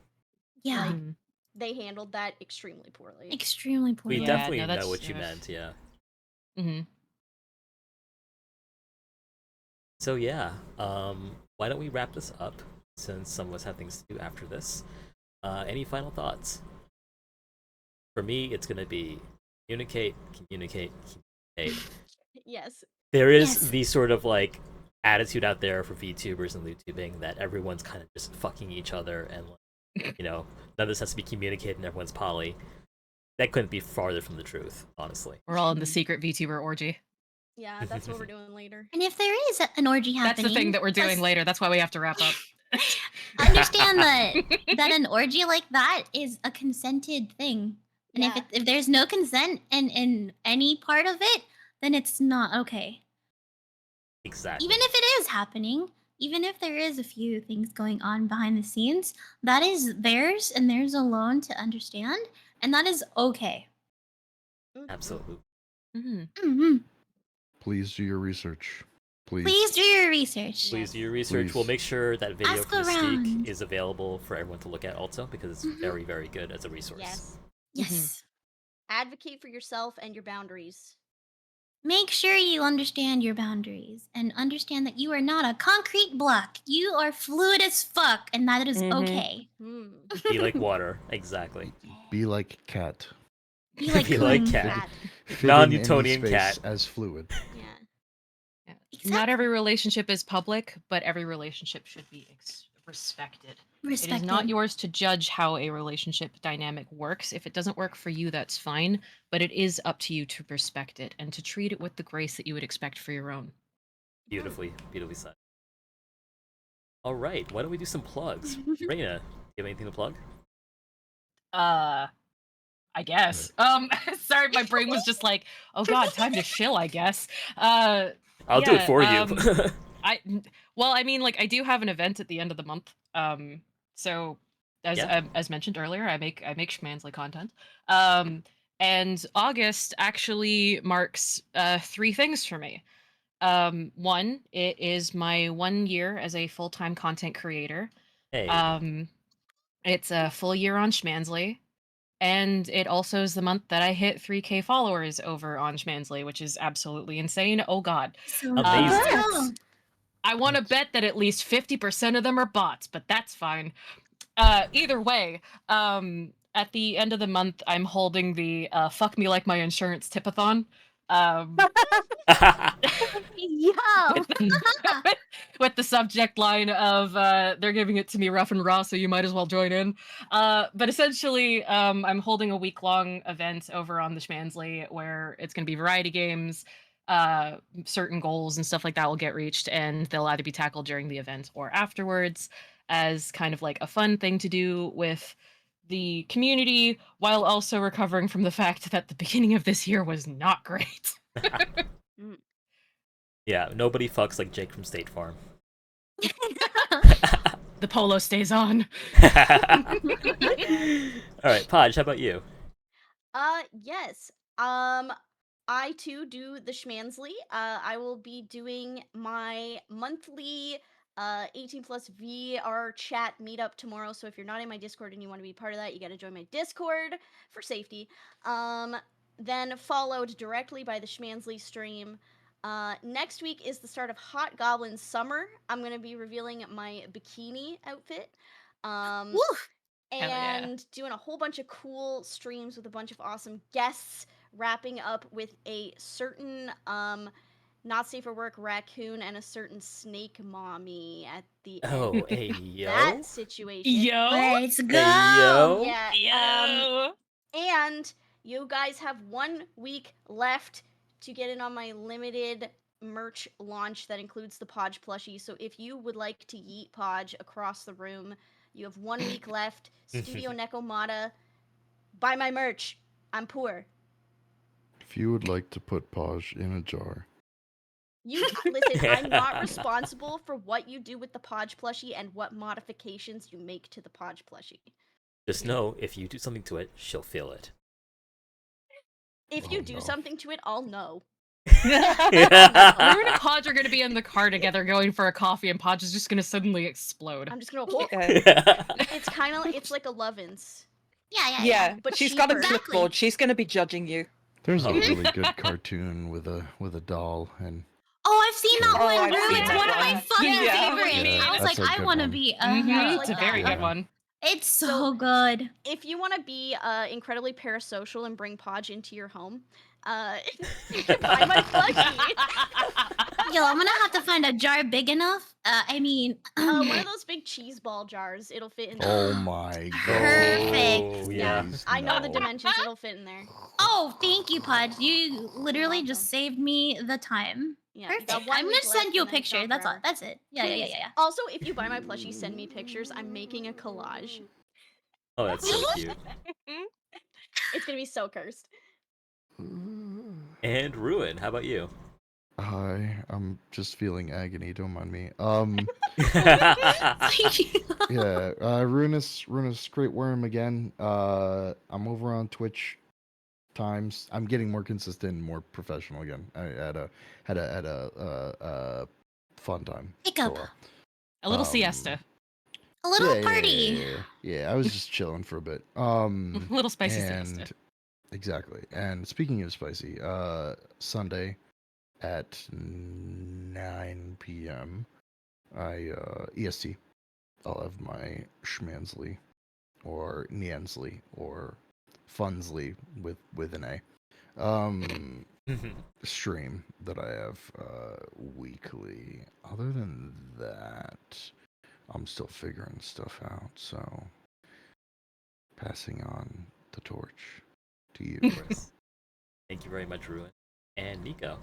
Yeah, like, Mhm. they handled that extremely poorly. extremely We poorly. Yeah, definitely no, know that's- what you ugh. meant, yeah. Mhm. So yeah, why don't we wrap this up since some of us have things to do after this? Any final thoughts? For me, it's gonna be communicate, communicate, communicate. Yes. There is Yes. the sort of like attitude out there for VTubers and LewdTubing that everyone's kind of just fucking each other, and like, none of this has to be communicated and everyone's poly. That couldn't be farther from the truth, honestly. We're all in the secret VTuber orgy. Yeah, that's what we're doing later. And if there is an orgy That's happening, the thing that we're doing just later. That's why we have to wrap up. understand that an orgy like that is a consented thing. And Yeah. if there's no consent in any part of it, then it's not okay. Exactly. Even if it is happening, even if there is a few things going on behind the scenes, that is theirs and theirs alone to understand, and that is okay. Mhm. Absolutely. Mhm. hmm Please do your research. Please do your research. Please do your research. Please. We'll make sure that video Ask from Mystique around. is available for everyone to look at also, because it's Mhm. very, very good as a resource. Yes. Yes. Advocate for yourself and your boundaries. Make sure you understand your boundaries and understand that you are not a concrete block. You are fluid as fuck, and that is Mhm. okay. Hmm. Be like water. Exactly. Be like cat. Be like Be like Kun. cat. Cat. Fit in Non-Newtonian any space cat. as fluid. Yeah. Yeah. Exactly. Not every relationship is public, but every relationship should be respected. It Respected. is not yours to judge how a relationship dynamic works. If it doesn't work for you, that's fine, but it is up to you to respect it and to treat it with the grace that you would expect for your own. Beautifully, beautifully said. All right, why don't we do some plugs? Reina, you have anything to plug? I guess. Sorry, my brain was just like, oh god, time to chill, I guess. I'll do it for you. Well, I mean, like, I do have an event at the end of the month. So Yeah. as mentioned earlier, I make schmansley content. And August actually marks 3 things for me. One, it is my 1 year as a full-time content creator. Hey. It's a full year on Schmansley. And it also is the month that I hit 3K followers over on Schmansley, which is absolutely insane. Oh god. So Amazing. congrats. I want to bet that at least 50% of them are bots, but that's fine. Either way, at the end of the month, I'm holding the Fuck Me Like My Insurance Tipathon. Yo! With the subject line of they're giving it to me rough and raw, so you might as well join in. But essentially, I'm holding a week-long event over on the Schmansley where it's going to be variety games, certain goals and stuff like that will get reached, and they'll either be tackled during the event or afterwards as kind of like a fun thing to do with the community, while also recovering from the fact that the beginning of this year was not great. Yeah, nobody fucks like Jake from State Farm. The polo stays on. Alright, Podge, how about you? Yes. I too do the Schmansley. I will be doing my monthly 18 plus VR chat meetup tomorrow. So if you're not in my Discord and you want to be part of that, you got to join my Discord for safety. Then followed directly by the Schmansley stream. Next week is the start of Hot Goblin Summer. I'm going to be revealing my bikini outfit. Woo! Hell yeah. And doing a whole bunch of cool streams with a bunch of awesome guests, wrapping up with a certain not safe for work raccoon and a certain snake mommy at the end. Oh, hey, yo. That situation. Yo. Let's go. Hey, yo. Yeah. Yo. And you guys have 1 week left to get in on my limited merch launch that includes the Podge plushie. So if you would like to yeet Podge across the room, you have 1 week left. Studio Nekomata. Buy my merch. I'm poor. If you would like to put Podge in a jar, You listen, I'm not responsible for what you do with the Podge plushie and what modifications you make to the Podge plushie. Just know, if you do something to it, she'll feel it. If you do something to it, I'll know. Ruin and Podge are going to be in the car together going for a coffee, and Podge is just going to suddenly explode. I'm just gonna hold. Yeah. It's kind of it's like 11's. Yeah, But she's got a cheaper. clipboard. She's going to be judging you. there's a Oh. really good cartoon with a doll, and Oh, I've seen that Oh, one. I've Rue. seen It's that one of my one. fucking Yeah. favorites. Yeah, I was that's like, a I good want to one. be. Mhm, like it's a very that. good one. It's so So- good. If you want to be incredibly parasocial and bring Podge into your home, you can buy my plushie. Yo, I'm gonna have to find a jar big enough. I mean, One of those big cheese ball jars. It'll fit in there. oh my god! Perfect. Oh, yeah. Please, I know the no. dimensions. It'll fit in there. Oh, thank you, Podge. You literally welcome. just saved me the time. Yeah, you Perfect. got 1 I'm week gonna send left you a and then it's picture. gone That's all. forever. That's it. Yeah. Please. Also, if you buy my plushie, send me pictures. I'm making a collage. Oh, that's so cute. It's gonna be so cursed. And Ruin, how about you? Hi, I'm just feeling agony. Don't mind me. Thank you. Yeah, Runus Great Worm again. I'm over on Twitch times. I'm getting more consistent and more professional again. I had a fun time. Hiccup. So, A little Um, siesta. A little yeah, party. Yeah, I was just chilling for a bit. A little spicy and siesta. exactly. And speaking of spicy, Sunday at 9 p.m. EST. I'll have my Schmansley or Niensley or Funsley with an A. Stream that I have weekly. Other than that, I'm still figuring stuff out. So, passing on the torch to you. Thank you very much, Ruin. And Nico.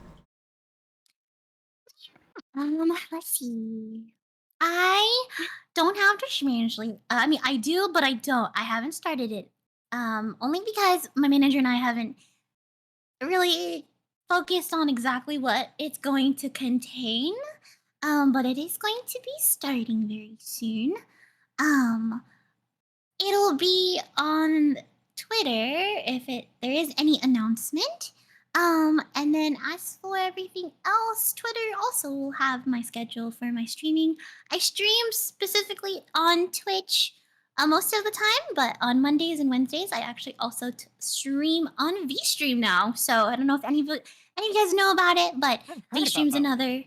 Let's see. I don't have to Schmansley. I mean, I do, but I don't. I haven't started it. Only because my manager and I haven't really focused on exactly what it's going to contain. But it is going to be starting very soon. It'll be on Twitter if there is any announcement. And then as for everything else, Twitter also will have my schedule for my streaming. I stream specifically on Twitch most of the time, but on Mondays and Wednesdays, I actually also stream on VStream now. So I don't know if any of you guys know about it, but I've heard about VStream's that one. another.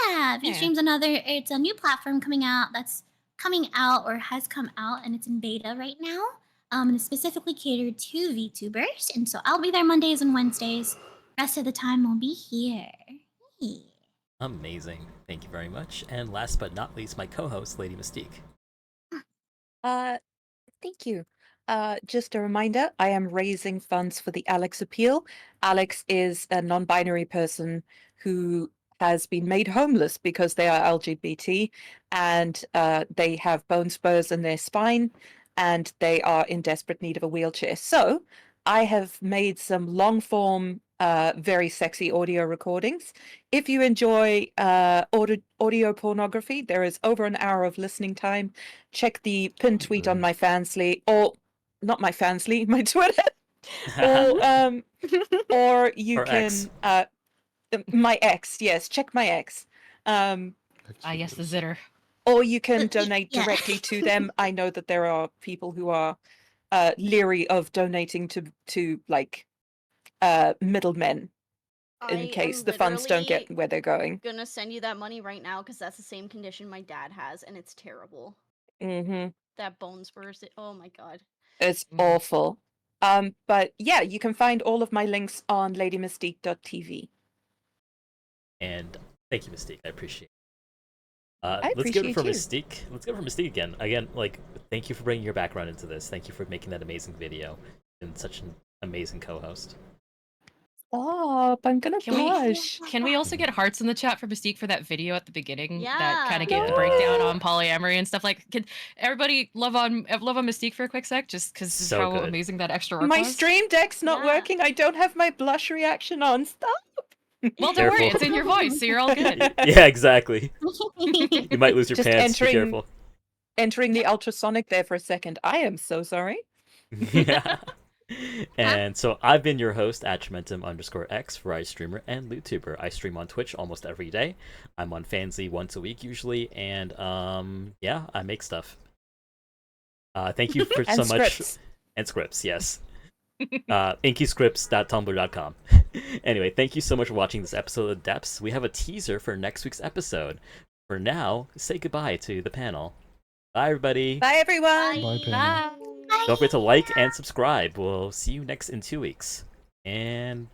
Yeah, VStream's another. It's a new platform coming out that's coming out or has come out, and it's in beta right now. And it's specifically catered to VTubers, and so I'll be there Mondays and Wednesdays, rest of the time we'll be here. Hey. Amazing. Thank you very much. And last but not least, my co-host, Lady Mystique. Thank you. Just a reminder, I am raising funds for the Alex Appeal. Alex is a non-binary person who has been made homeless because they are LGBT, and they have bone spurs in their spine, and they are in desperate need of a wheelchair. So I have made some long-form, very sexy audio recordings. If you enjoy audio pornography, there is over an hour of listening time. Check the pinned tweet on my Fansly, or not my Fansly, my Twitter, or you Or can X. My ex. Yes, check my ex. Yes, the zitter. Or you can Yeah. donate directly to them. I know that there are people who are leery of donating to like middlemen in I case am the funds don't get literally where they're going. gonna send you that money right now because that's the same condition my dad has, and it's terrible. Mm-hmm. That bone spurs. Oh my god. It's Mhm. awful. But yeah, you can find all of my links on ladymystique.tv. And thank you, Mystique. I appreciate it. I Let's give it appreciate for you. Mystique. Let's give it for Mystique again. Again, like, thank you for bringing your background into this. Thank you for making that amazing video and such an amazing co-host. Stop! I'm gonna Can we- blush. Can we also get hearts in the chat for Mystique for that video at the beginning that kind Yeah. of gave the Yeah. breakdown on polyamory and stuff? Like, can everybody love on Mystique for a quick sec, just because So how good. amazing that extra work My was? stream deck's not Yeah. working. I don't have my blush reaction on. Stop. Well, don't worry, Careful. it's in your voice, so you're all good. Yeah, exactly. You might lose your Just pants. Be careful. entering the ultrasonic there for a second. I am so sorry. Yeah. And so I've been your host, Atramentum_X, Variety Streamer and LewdTuber. I stream on Twitch almost every day. I'm on Fansly once a week usually, and yeah, I make stuff. Thank you for And so much. scripts. And scripts, yes. inkyscripts.tumblr.com. Anyway, thank you so much for watching this episode of Depths. We have a teaser for next week's episode. For now, say goodbye to the panel. Bye, everybody. Bye, everyone. Bye, panel. Bye. Don't forget to like and subscribe. We'll see you in 2 weeks. And